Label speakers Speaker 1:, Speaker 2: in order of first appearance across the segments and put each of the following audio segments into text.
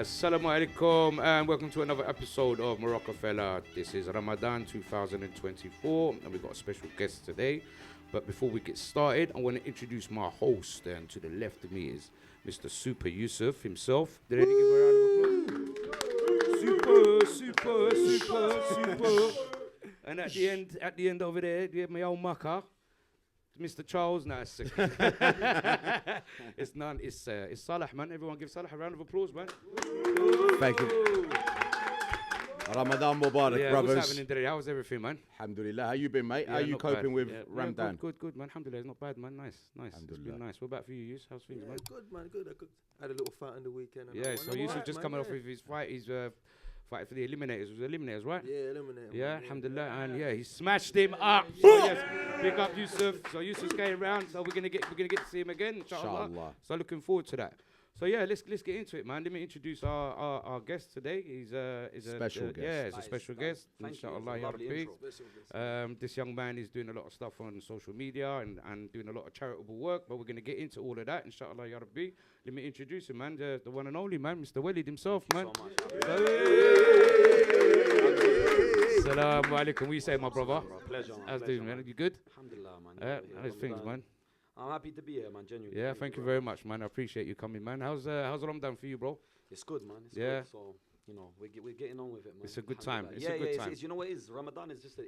Speaker 1: Assalamu alaikum and welcome to another episode of Marocafella. This is Ramadan 2024 and we've got a special guest today. But before we get started, I want to introduce my host, and to the left of me is Mr. Super Yusuf himself. Did anyone give a round of applause? Super. And at the end over there, you have my old mucker, Mr. Charles. No, it's Salah, man. Everyone give Salah a round of applause, man.
Speaker 2: Thank you. Ramadan Mubarak, brothers.
Speaker 1: What's happening today? How's everything, man?
Speaker 2: Alhamdulillah. How you been, mate? How you coping with Ramadan?
Speaker 1: Good, man. Alhamdulillah, it's not bad, man. Nice. It's been nice. What about for you, Yus? How's things, man?
Speaker 3: Good, man. Good. I had a little fight on the weekend.
Speaker 1: So Yusuf just coming off with his fight. He's fighting for the eliminators. It was eliminators, right?
Speaker 3: Yeah, eliminators.
Speaker 1: Yeah, alhamdulillah. And yeah, he smashed him up. So yes, pick up Yusuf. So Yusuf's going round. So we're gonna get to see him again, inshallah. So looking forward to that. So yeah, let's get into it, man. Let me introduce our guest today. He's a
Speaker 2: special guest.
Speaker 1: Yeah, he's a special guest.
Speaker 3: Inshallah,
Speaker 1: this young man is doing a lot of stuff on social media and doing a lot of charitable work. But we're gonna get into all of that, inshallah, ya Rabbi. Let me introduce him, man. The one and only man, Mr. Walid himself, man. Assalamu alaikum. What you say, my brother?
Speaker 4: Pleasure.
Speaker 1: How's it doing, man? You good?
Speaker 4: Alhamdulillah, man.
Speaker 1: How's things, man?
Speaker 4: I'm happy to be here, man. Genuinely.
Speaker 1: Yeah, thank you very much, man. I appreciate you coming, man. How's Ramadan for you, bro?
Speaker 4: It's good, man. It's
Speaker 1: Yeah.
Speaker 4: good. So we're getting on with it, man.
Speaker 1: It's a good time.
Speaker 4: Alhamdulillah.
Speaker 1: It's a good time.
Speaker 4: It's, you know what it is? Ramadan is just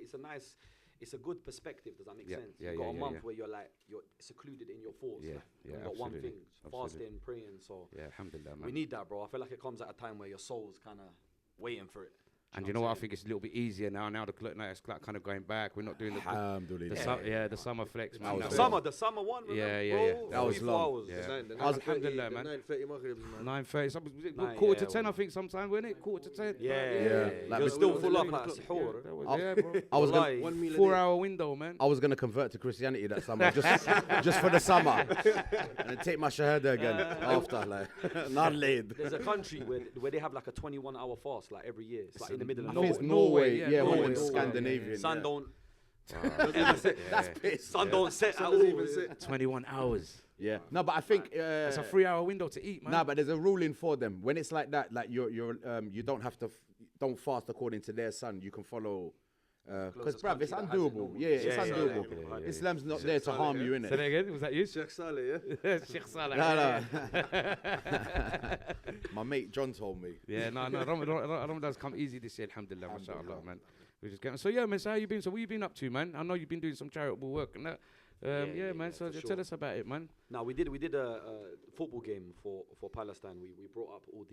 Speaker 4: it's a good perspective. Does that make sense?
Speaker 1: Yeah,
Speaker 4: You've got a
Speaker 1: yeah,
Speaker 4: month
Speaker 1: yeah.
Speaker 4: where you're secluded in your thoughts.
Speaker 1: Yeah,
Speaker 4: like,
Speaker 1: yeah,
Speaker 4: you've got one
Speaker 1: absolutely.
Speaker 4: thing:
Speaker 1: Absolutely.
Speaker 4: fasting, praying. So
Speaker 1: Yeah, alhamdulillah, man.
Speaker 4: we need that, bro. I feel like it comes at a time where your soul's kind of waiting for it.
Speaker 1: And you know what? I think it's a little bit easier now. Now the clock now it's kind of going back. We're not doing the
Speaker 2: Alhamdulillah.
Speaker 1: the summer flex, man.
Speaker 4: The summer one.
Speaker 1: Yeah.
Speaker 4: Bro,
Speaker 2: That was
Speaker 4: 24
Speaker 2: long.
Speaker 4: hours.
Speaker 1: Yeah. Alhamdulillah, man.
Speaker 3: 9:30 Maghribs, man.
Speaker 1: 9:30. Quarter to 10, I think. Sometimes, wasn't it? Quarter to 10.
Speaker 4: Yeah.
Speaker 2: Like
Speaker 4: You're still full up
Speaker 3: $11
Speaker 4: at Sahur.
Speaker 1: Yeah, bro.
Speaker 2: I was gonna,
Speaker 4: Wallahi.
Speaker 3: 1 meal a day.
Speaker 1: 4-hour window, man.
Speaker 2: I was gonna convert to Christianity that summer, just for the summer, and then take my shahada again after, like, not late.
Speaker 4: There's a country where they have like a 21-hour fast like every year. It's like in the middle of
Speaker 2: I think it's
Speaker 4: nowhere.
Speaker 2: Norway,
Speaker 1: yeah,
Speaker 2: Norway,
Speaker 1: Norway.
Speaker 2: Scandinavian.
Speaker 4: Sun
Speaker 2: yeah.
Speaker 4: don't
Speaker 2: That's pissed.
Speaker 4: sun don't set at
Speaker 3: doesn't
Speaker 4: all.
Speaker 3: even sit.
Speaker 1: 21 hours.
Speaker 2: Yeah. No, but I think
Speaker 1: It's a 3-hour window to eat, man.
Speaker 2: nah, but there's a ruling for them. When it's like that, like you don't have to don't fast according to their sun. You can follow. Because,
Speaker 4: Closest
Speaker 2: bruv, it's
Speaker 4: country that has it
Speaker 2: undoable.
Speaker 4: normal.
Speaker 2: Yeah, it's
Speaker 4: Yeah,
Speaker 2: undoable.
Speaker 4: yeah.
Speaker 2: Islam's not there to harm you,
Speaker 1: Say that
Speaker 2: innit?
Speaker 1: again. Was that you?
Speaker 3: Sheikh Saleh, yeah?
Speaker 1: Sheikh Salah.
Speaker 2: No. My mate John told me.
Speaker 1: Yeah, no. Ramadan's come easy this year, alhamdulillah, mashallah, man. We're just getting. So yeah, man. So how you been? So what you been up to, man? I know you've been doing some charitable work and that. Yeah, man. So
Speaker 4: for
Speaker 1: just
Speaker 4: sure.
Speaker 1: tell us about it, man.
Speaker 4: Now we did a football game for Palestine. We brought up all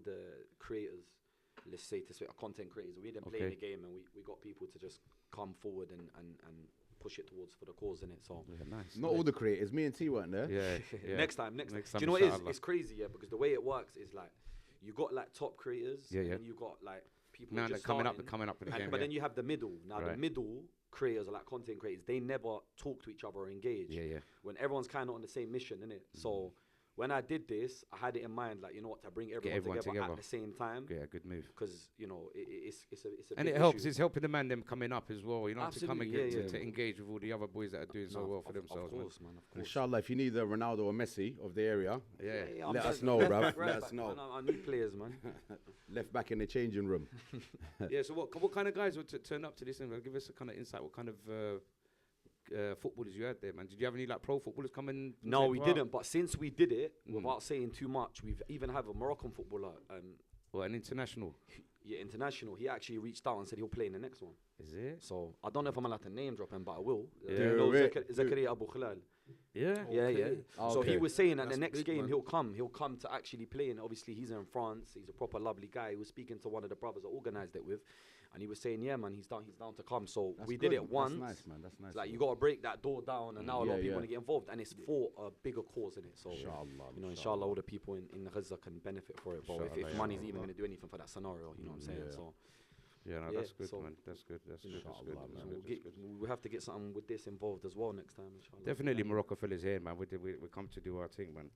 Speaker 4: the creators. Let's say content creators. We didn't play
Speaker 1: Okay.
Speaker 4: the game, and we got people to just come forward and push it towards for the cause in it. So
Speaker 1: Yeah, nice.
Speaker 2: Not all the creators. Me and T weren't there.
Speaker 1: Yeah.
Speaker 4: next time.
Speaker 1: Next
Speaker 4: Do
Speaker 1: time,
Speaker 4: you know what it is?
Speaker 1: inshallah.
Speaker 4: It's crazy, yeah, because the way it works is like you got like top creators,
Speaker 1: Yeah,
Speaker 4: and
Speaker 1: yeah.
Speaker 4: then you got like people
Speaker 1: Now
Speaker 4: just
Speaker 1: they're coming
Speaker 4: starting,
Speaker 1: up in the
Speaker 4: and-
Speaker 1: game.
Speaker 4: but
Speaker 1: yeah.
Speaker 4: then you have the middle. Now the
Speaker 1: Right.
Speaker 4: middle creators are like content creators. They never talk to each other or engage.
Speaker 1: Yeah.
Speaker 4: When everyone's kind of on the same mission, innit? So when I did this, I had it in mind, like, you know what, to bring everyone,
Speaker 1: everyone
Speaker 4: together
Speaker 1: together.
Speaker 4: at the same time,
Speaker 1: Yeah, good move.
Speaker 4: because you know it's a
Speaker 1: And
Speaker 4: big
Speaker 1: it helps.
Speaker 4: issue.
Speaker 1: It's helping the man them coming up as well. You know, to come and
Speaker 4: Absolutely,
Speaker 1: get
Speaker 4: yeah.
Speaker 1: to engage with all the other boys that are doing so
Speaker 4: No,
Speaker 1: well for
Speaker 4: of
Speaker 1: themselves, man.
Speaker 4: course, man. Of course.
Speaker 2: Inshallah, if you need a Ronaldo or Messi of the area,
Speaker 1: Yeah.
Speaker 4: I'm
Speaker 2: let
Speaker 4: just-
Speaker 2: us know,
Speaker 4: right
Speaker 2: bruv.
Speaker 4: back,
Speaker 2: Let us
Speaker 4: back,
Speaker 2: know.
Speaker 4: man. I need players, man.
Speaker 2: Left back in the changing room.
Speaker 1: Yeah. So what kind of guys would turn up to this? And give us a kind of insight. What kind of footballers you had there, man? Did you have any like pro footballers coming?
Speaker 4: No, we didn't. But since we did it, without saying too much, we've even have a Moroccan footballer,
Speaker 1: Well, an international.
Speaker 4: international. He actually reached out and said he'll play in the next one.
Speaker 1: Is it?
Speaker 4: So I don't know if I'm allowed to name drop him, but I will.
Speaker 1: Yeah.
Speaker 4: You know
Speaker 2: Do it.
Speaker 4: Zakaria Abu Khalal.
Speaker 1: Yeah.
Speaker 4: Yeah. So
Speaker 2: Okay.
Speaker 4: he was saying that the
Speaker 3: That's
Speaker 4: next
Speaker 3: big,
Speaker 4: game
Speaker 3: man.
Speaker 4: he'll come to actually play. And obviously he's in France. He's a proper lovely guy. He was speaking to one of the brothers that organised it with, and he was saying, yeah, man, he's down to come. So
Speaker 2: That's
Speaker 4: we did
Speaker 2: good.
Speaker 4: it once.
Speaker 2: That's nice, man. That's nice.
Speaker 4: It's like you got to break that door down, and now a lot
Speaker 2: Yeah,
Speaker 4: of people
Speaker 2: yeah.
Speaker 4: want to get involved, and it's for a bigger cause in it. So
Speaker 2: Inshallah.
Speaker 4: you know, inshallah, all the people in Gaza can benefit for it. But
Speaker 1: Inshallah,
Speaker 4: if
Speaker 1: yeah.
Speaker 4: money's even going to do anything for that scenario, you know what I'm saying?
Speaker 2: Yeah.
Speaker 4: So
Speaker 1: Yeah, no,
Speaker 4: Yeah,
Speaker 1: that's good,
Speaker 4: so-
Speaker 1: man. That's good. That's good. That's good.
Speaker 2: Inshallah,
Speaker 1: That's
Speaker 2: man.
Speaker 1: good. That's good.
Speaker 4: we have to get something with this involved as well next time. Inshallah.
Speaker 1: Definitely Marocafella here, man. We come to do our thing, man.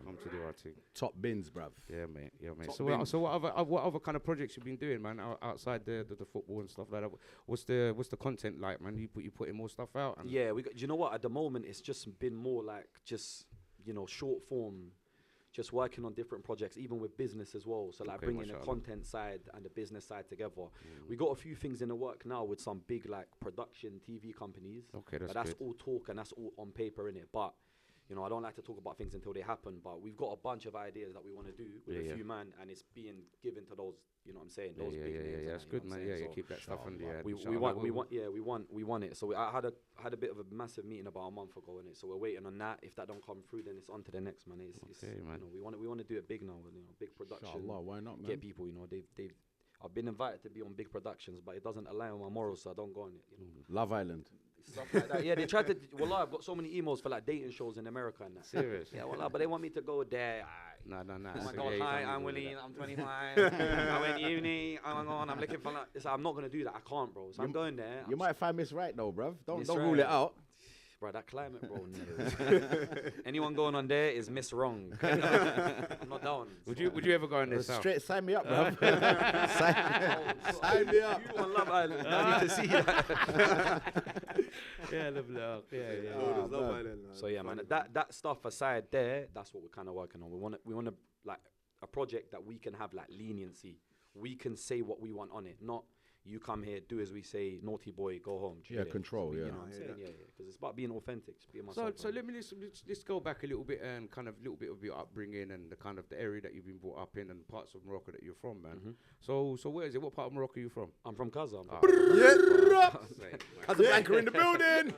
Speaker 1: Come to do our thing.
Speaker 2: Top bins, bruv.
Speaker 1: Yeah, mate. Yeah, mate.
Speaker 2: Top
Speaker 1: So,
Speaker 2: bins.
Speaker 1: what other kind of projects you've been doing, man? Outside the football and stuff like that. What's the content like, man? You putting more stuff out? And
Speaker 4: Yeah, do you know what? At the moment, it's just been more like just short form. Do just working on different projects, even with business as well. So like
Speaker 1: Okay,
Speaker 4: bringing the
Speaker 1: mashallah.
Speaker 4: content side and the business side together. We got a few things in the work now with some big like production TV companies.
Speaker 1: Okay, that's
Speaker 4: But that's
Speaker 1: good.
Speaker 4: all talk and that's all on paper, innit? But you know, I don't like to talk about things until they happen. But we've got a bunch of ideas that we want to do with
Speaker 1: Yeah,
Speaker 4: a
Speaker 1: yeah.
Speaker 4: few man, and it's being given to those. You know what I'm saying?
Speaker 1: Yeah,
Speaker 4: Those
Speaker 1: yeah,
Speaker 4: big
Speaker 1: yeah,
Speaker 4: names.
Speaker 1: yeah.
Speaker 4: and
Speaker 1: That's
Speaker 4: that, you
Speaker 1: good,
Speaker 4: know what
Speaker 1: man.
Speaker 4: I'm
Speaker 1: Yeah,
Speaker 4: saying?
Speaker 1: yeah. Keep that stuff on the head.
Speaker 4: We want it. So I had a bit of a massive meeting about a month ago, innit? So we're waiting on that. If that don't come through, then it's on to the next, man. It's
Speaker 1: Okay, man.
Speaker 4: You know, we want to do it big now. You know, big production.
Speaker 2: Inshallah, why not, man?
Speaker 4: Get people. You know, they've. I've been invited to be on big productions, but it doesn't align with my morals, so I don't go on it. You know,
Speaker 2: Love Island.
Speaker 4: stuff like that. Yeah, they tried to. Well, I've got so many emails for like dating shows in America and that.
Speaker 1: Serious?
Speaker 4: Yeah, well, but they want me to go there.
Speaker 1: No.
Speaker 4: Oh my
Speaker 1: So,
Speaker 4: God,
Speaker 1: yeah,
Speaker 4: hi,
Speaker 1: you
Speaker 4: I'm
Speaker 1: don't do
Speaker 4: Willie,
Speaker 1: that.
Speaker 4: I'm 25, I went to uni, oh my God, I'm looking for like, it's like, I'm not going to do that, I can't, bro. So I'm going there.
Speaker 2: You might find Miss Right though, bruv. Don't
Speaker 4: Miss
Speaker 2: rule
Speaker 4: Right.
Speaker 2: it out.
Speaker 4: Bro, that climate, bro. No. Anyone going on there is Miss Wrong. I'm not down.
Speaker 1: Would you ever go on this? South?
Speaker 2: Straight sign me up, bruv. sign me up.
Speaker 4: You on Love Island, I need to see that.
Speaker 1: Yeah, love. Yeah.
Speaker 3: Oh, there's Love Island, man.
Speaker 4: So yeah, man,
Speaker 3: Funny,
Speaker 4: that stuff aside there, that's what we're kind of working on. We want to like a project that we can have like leniency. We can say what we want on it, not you come here, do as we say, naughty boy, go home.
Speaker 2: Yeah,
Speaker 4: chill.
Speaker 2: control,
Speaker 4: You
Speaker 2: yeah.
Speaker 4: know what I'm
Speaker 3: I hear
Speaker 4: saying?
Speaker 3: that.
Speaker 4: Yeah, because it's about being authentic, just being
Speaker 1: So,
Speaker 4: myself.
Speaker 1: so
Speaker 4: man.
Speaker 1: let me let's go back a little bit and kind of little bit of your upbringing and the kind of the area that you've been brought up in and parts of Morocco that you're from, man.
Speaker 4: Mhm.
Speaker 1: So where is it? What part of Morocco are you from?
Speaker 4: I'm from Kaza.
Speaker 2: Casablanca in the building.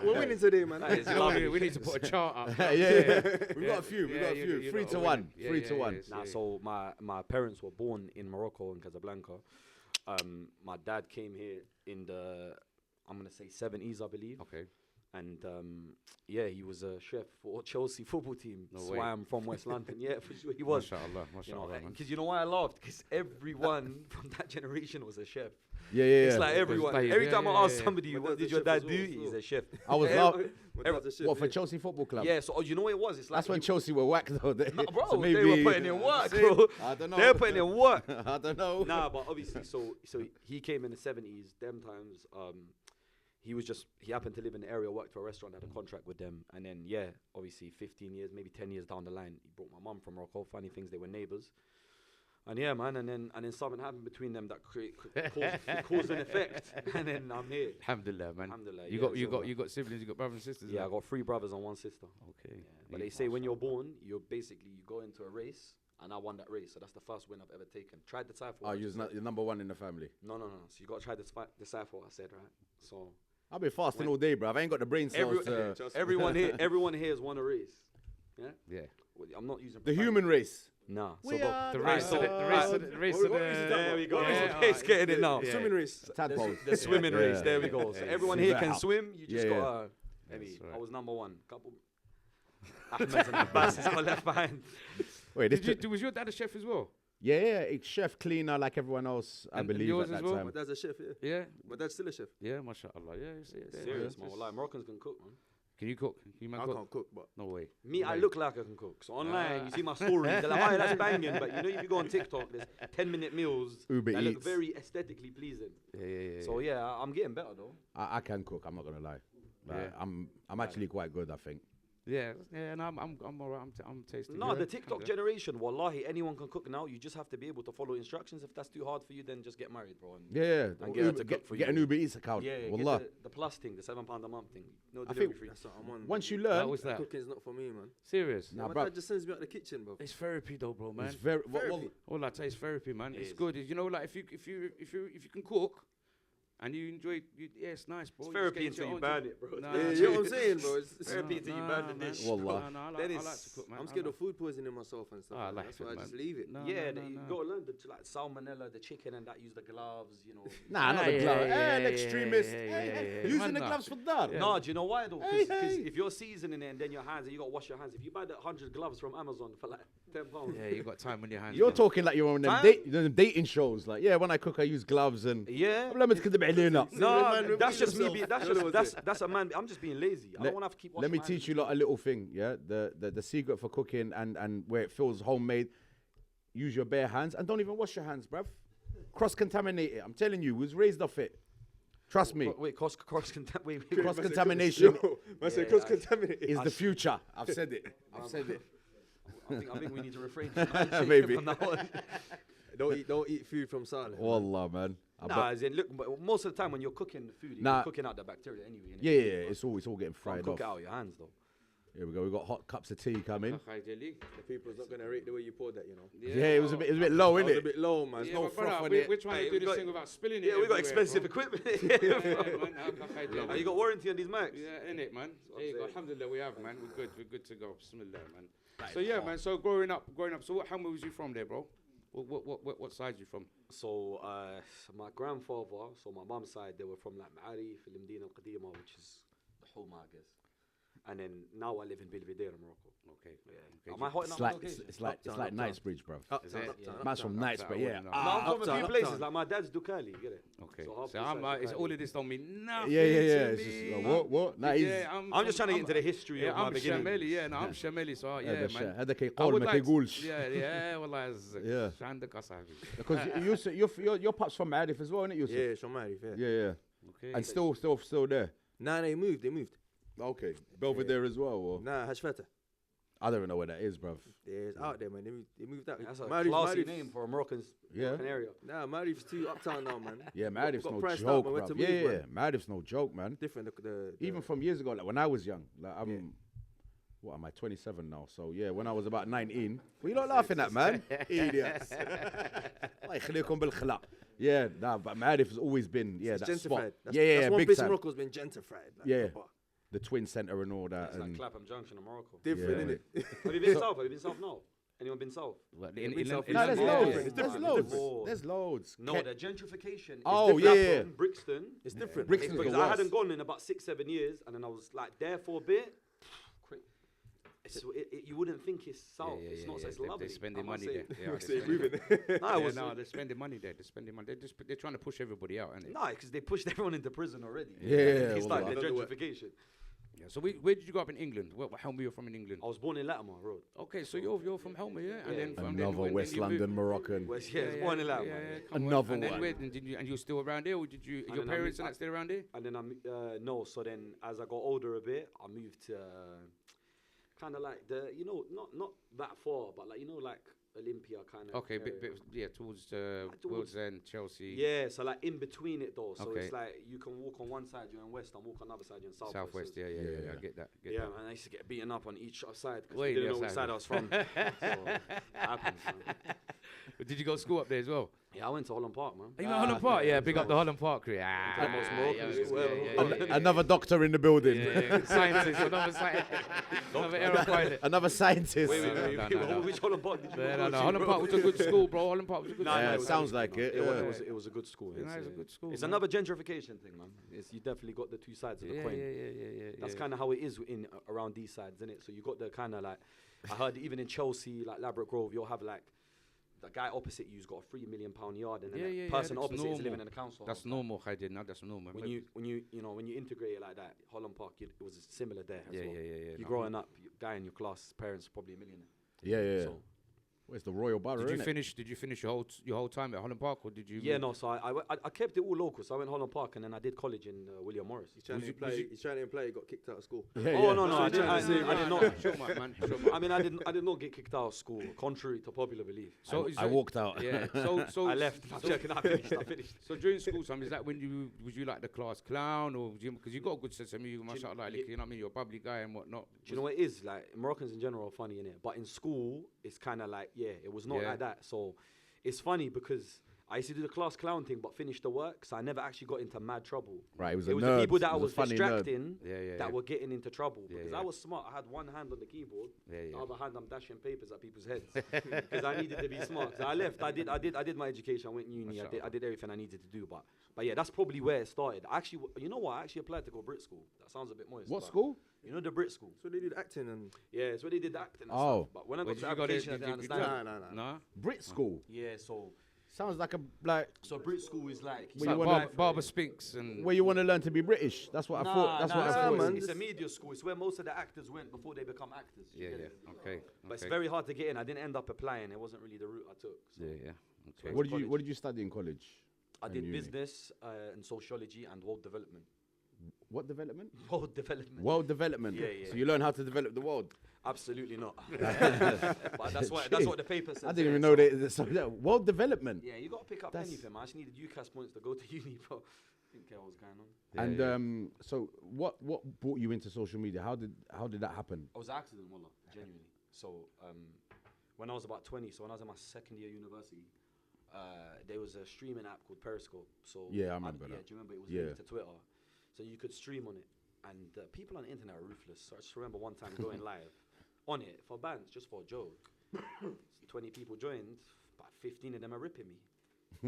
Speaker 3: We're winning today, man.
Speaker 4: That is lovely.
Speaker 1: We need to put a chart up.
Speaker 2: yeah. We've got a few.
Speaker 1: Yeah,
Speaker 2: We've got a few.
Speaker 1: you
Speaker 2: 3
Speaker 1: know,
Speaker 2: to
Speaker 1: winning.
Speaker 2: 1.
Speaker 1: Yeah,
Speaker 2: 3
Speaker 1: yeah,
Speaker 2: to 1.
Speaker 1: yes,
Speaker 4: Nah,
Speaker 1: yeah.
Speaker 4: so my parents were born in Morocco, in Casablanca. My dad came here in the, I'm going to say 70s, I believe.
Speaker 1: Okay.
Speaker 4: And yeah, he was a chef for Chelsea football team.
Speaker 1: No
Speaker 4: So
Speaker 1: way.
Speaker 4: I'm from West London. Yeah, for sure he was.
Speaker 1: Mashallah,
Speaker 4: You know,
Speaker 1: mashallah, man.
Speaker 4: because you know why I laughed? Because everyone from that generation was a chef.
Speaker 2: Yeah.
Speaker 4: It's like everyone.
Speaker 1: like-
Speaker 4: Every
Speaker 1: yeah,
Speaker 4: time
Speaker 1: yeah,
Speaker 4: I ask
Speaker 1: yeah.
Speaker 4: somebody,
Speaker 3: My
Speaker 4: what
Speaker 3: dad's
Speaker 4: did
Speaker 3: a
Speaker 4: your
Speaker 3: chef
Speaker 4: dad
Speaker 3: as well,
Speaker 4: do?
Speaker 3: as well.
Speaker 4: He's a chef.
Speaker 2: I was
Speaker 4: Every-
Speaker 3: My dad's a chef,
Speaker 2: What, for
Speaker 3: yeah.
Speaker 2: Chelsea Football Club?
Speaker 4: Yeah, so you know what it was? It's like
Speaker 2: That's when
Speaker 4: he-
Speaker 2: Chelsea were whack though.
Speaker 4: No, bro,
Speaker 2: so
Speaker 4: they
Speaker 2: maybe
Speaker 4: were putting in work, bro.
Speaker 2: I don't know.
Speaker 4: They were putting in work.
Speaker 2: I don't know.
Speaker 4: Nah, but obviously, so he came in the 70s. Them times, he happened to live in the area, worked for a restaurant, had a contract with them, and then yeah, obviously 15 years, maybe 10 years down the line, he brought my mum from Morocco. Funny things, they were neighbours. And yeah, man, and then something happened between them that caused an effect, and then I'm here.
Speaker 1: Alhamdulillah, man.
Speaker 4: Alhamdulillah,
Speaker 1: You
Speaker 4: yeah,
Speaker 1: got siblings, you got brothers and sisters.
Speaker 4: Yeah, I
Speaker 1: like?
Speaker 4: got 3 brothers and 1 sister.
Speaker 1: Okay.
Speaker 4: Yeah. But they say when you're born, you go into a race, and I won that race, so that's the first win I've ever taken. Tried the decipher.
Speaker 2: Oh, you're number 1 in the family.
Speaker 4: No. So you got to try the decipher what I said, right? So
Speaker 2: I've been fasting
Speaker 4: When-
Speaker 2: all day, bruv. I ain't got the brain cells to...
Speaker 4: everyone here has won a race. Yeah.
Speaker 1: Yeah.
Speaker 4: Well, I'm not using
Speaker 2: The
Speaker 4: profanity.
Speaker 2: human race.
Speaker 4: Nah.
Speaker 2: We
Speaker 4: but-
Speaker 2: are
Speaker 1: The
Speaker 2: the
Speaker 1: race,
Speaker 2: So-
Speaker 1: the race, the race,
Speaker 3: What
Speaker 1: of
Speaker 3: race is
Speaker 1: the.
Speaker 3: that?
Speaker 4: There we go.
Speaker 1: Yeah,
Speaker 4: It's getting it now.
Speaker 1: yeah.
Speaker 3: Swimming race.
Speaker 2: Tadpoles.
Speaker 4: The swimming
Speaker 2: Yeah.
Speaker 4: race. There we go. So
Speaker 1: Yeah.
Speaker 4: everyone
Speaker 2: See
Speaker 4: here
Speaker 2: that
Speaker 4: can
Speaker 2: up.
Speaker 4: swim. You just
Speaker 2: Yeah,
Speaker 4: got maybe.
Speaker 1: That's right.
Speaker 4: I was number 1. Couple. Ahmed and Abbas has got left behind.
Speaker 2: Wait, this
Speaker 1: Was your dad a chef as well?
Speaker 2: yeah, it's chef, cleaner, like everyone else, I
Speaker 1: And
Speaker 2: believe,
Speaker 1: yours
Speaker 2: at
Speaker 1: as
Speaker 2: that
Speaker 1: well?
Speaker 2: time.
Speaker 3: My dad's a chef, yeah.
Speaker 1: Yeah.
Speaker 3: My dad's still a chef.
Speaker 1: Yeah, mashallah. Yeah, you see it there.
Speaker 4: Serious,
Speaker 1: Yeah.
Speaker 4: man. Wallahi, Moroccans can cook, man.
Speaker 1: Can you cook? Can you man
Speaker 3: I
Speaker 1: cook?
Speaker 3: can't cook, but
Speaker 1: No way.
Speaker 4: Me, I
Speaker 1: Right.
Speaker 4: look like I can cook. So online, you see my stories. They're like, "Oh, that's banging." But you know, if you go on TikTok, there's 10-minute meals
Speaker 2: Uber
Speaker 4: that look
Speaker 2: Eats.
Speaker 4: very aesthetically pleasing.
Speaker 1: Yeah.
Speaker 4: So yeah, I'm getting better though.
Speaker 2: I can cook, I'm not going to lie. Like,
Speaker 1: Yeah.
Speaker 2: I'm actually quite good, I think.
Speaker 1: Yeah, and I'm alright. I'm tasting.
Speaker 4: No,
Speaker 1: good.
Speaker 4: the TikTok generation, wallahi, anyone can cook now. You just have to be able to follow instructions. If that's too hard for you, then just get married, bro. And
Speaker 2: Yeah,
Speaker 4: And get her to cook for
Speaker 2: get
Speaker 4: you.
Speaker 2: an Uber Eats account.
Speaker 4: yeah, get
Speaker 2: Wallah.
Speaker 4: the plus thing, the £7 a month thing. No
Speaker 2: I
Speaker 4: delivery
Speaker 2: think-
Speaker 4: free.
Speaker 3: that's what I'm on.
Speaker 2: Once you
Speaker 1: What
Speaker 2: learn,
Speaker 1: was that?
Speaker 3: Cooking's not for me, man.
Speaker 1: Serious?
Speaker 2: Nah,
Speaker 3: My
Speaker 2: bruv.
Speaker 3: dad just sends me out the kitchen, bro.
Speaker 1: It's therapy though, bro, man.
Speaker 2: it's very...
Speaker 3: Therapy.
Speaker 1: All I tell you is therapy, man.
Speaker 4: It
Speaker 1: It's
Speaker 4: is.
Speaker 1: good. You know, like if you can cook, and you enjoy, yeah, it's nice, bro.
Speaker 4: It's
Speaker 1: You just
Speaker 4: therapy
Speaker 1: get
Speaker 4: until
Speaker 1: your
Speaker 4: you
Speaker 1: own
Speaker 4: burn
Speaker 1: thing.
Speaker 4: it, bro.
Speaker 1: Nah,
Speaker 3: Yeah, you know what I'm saying, bro? It's
Speaker 4: Therapy until you burn the dish.
Speaker 2: Wallah.
Speaker 1: I like
Speaker 4: Then
Speaker 1: to
Speaker 4: it's-
Speaker 1: cook, man.
Speaker 3: I'm
Speaker 1: I
Speaker 3: scared
Speaker 1: like-
Speaker 3: of food poisoning myself and stuff.
Speaker 1: Ah, I
Speaker 3: like that.
Speaker 1: like
Speaker 3: That's
Speaker 1: it,
Speaker 3: why I
Speaker 1: man.
Speaker 3: just leave it.
Speaker 1: No,
Speaker 4: Yeah,
Speaker 1: no,
Speaker 4: you
Speaker 1: no.
Speaker 4: gotta learn the like salmonella, the chicken, and that use the gloves, you know.
Speaker 2: Nah, not the
Speaker 1: Yeah,
Speaker 2: gloves.
Speaker 1: yeah, yeah,
Speaker 2: An
Speaker 1: yeah,
Speaker 2: extremist.
Speaker 1: yeah,
Speaker 2: Hey,
Speaker 1: yeah,
Speaker 2: hey,
Speaker 1: yeah.
Speaker 2: using
Speaker 1: Man,
Speaker 2: the
Speaker 1: nah.
Speaker 2: gloves for that.
Speaker 1: Yeah.
Speaker 4: No, do you know why though?
Speaker 2: Hey,
Speaker 4: Because
Speaker 2: hey.
Speaker 4: if you're seasoning it and then your hands, and you gotta wash your hands. If you buy the 100 gloves from Amazon for like £10,
Speaker 1: Yeah, you got time on your hands.
Speaker 2: You're
Speaker 1: man.
Speaker 2: talking like you're on them,
Speaker 4: Time?
Speaker 2: them dating shows. Like, yeah, when I cook, I use gloves and...
Speaker 4: yeah.
Speaker 2: Let me كذب علينا.
Speaker 4: No, that's
Speaker 3: repeat
Speaker 4: just me
Speaker 3: yourself.
Speaker 4: being.
Speaker 3: I know what
Speaker 4: That's a man. I'm just being lazy. I don't want to have to keep.
Speaker 2: Let me
Speaker 4: washing my
Speaker 2: teach you lot a little thing, yeah? The secret for cooking and where it feels homemade, use your bare hands and don't even wash your hands, bruv. Cross-contaminate it. I'm telling you, we was raised off it. Trust me.
Speaker 4: Wait, wait.
Speaker 2: Cross-contamination
Speaker 3: I say
Speaker 4: Yeah,
Speaker 3: cross-contaminated.
Speaker 2: is the future. I've said it. I've said it.
Speaker 4: I think we need to refrain from that
Speaker 2: Maybe.
Speaker 4: from now on.
Speaker 3: Don't eat food from Saleh.
Speaker 2: Wallah, man.
Speaker 4: Nah, as in, look, but most of the time when you're cooking the food,
Speaker 2: Nah.
Speaker 4: you're cooking out the bacteria anyway. innit?
Speaker 2: Yeah, it's all getting
Speaker 4: Can't
Speaker 2: fried
Speaker 4: cook
Speaker 2: off.
Speaker 4: it out of your hands though.
Speaker 2: Here we go. We got hot cups of tea coming.
Speaker 3: The people's not gonna rate the way you poured that, you know.
Speaker 2: Yeah, it was a bit low,
Speaker 3: That was a
Speaker 2: innit?
Speaker 3: bit low, man.
Speaker 1: Yeah,
Speaker 3: No
Speaker 1: but
Speaker 3: froth
Speaker 1: brother,
Speaker 3: on
Speaker 1: we're
Speaker 3: it.
Speaker 1: trying
Speaker 4: Hey,
Speaker 1: to
Speaker 4: we
Speaker 1: do this
Speaker 4: got-
Speaker 1: thing without spilling it.
Speaker 4: Yeah, we got
Speaker 1: everywhere,
Speaker 4: expensive
Speaker 1: bro.
Speaker 4: equipment.
Speaker 1: Yeah, man.
Speaker 4: You got warranty on these mics.
Speaker 1: Yeah, in it, man. There you go.
Speaker 3: saying.
Speaker 1: Alhamdulillah, we have, man. We're good to go. Bismillah, man. So yeah, man. So growing up. So how was you from there, bro? What side you from?
Speaker 4: So my grandfather, so my mum's side, they were from like Ma'arif, Al-Mdina Al-Qadima, which is the Huma, I guess. And then now I live in Belvedere, Morocco.
Speaker 1: Okay.
Speaker 4: Yeah. Am I hot enough
Speaker 2: It's like
Speaker 4: location?
Speaker 2: it's like
Speaker 3: Uptown.
Speaker 2: Knightsbridge, bruv.
Speaker 3: Uptown.
Speaker 2: Man's from Knightsbridge, yeah.
Speaker 1: No,
Speaker 4: No, I'm from a
Speaker 3: Uptown,
Speaker 4: few places.
Speaker 3: uptown.
Speaker 4: Like my dad's Dukali, you get it?
Speaker 1: Okay.
Speaker 4: So half
Speaker 1: So
Speaker 4: the
Speaker 1: I'm
Speaker 4: side
Speaker 1: it's
Speaker 4: Dukali.
Speaker 1: all of this don't mean nothing.
Speaker 2: Yeah.
Speaker 1: to
Speaker 2: It's just
Speaker 1: me.
Speaker 2: what? Nah, he's
Speaker 4: I'm just trying to get into the history
Speaker 1: Yeah,
Speaker 4: of my
Speaker 1: I'm
Speaker 4: beginning.
Speaker 1: Shameli. Yeah, no, I'm Shameli. So yeah,
Speaker 2: هذا
Speaker 1: man.
Speaker 2: هذا
Speaker 1: I
Speaker 2: كيقول
Speaker 1: would
Speaker 2: ما
Speaker 1: like
Speaker 2: كيقولش.
Speaker 1: yeah, والله يعزك.
Speaker 2: Yeah.
Speaker 1: شو عندك يا صاحبي?
Speaker 2: Because your pop's from Ma'arif as well, isn't it, Yusuf?
Speaker 3: Yeah, Shamari, yeah.
Speaker 2: Yeah.
Speaker 1: Okay.
Speaker 2: And still there.
Speaker 3: Nah, they moved.
Speaker 2: Okay. Belvedere as well, or?
Speaker 3: Nah, Hashfata.
Speaker 2: I don't even know where that is, bruv.
Speaker 3: Yeah, it's out there, man. They moved out.
Speaker 4: That's a
Speaker 3: Marif's-
Speaker 4: classy
Speaker 3: Marif's-
Speaker 4: name for a Moroccan
Speaker 2: Yeah.
Speaker 4: area.
Speaker 3: Nah, Marif's too uptown now, man.
Speaker 2: Yeah, Ma'arif's
Speaker 3: got
Speaker 2: no
Speaker 3: priced
Speaker 2: joke,
Speaker 3: out, man. Went to
Speaker 2: bruv.
Speaker 3: move,
Speaker 2: Yeah,
Speaker 3: man.
Speaker 2: Ma'arif's no joke, man.
Speaker 3: Different.
Speaker 2: Even from years ago, like when I was young, like what am I, 27 now? So yeah, when I was about 19, what are you not laughing at, man? Idiots. الله يخليكم بالخلا. Yeah, nah, but Ma'arif has always been,
Speaker 3: it's
Speaker 2: that spot.
Speaker 3: gentrified. That's,
Speaker 2: Yeah,
Speaker 3: that's one
Speaker 2: big
Speaker 3: place in
Speaker 2: time.
Speaker 3: Morocco's been gentrified. Like,
Speaker 2: Yeah.
Speaker 3: proper.
Speaker 2: The Twin Centre and all that.
Speaker 4: It's like
Speaker 2: And
Speaker 4: Clapham Junction in Morocco.
Speaker 3: Different,
Speaker 2: Yeah.
Speaker 3: innit?
Speaker 4: Have you been south? Have you been south now? Anyone been south?
Speaker 1: What,
Speaker 3: in South
Speaker 2: no, there's
Speaker 3: Yeah,
Speaker 2: loads.
Speaker 3: it's
Speaker 2: There's
Speaker 3: different,
Speaker 2: loads.
Speaker 4: different.
Speaker 2: There's loads.
Speaker 4: No,
Speaker 2: Ke-
Speaker 4: the gentrification. Is
Speaker 2: Oh,
Speaker 4: different.
Speaker 2: yeah.
Speaker 4: Clapham, Brixton.
Speaker 3: It's different.
Speaker 2: Brixton's
Speaker 4: Because
Speaker 2: the
Speaker 4: I
Speaker 2: worst.
Speaker 4: hadn't gone in about 6-7 years, and then I was like there for a bit. You wouldn't think it's south. It's not. It's lovely.
Speaker 1: They're spending
Speaker 4: I must
Speaker 1: money
Speaker 4: say.
Speaker 1: there. Yeah,
Speaker 3: Say
Speaker 1: they're
Speaker 3: moving.
Speaker 4: No, it was
Speaker 1: they're spending money there. They're spending money. They're trying to push everybody out, aren't they?
Speaker 4: no, because they pushed everyone into prison already.
Speaker 2: Yeah,
Speaker 4: They started the
Speaker 3: well,
Speaker 4: gentrification.
Speaker 1: Yeah. So where did you grow up in England? How were you from in England?
Speaker 4: I was born in Latimer Road.
Speaker 1: Okay, so you're from Helmer, yeah? And then from
Speaker 2: Another
Speaker 1: then
Speaker 2: West
Speaker 1: you
Speaker 2: London
Speaker 1: moved-
Speaker 2: Moroccan.
Speaker 4: West, yeah, I was born in Latimer.
Speaker 1: Yeah, come on.
Speaker 2: Another
Speaker 1: and then
Speaker 2: one.
Speaker 1: where, and did you and you're still around here, or did you
Speaker 4: And
Speaker 1: your
Speaker 4: then I
Speaker 1: parents
Speaker 4: moved-
Speaker 1: and that still around here?
Speaker 4: And then no. So then, as I got older a bit, I moved to kind of like not that far, but like like Olympia kind of.
Speaker 1: Okay, towards Wilds and Chelsea.
Speaker 4: Yeah, so like in between it though. So
Speaker 1: Okay.
Speaker 4: it's like you can walk on one side, you're in west, and walk on the other side, you're in south.
Speaker 1: Southwest.
Speaker 4: So
Speaker 1: Yeah.
Speaker 2: Yeah.
Speaker 1: I get that.
Speaker 4: yeah, man, I used to get beaten up on each side because
Speaker 1: Wait,
Speaker 4: they didn't
Speaker 1: yes,
Speaker 4: know which
Speaker 1: I
Speaker 4: side
Speaker 1: know.
Speaker 4: I was from. So it happens, man.
Speaker 1: Did you go to school up there as well?
Speaker 4: Yeah, I went to Holland Park, man.
Speaker 1: You know Holland Park, yeah. Big up the Holland Park crew.
Speaker 4: Almost Moroccans as well.
Speaker 2: Another doctor in the building.
Speaker 1: Scientist, another scientist, another aeropilot.
Speaker 2: Another scientist.
Speaker 1: No.
Speaker 4: Which Holland Park did you go to?
Speaker 1: No. Holland Park was a good school, bro. Holland Park was a good
Speaker 4: Nah,
Speaker 1: school.
Speaker 2: Yeah,
Speaker 4: it
Speaker 2: it
Speaker 4: was
Speaker 2: sounds
Speaker 4: good,
Speaker 2: like
Speaker 4: man.
Speaker 2: it.
Speaker 4: It was a good school.
Speaker 1: Yeah, it's a good school.
Speaker 4: It's
Speaker 1: man.
Speaker 4: another gentrification thing, man. You definitely got the two sides of the coin.
Speaker 1: Yeah.
Speaker 4: That's kind of how it is in around these sides, isn't it? So you got the kind of like, I heard even in Chelsea, like Ladbroke Grove, you'll have like the guy opposite you's got a £3 million yard, and then the person
Speaker 1: that's
Speaker 4: opposite is
Speaker 1: normal.
Speaker 4: living in a council
Speaker 1: That's
Speaker 4: house.
Speaker 1: normal, Khadir. No, that's normal.
Speaker 4: When you integrate it like that, Holland Park, it was similar there as
Speaker 1: Yeah.
Speaker 4: well. You
Speaker 1: no.
Speaker 4: growing up, guy in your class, parents probably a millionaire.
Speaker 2: Yeah.
Speaker 4: So,
Speaker 2: Where's the Royal Borough?
Speaker 1: Did you
Speaker 2: innit?
Speaker 1: finish your whole time at Holland Park, or did you?
Speaker 4: yeah, no. So I kept it all local. So I went Holland Park, and then I did college in William Morris.
Speaker 3: He's trying to imply he got kicked out of school.
Speaker 2: Yeah,
Speaker 4: Oh
Speaker 2: yeah.
Speaker 4: no, I did not.
Speaker 1: Show 'em up, man.
Speaker 4: I mean, I did not get kicked out of school, contrary to popular belief.
Speaker 1: So
Speaker 2: I walked out.
Speaker 1: Yeah. So
Speaker 4: I left. I'm joking. I finished.
Speaker 1: So during school time, is that when was you like the class clown, or because you got a good sense of music, mashallah, like, you know what I mean, you're a bubbly guy and whatnot.
Speaker 4: Do you know what it is? Like Moroccans in general are funny, innit? But in school, it's kind of like, it was not
Speaker 1: Yeah.
Speaker 4: like that. So it's funny because I used to do the class clown thing, but finish the work. So I never actually got into mad trouble.
Speaker 2: Right, it was
Speaker 4: It
Speaker 2: a
Speaker 4: was
Speaker 2: nerd.
Speaker 4: the people that
Speaker 2: It
Speaker 4: I was
Speaker 2: a funny nerd.
Speaker 4: distracting
Speaker 1: Yeah.
Speaker 4: that were getting into trouble.
Speaker 1: Yeah,
Speaker 4: Because
Speaker 1: yeah.
Speaker 4: I was smart. I had one hand on the keyboard.
Speaker 1: Yeah.
Speaker 4: The other hand, I'm dashing papers at people's heads because I needed to be smart. So I left. I did my education. I went uni. I did everything I needed to do. But yeah, that's probably where it started. Actually, you know what? I actually applied to go Brit school. That sounds a bit moist.
Speaker 2: What
Speaker 4: but
Speaker 2: school?
Speaker 4: You know the Brit school.
Speaker 3: So they did acting and.
Speaker 4: Yeah, it's where they did the acting and
Speaker 2: Oh.
Speaker 4: stuff. But when I
Speaker 1: Where
Speaker 4: got
Speaker 1: did
Speaker 4: to
Speaker 1: you go there?
Speaker 4: application, I didn't
Speaker 1: Did you-
Speaker 4: understand.
Speaker 3: Nah.
Speaker 1: No.
Speaker 2: Brit school.
Speaker 4: Yeah, so
Speaker 2: Sounds like a
Speaker 4: Brit school is like
Speaker 2: Well, you
Speaker 1: Like
Speaker 2: wanna-
Speaker 1: Barber Spinks and.
Speaker 2: where you want to learn to be British. That's what I thought. That's what I thought.
Speaker 3: man.
Speaker 4: It's a media school. It's where most of the actors went before they become actors. You
Speaker 1: Yeah.
Speaker 4: get it?
Speaker 1: Okay.
Speaker 4: But it's very hard to get in. I didn't end up applying. It wasn't really the route I took. So
Speaker 1: Yeah. Okay.
Speaker 2: What did you study in college?
Speaker 4: I
Speaker 2: and
Speaker 4: did
Speaker 2: uni?
Speaker 4: business and sociology and world development.
Speaker 2: What development?
Speaker 4: World development.
Speaker 2: World development.
Speaker 4: Yeah.
Speaker 2: So you learn how to develop the world.
Speaker 4: Absolutely not. But that's what the paper says.
Speaker 2: I didn't even know that. World development.
Speaker 4: Yeah, you got to pick up anything, man. I just needed UCAS points to go to uni, bro. Didn't care what was going on.
Speaker 2: And so what brought you into social media? How did that happen?
Speaker 4: I was an accident, wallah, genuinely. So when I was about 20, so when I was in my second year university, there was a streaming app called Periscope. So
Speaker 2: yeah, I remember that.
Speaker 4: Yeah, do you remember? It was linked to Twitter, so you could stream on it. And people on the internet are ruthless. So I just remember one time going live on it for bands, just for a joke. 20 people joined, about 15 of them are ripping me.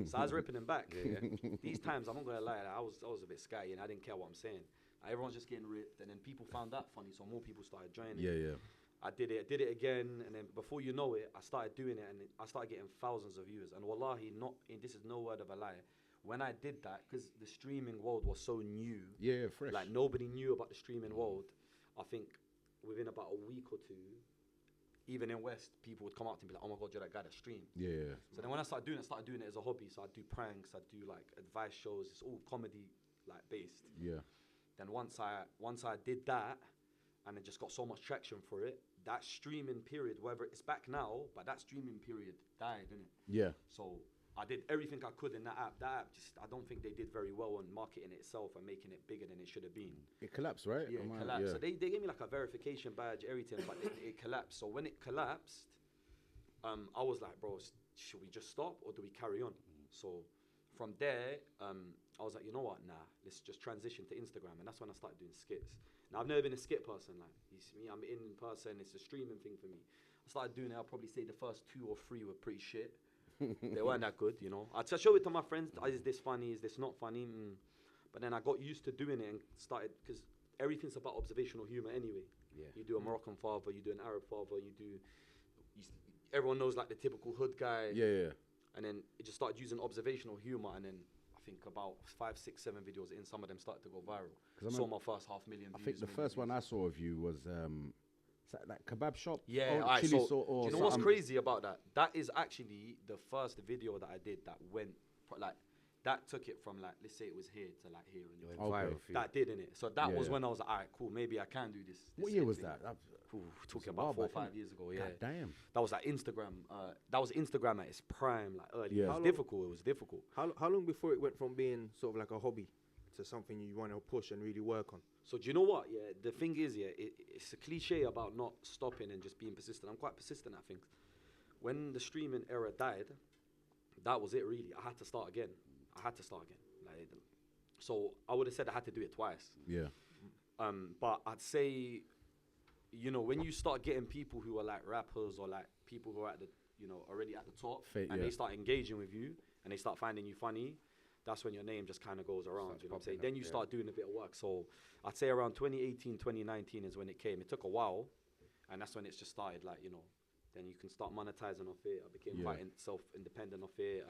Speaker 4: So I was ripping them back. These times, I'm not gonna lie, I was a bit scatty and I didn't care what I'm saying. Everyone's just getting ripped, and then people found that funny, so more people started joining.
Speaker 2: Yeah.
Speaker 4: I did it again, and then before you know it, I started doing it, and I started getting thousands of views. And wallahi, this is no word of a lie. When I did that, because the streaming world was so new,
Speaker 2: fresh.
Speaker 4: like nobody knew about the streaming world. I think within about a week or two, even in West, people would come up to me like, "Oh my God, you're that guy that stream."
Speaker 2: Yeah.
Speaker 4: So then when I started doing it as a hobby. So I do pranks, I do like advice shows. It's all comedy like based.
Speaker 2: Yeah.
Speaker 4: Then once I did that, and it just got so much traction for it, that streaming period, whether it's back now, but that streaming period died, didn't it?
Speaker 2: Yeah.
Speaker 4: So I did everything I could in that app. That app just, I don't think they did very well on marketing itself and making it bigger than it should have been.
Speaker 2: It collapsed, right?
Speaker 4: Yeah, it collapsed. Yeah. So they gave me like a verification badge, everything, but it collapsed. So when it collapsed, I was like, bro, should we just stop or do we carry on? So from there, I was like, you know what? Nah, let's just transition to Instagram. And that's when I started doing skits. Now, I've never been a skit person. Like, you see me, I'm in person. It's a streaming thing for me. I started doing it. I'll probably say the first 2 or 3 were pretty shit. They weren't that good, you know. I'd show it to my friends. Is this funny? Is this not funny? But then I got used to doing it and started, because everything's about observational humor anyway. Yeah. You do a Moroccan father, you do an Arab father, everyone knows like the typical hood guy.
Speaker 2: Yeah.
Speaker 4: And then it just started using observational humor, and then I think about 5, 6, 7 videos in, some of them started to go viral. Saw my first 500,000 views.
Speaker 2: I think the first one I saw of you was that kebab shop.
Speaker 4: Yeah,
Speaker 2: chili
Speaker 4: so
Speaker 2: or
Speaker 4: do you know what's crazy about that? That is actually the first video that I did that went like, that took it from like, let's say it was here to like here, and
Speaker 2: viral.
Speaker 4: That did, innit? So that was when I was like, all right, cool, maybe I can do this.
Speaker 2: What year was that?
Speaker 4: Talking about 4 or 5 years ago. Yeah.
Speaker 2: God damn.
Speaker 4: That was like Instagram. That was Instagram at its prime, like early.
Speaker 2: Yeah.
Speaker 4: It was difficult.
Speaker 3: How long before it went from being sort of like a hobby to something you want to push and really work on?
Speaker 4: So do you know what? Yeah, the thing is, it's a cliche about not stopping and just being persistent. I'm quite persistent at things. When the streaming era died, that was it really. I had to start again. Like, so I would have said I had to do it twice.
Speaker 2: Yeah.
Speaker 4: But I'd say, you know, when you start getting people who are like rappers or like people who are at the, you know, already at the top, and they start engaging with you and they start finding you funny, that's when your name just kind of goes around, you know what I'm saying? Then you start doing a bit of work. So I'd say around 2018, 2019 is when it came. It took a while, and that's when it's just started, like, you know, then you can start monetizing off it. I became quite self-independent of it.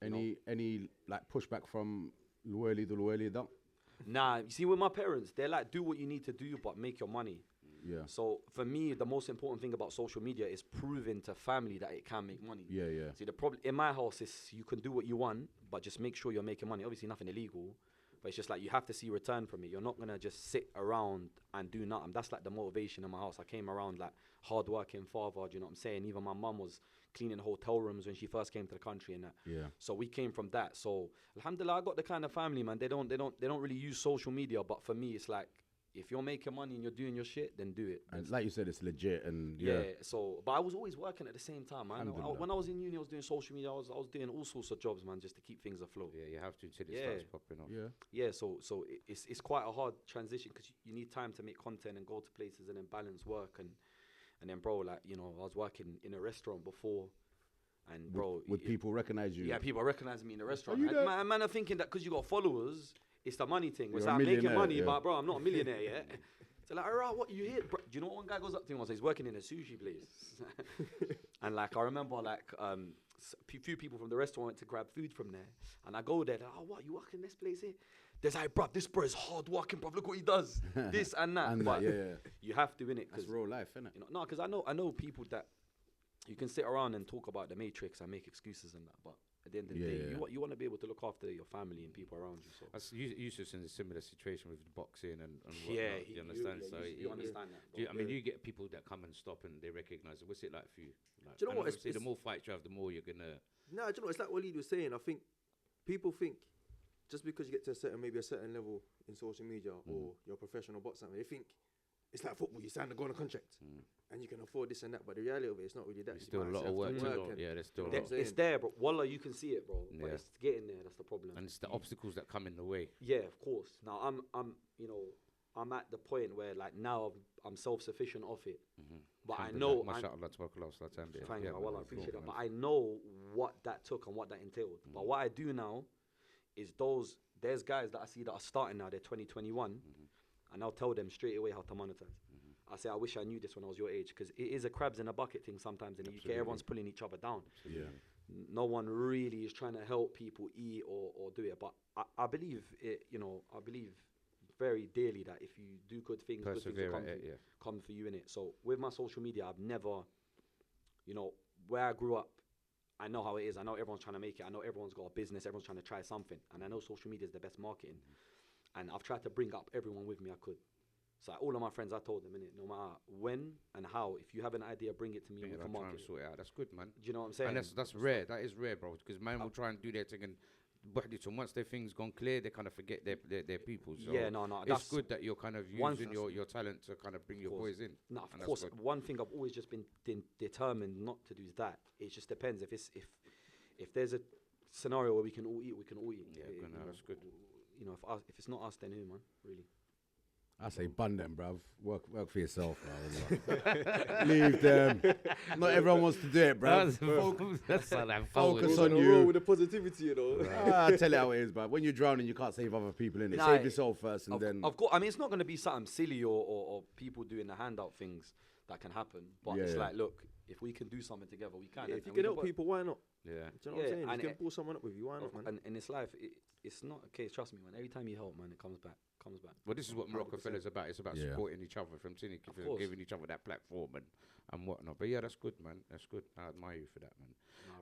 Speaker 2: Any like pushback from Walid?
Speaker 4: Nah, you see, with my parents, they're like, do what you need to do, but make your money.
Speaker 2: Yeah.
Speaker 4: So for me, the most important thing about social media is proving to family that it can make money.
Speaker 2: Yeah.
Speaker 4: See, the problem in my house is you can do what you want, but just make sure you're making money. Obviously, nothing illegal, but it's just like you have to see return from it. You're not gonna just sit around and do nothing. That's like the motivation in my house. I came around like hardworking father. Do you know what I'm saying? Even my mum was cleaning hotel rooms when she first came to the country and that.
Speaker 2: Yeah.
Speaker 4: So we came from that. So alhamdulillah, I got the kind of family, man. They don't really use social media, but for me, it's like, if you're making money and you're doing your shit, then do it.
Speaker 2: And like you said, it's legit. And
Speaker 4: so, but I was always working at the same time, man. When I was in uni, I was doing social media. I was doing all sorts of jobs, man, just to keep things afloat.
Speaker 1: Yeah, you have to until it starts popping up.
Speaker 4: Yeah. So it's quite a hard transition because you need time to make content and go to places and then balance work and then, bro, like, you know, I was working in a restaurant before. And bro,
Speaker 2: would people recognize you?
Speaker 4: Yeah, people recognize me in the restaurant. Man are thinking that because you got followers, it's the money thing. It's like I'm making money, but bro, I'm not a millionaire yet. So like, alright, what you here? Bro, do you know what one guy goes up to me and says he's working in a sushi place? And like, I remember like a few people from the restaurant went to grab food from there, and I go there. Like, oh, what, you work in this place here? There's like, bro, this bro is hard working, bro. Look what he does, this and that.
Speaker 2: And
Speaker 4: but
Speaker 2: that,
Speaker 4: you have to win it.
Speaker 2: That's real life, innit?
Speaker 4: You know, no, because I know people that you can sit around and talk about the Matrix and make excuses and that, but At the end of the day, you want to be able to look after your family and people around you. So
Speaker 1: That's Yusuf's in a similar situation with boxing and whatnot.
Speaker 4: yeah,
Speaker 1: You understand? So
Speaker 4: you understand that.
Speaker 1: I mean, you get people that come and stop and they recognize it. What's it like for you? Like,
Speaker 3: Do you know
Speaker 1: and
Speaker 3: what?
Speaker 1: obviously the more fights you have, the more you're gonna.
Speaker 3: Nah, do you know, it's like Walid was saying. I think people think just because you get to a certain level in social media or you're a professional boxer, they think it's like football. You sign to go on a contract and you can afford this and that. But the reality of it, it's not really that.
Speaker 1: There's still a lot of work to do. Yeah, there's still a lot.
Speaker 4: It's there, bro. Wallah, you can see it, bro. But it's getting there. That's the problem.
Speaker 1: And it's the obstacles that come in the way.
Speaker 4: Yeah, of course. Now I'm at the point where like now I'm self-sufficient off it. But I know
Speaker 1: Mashallah, tabarakallah,
Speaker 4: thank you, I appreciate that. But I know what that took and what that entailed. But what I do now is there's guys that I see that are starting now, they're 2021, and I'll tell them straight away how to monetize. I say, I wish I knew this when I was your age, because it is a crabs in a bucket thing sometimes in the UK. Everyone's pulling each other down.
Speaker 2: Yeah.
Speaker 4: No one really is trying to help people eat or do it. But I believe it, I believe very dearly that if you do good things will come for you in it. So with my social media, I've never, where I grew up, I know how it is. I know everyone's trying to make it. I know everyone's got a business. Everyone's trying to try something. And I know social media is the best marketing. And I've tried to bring up everyone with me I could. So all of my friends, I told them, innit, no matter when and how, if you have an idea, bring it to me and we can market it.
Speaker 1: Sort it out. That's good, man.
Speaker 4: Do you know what I'm saying?
Speaker 1: And that's rare. That is rare, bro. Because man will try and do their thing and once their thing's gone clear, they kind of forget their people. So
Speaker 4: yeah, no.
Speaker 1: It's good that you're kind of using your talent to kind of bring your boys in.
Speaker 4: No, of course. One thing I've always just been determined not to do is that. It just depends. If there's a scenario where we can all eat, we can all eat.
Speaker 1: Yeah, that's good.
Speaker 4: If it's not us, then who, man? Really.
Speaker 2: I say bun them, bruv. Work for yourself, bruv. Leave them. Not everyone wants to do it, bruv. Focus on you.
Speaker 3: With the positivity,
Speaker 2: I tell you how it is, bruv. When you're drowning, you can't save other people, innit? Save yourself first and then...
Speaker 4: Of course, I mean, it's not going to be something silly or people doing the handout things that can happen. But it's like, look, if we can do something together, we can.
Speaker 3: Yeah, if you can help people, why not?
Speaker 1: Yeah.
Speaker 3: Do you know what I'm saying? If you can pull someone up with you, why not, man?
Speaker 4: And in this life, it's not a case, trust me, man. Every time you help, man, it comes back.
Speaker 1: Well, this is what Marocafella is about. It's about supporting each other, from giving each other that platform and whatnot. But yeah, that's good, man. That's good. I admire you for that, man.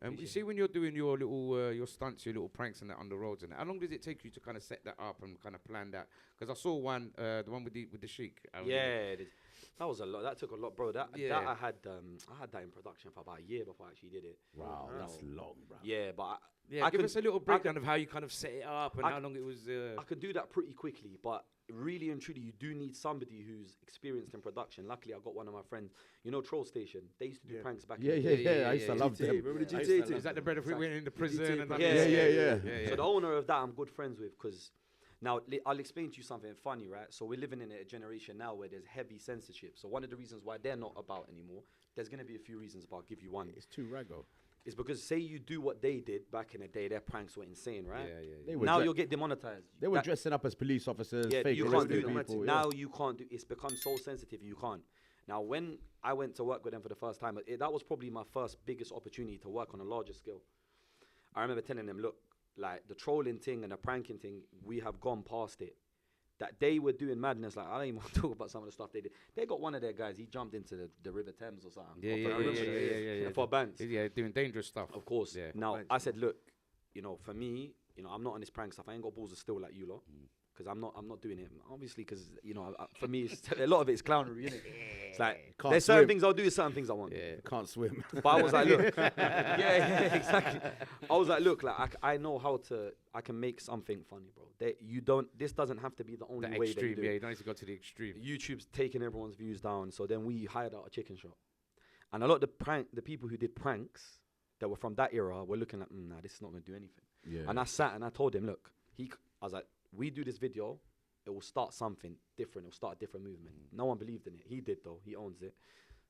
Speaker 1: And you see, when you're doing your little your stunts, your little pranks and that on the roads, and that, how long does it take you to kind of set that up and kind of plan that? Because I saw one, the one with the Sheik.
Speaker 4: That was a lot. That took a lot, bro. That I had that in production for about a year before I actually did it.
Speaker 2: Wow, that's long, bro.
Speaker 4: Yeah, but
Speaker 1: give us a little breakdown of how you kind of set it up and how long it was.
Speaker 4: I could do that pretty quickly, but really and truly, you do need somebody who's experienced in production. Luckily, I got one of my friends. Troll Station. They used to do pranks back.
Speaker 2: Yeah. I used to love them.
Speaker 3: Remember the GTA?
Speaker 1: Is that the bread of went in the prison? And
Speaker 2: yeah.
Speaker 4: So the owner of that, I'm good friends with, because. Now, I'll explain to you something funny, right? So we're living in a generation now where there's heavy censorship. So one of the reasons why they're not about anymore, there's going to be a few reasons, but I'll give you one.
Speaker 2: It's too raggo.
Speaker 4: It's because, say you do what they did back in the day, their pranks were insane, right?
Speaker 2: Yeah.
Speaker 4: Now you'll get demonetized.
Speaker 2: They were dressing up as police officers, fake
Speaker 4: you can't do
Speaker 2: people.
Speaker 4: Now you can't do. It's become so sensitive, you can't. Now, when I went to work with them for the first time, that was probably my first biggest opportunity to work on a larger scale. I remember telling them, look, like the trolling thing and the pranking thing, we have gone past it. That they were doing madness, like I don't even want to talk about some of the stuff they did. They got one of their guys, he jumped into the River Thames or something.
Speaker 1: Yeah.
Speaker 4: For bands.
Speaker 1: Yeah, doing dangerous stuff.
Speaker 4: Of course.
Speaker 1: Yeah.
Speaker 4: Now, I said, look, for me, I'm not on this prank stuff. I ain't got balls of steel like you lot. Because I'm not doing it. Obviously, because, for me, a lot of it is clownery, innit? It's like, there's certain things I'll do, certain things I won't do.
Speaker 2: Can't swim.
Speaker 4: But I was like, look. Exactly. I was like, look, I know how I can make something funny, bro. This doesn't have to be the only way that you do it.
Speaker 1: You don't need to go to the extreme.
Speaker 4: YouTube's taking everyone's views down. So then we hired out a chicken shop. And a lot of the people who did pranks that were from that era were looking like, nah, this is not going to do anything.
Speaker 2: Yeah.
Speaker 4: And I sat and I told him, look, I was like, we do this video, it will start something different. It will start a different movement. No one believed in it. He did, though. He owns it.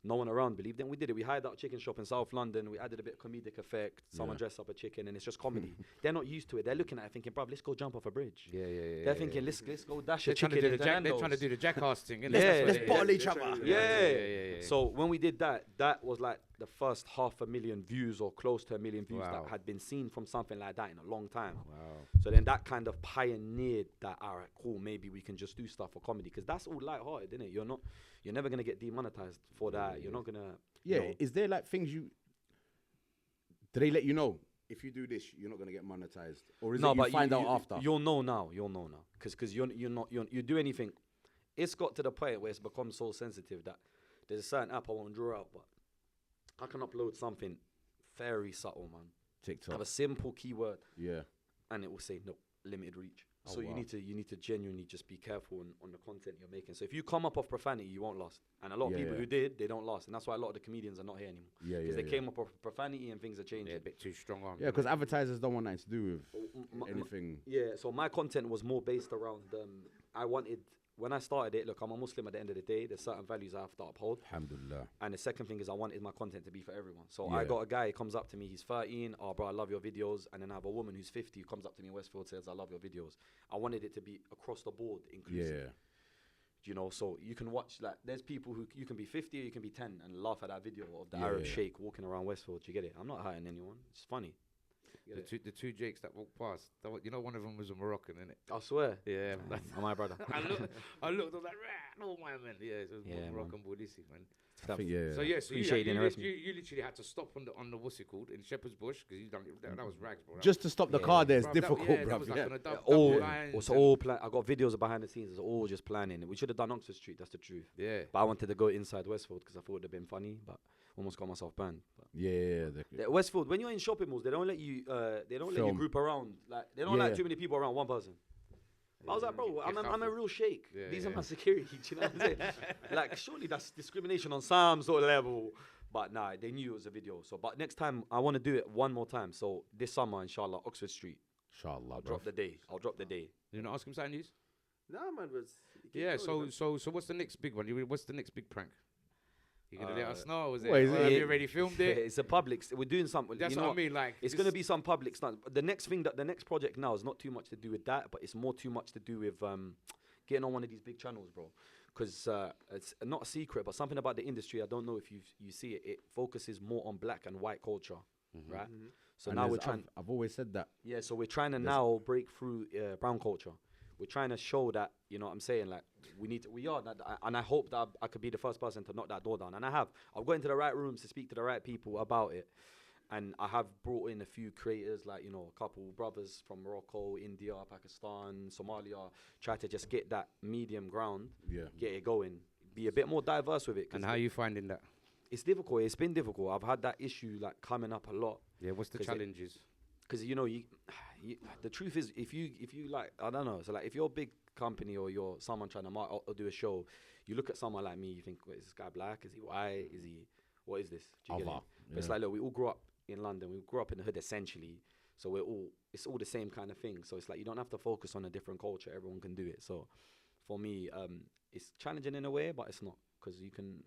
Speaker 4: No one around believed in it. We did it. We hired out a chicken shop in South London. We added a bit of comedic effect. Someone dressed up a chicken, and it's just comedy. They're not used to it. They're looking at it thinking, bruv, let's go jump off a bridge. They're thinking, let's go dash a chicken in
Speaker 1: They're trying to do the jackass thing.
Speaker 2: Let's bottle each other.
Speaker 4: Yeah. So when we did that was like the first 500,000 views or close to 1 million views that had been seen from something like that in a long time.
Speaker 1: Wow.
Speaker 4: So then that kind of pioneered that, all right, cool, maybe we can just do stuff for comedy. Because that's all lighthearted, isn't it? You're never going to get demonetized for that. You're not going to...
Speaker 2: Yeah, is there like things do they let you know if you do this, you're not gonna get monetized, or is
Speaker 4: No,
Speaker 2: it you
Speaker 4: but
Speaker 2: find out after?
Speaker 4: You'll know now. Because you do anything. It's got to the point where it's become so sensitive that there's a certain app I won't draw out, but I can upload something very subtle, man.
Speaker 2: TikTok.
Speaker 4: Have a simple keyword,
Speaker 2: Yeah.
Speaker 4: and it will say no, limited reach.
Speaker 2: Oh,
Speaker 4: So
Speaker 2: wow.
Speaker 4: you need to genuinely just be careful on the content you're making. So if you come up off profanity, you won't last. And a lot of
Speaker 2: Yeah,
Speaker 4: people
Speaker 2: yeah.
Speaker 4: who did, they don't last. And that's why a lot of the comedians are not here anymore.
Speaker 2: Yeah,
Speaker 4: Because
Speaker 2: yeah,
Speaker 4: they
Speaker 2: yeah.
Speaker 4: came up off profanity and things are changing.
Speaker 1: Yeah, a bit too strong arm.
Speaker 2: Yeah, because advertisers don't want nothing to do with
Speaker 4: My-
Speaker 2: anything.
Speaker 4: Yeah, so my content was more based around, when I started it, look, I'm a Muslim at the end of the day. There's certain values I have to uphold.
Speaker 2: Alhamdulillah.
Speaker 4: And the second thing is I wanted my content to be for everyone. So
Speaker 2: Yeah.
Speaker 4: I got a guy, comes up to me, he's 13, oh bro, I love your videos. And then I have a woman who's 50 who comes up to me in Westfield, says, I love your videos. I wanted it to be across the board inclusive.
Speaker 2: Yeah.
Speaker 4: You know, so you can watch, like, there's people who, you can be 50 or you can be 10 and laugh at that video of the
Speaker 2: Yeah,
Speaker 4: Arab
Speaker 2: yeah.
Speaker 4: sheikh walking around Westfield. Do you get it? I'm not hurting anyone. It's funny. You get it?
Speaker 1: The two Jakes that walked past, you know, one of them was a Moroccan, innit?
Speaker 4: I swear.
Speaker 1: Yeah.
Speaker 4: Oh, my brother.
Speaker 1: I looked, I was like, no, my man. Yeah, it was
Speaker 4: Yeah,
Speaker 1: Moroccan Boudissi, man.
Speaker 2: I think, yeah.
Speaker 1: So yeah, so
Speaker 4: Appreciate the investment.
Speaker 1: you literally had to stop on the what's it called in Shepherd's Bush because you done that was rags, bro.
Speaker 2: Just to stop the car there is
Speaker 1: Bruv,
Speaker 2: difficult,
Speaker 1: that
Speaker 2: bro.
Speaker 1: was like
Speaker 2: Yeah.
Speaker 1: on a double
Speaker 4: All,
Speaker 1: lines
Speaker 4: it's
Speaker 1: and-
Speaker 4: all I got videos behind the scenes. It's all just planning. We should have done Oxford Street. That's the truth.
Speaker 1: Yeah.
Speaker 4: But I wanted to go inside Westfield because I thought it would have been funny, but almost got myself banned. But
Speaker 2: Yeah.
Speaker 4: Westfield, when you're in shopping malls, they don't let you
Speaker 2: Film.
Speaker 4: group around. Like they don't
Speaker 2: Yeah.
Speaker 4: like too many people around one person. I was like, bro, I'm a real sheikh.
Speaker 1: Yeah,
Speaker 4: These are
Speaker 1: yeah.
Speaker 4: my security. Do you know what I'm saying? Like, surely that's discrimination on some sort of level. But nah, they knew it was a video. So, but next time I want to do it one more time. So this summer, inshallah, Oxford Street.
Speaker 2: Inshallah,
Speaker 4: I'll
Speaker 2: bro.
Speaker 4: drop the day.
Speaker 1: You know, ask him something. News?
Speaker 3: Nah, man, but
Speaker 1: Yeah. So what's the next big one? What's the next big prank? You gonna let us know? Was it?
Speaker 2: Wait, is
Speaker 1: Or
Speaker 2: it-
Speaker 1: have you already filmed it?
Speaker 4: It's a public. We're doing something.
Speaker 1: That's
Speaker 4: you know
Speaker 1: what I mean. Like
Speaker 4: It's going to be some public stuff. The next project now is not too much to do with that, but it's more too much to do with getting on one of these big channels, bro. Because it's not a secret, but something about the industry, I don't know if you see it. It focuses more on black and white culture, right? So
Speaker 2: And
Speaker 4: now we're
Speaker 2: there's-
Speaker 4: trying.
Speaker 2: I've always said that.
Speaker 4: Yeah, so we're trying to now break through brown culture. We're trying to show that, you know what I'm saying, like, and I hope that I could be the first person to knock that door down. And I have. I've got into the right rooms to speak to the right people about it. And I have brought in a few creators, like, you know, a couple brothers from Morocco, India, Pakistan, Somalia, try to just get that medium ground,
Speaker 2: Yeah.
Speaker 4: get it going, be a bit more diverse with it. 'Cause
Speaker 1: And how you finding that?
Speaker 4: it's difficult. It's been difficult. I've had that issue, like, coming up a lot.
Speaker 1: Yeah. What's the
Speaker 4: 'Cause
Speaker 1: challenges?
Speaker 4: Because you know, the truth is, if you like, I don't know. So like, if you're a big company or you're someone trying to or do a show, you look at someone like me, you think, wait, is this guy black? Is he white? Is he? What is this? Do you get it?
Speaker 2: Other,
Speaker 4: But it's
Speaker 2: yeah.
Speaker 4: like, look, we all grew up in London. We grew up in the hood essentially. So it's all the same kind of thing. So it's like you don't have to focus on a different culture. Everyone can do it. So for me, it's challenging in a way, but it's not because you can.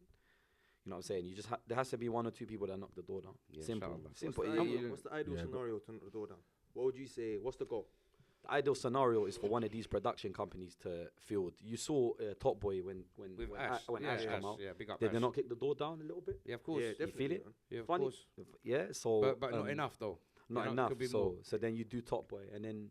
Speaker 4: You know what I'm saying? You just there has to be one or two people that knock the door down.
Speaker 1: Yeah,
Speaker 4: Simple,
Speaker 1: inshallah.
Speaker 4: simple.
Speaker 3: What's the ideal scenario to knock the door down? What would you say? What's the goal?
Speaker 4: The ideal scenario is for one of these production companies to field. You saw Top Boy when
Speaker 1: With
Speaker 4: when
Speaker 1: Ash.
Speaker 4: when
Speaker 1: Yeah,
Speaker 4: Ash came out.
Speaker 1: Yeah, big up
Speaker 4: Did
Speaker 1: Ash.
Speaker 4: they not kick the door down a little bit?
Speaker 1: Yeah, of course.
Speaker 3: Yeah,
Speaker 1: Yeah,
Speaker 3: definitely.
Speaker 4: feel it?
Speaker 3: man.
Speaker 1: of
Speaker 4: Funny.
Speaker 1: course.
Speaker 4: Yeah, so
Speaker 1: But not enough though.
Speaker 4: Not
Speaker 1: You know,
Speaker 4: enough.
Speaker 1: could be more.
Speaker 4: So then you do Top Boy, and then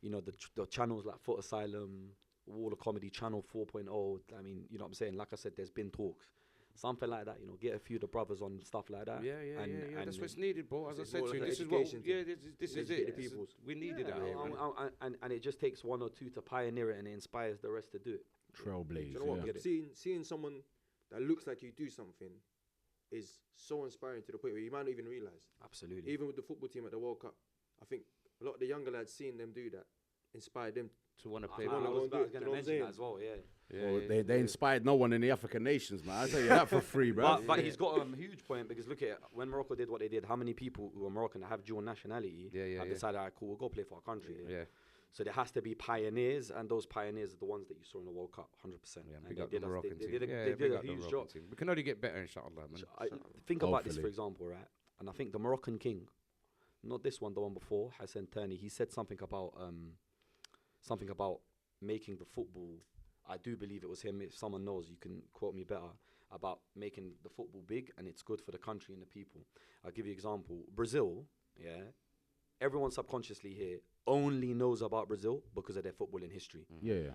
Speaker 4: you know the channels like Foot Asylum, Wall of Comedy, Channel 4.0. I mean, you know what I'm saying? Like I said, there's been talks. Something like that, you know, get a few of the brothers on stuff like that.
Speaker 1: Yeah.
Speaker 4: And
Speaker 1: That's what's needed, bro. As I
Speaker 3: It's
Speaker 1: said
Speaker 3: more
Speaker 1: to you,
Speaker 3: like
Speaker 1: this
Speaker 3: an
Speaker 1: is what.
Speaker 3: education
Speaker 1: Yeah,
Speaker 3: thing.
Speaker 1: this is
Speaker 3: Educate
Speaker 1: it.
Speaker 3: the peoples.
Speaker 1: We needed
Speaker 4: Yeah,
Speaker 1: that. Man.
Speaker 4: and it just takes one or two to pioneer it, and it inspires the rest to do it.
Speaker 2: Trailblaze.
Speaker 3: Do you know what?
Speaker 2: Yeah.
Speaker 4: Get it.
Speaker 3: Seeing someone that looks like you do something is so inspiring to the point where you might not even realize.
Speaker 4: Absolutely.
Speaker 3: Even with the football team at the World Cup, I think a lot of the younger lads seeing them do that inspired them.
Speaker 1: To want to play.
Speaker 3: I
Speaker 1: ball.
Speaker 3: wanna
Speaker 4: I was
Speaker 3: go and do
Speaker 4: going
Speaker 3: it,
Speaker 4: to
Speaker 3: you know what I'm
Speaker 4: mention
Speaker 3: saying?
Speaker 4: that as well. Yeah.
Speaker 1: Yeah,
Speaker 2: Well,
Speaker 1: yeah,
Speaker 2: they inspired no one in the African nations, man. I tell you that for free, bro.
Speaker 4: But he's got a huge point because look at it, when Morocco did what they did, how many people who are Moroccan that have dual nationality have decided, all right, cool, we'll go play for our country.
Speaker 1: Yeah.
Speaker 4: So there has to be pioneers, and those pioneers are the ones that you saw in the World Cup, 100%.
Speaker 1: Yeah,
Speaker 4: And
Speaker 1: big
Speaker 4: they
Speaker 1: up the
Speaker 4: did,
Speaker 1: Moroccan
Speaker 4: they
Speaker 1: team.
Speaker 4: did a,
Speaker 1: Yeah,
Speaker 4: they
Speaker 1: big
Speaker 4: did a
Speaker 1: up the
Speaker 4: huge
Speaker 1: Moroccan
Speaker 4: job.
Speaker 1: team. We can only get better, inshallah, man.
Speaker 4: Think about this,
Speaker 2: Hopefully.
Speaker 4: for example, right? And I think the Moroccan king, not this one, the one before, Hassan Turney, he said something about making the football. I do believe it was him. If someone knows, you can quote me better about making the football big, and it's good for the country and the people. I'll give you an example. Brazil, yeah, everyone subconsciously here only knows about Brazil because of their footballing history.
Speaker 2: Yeah.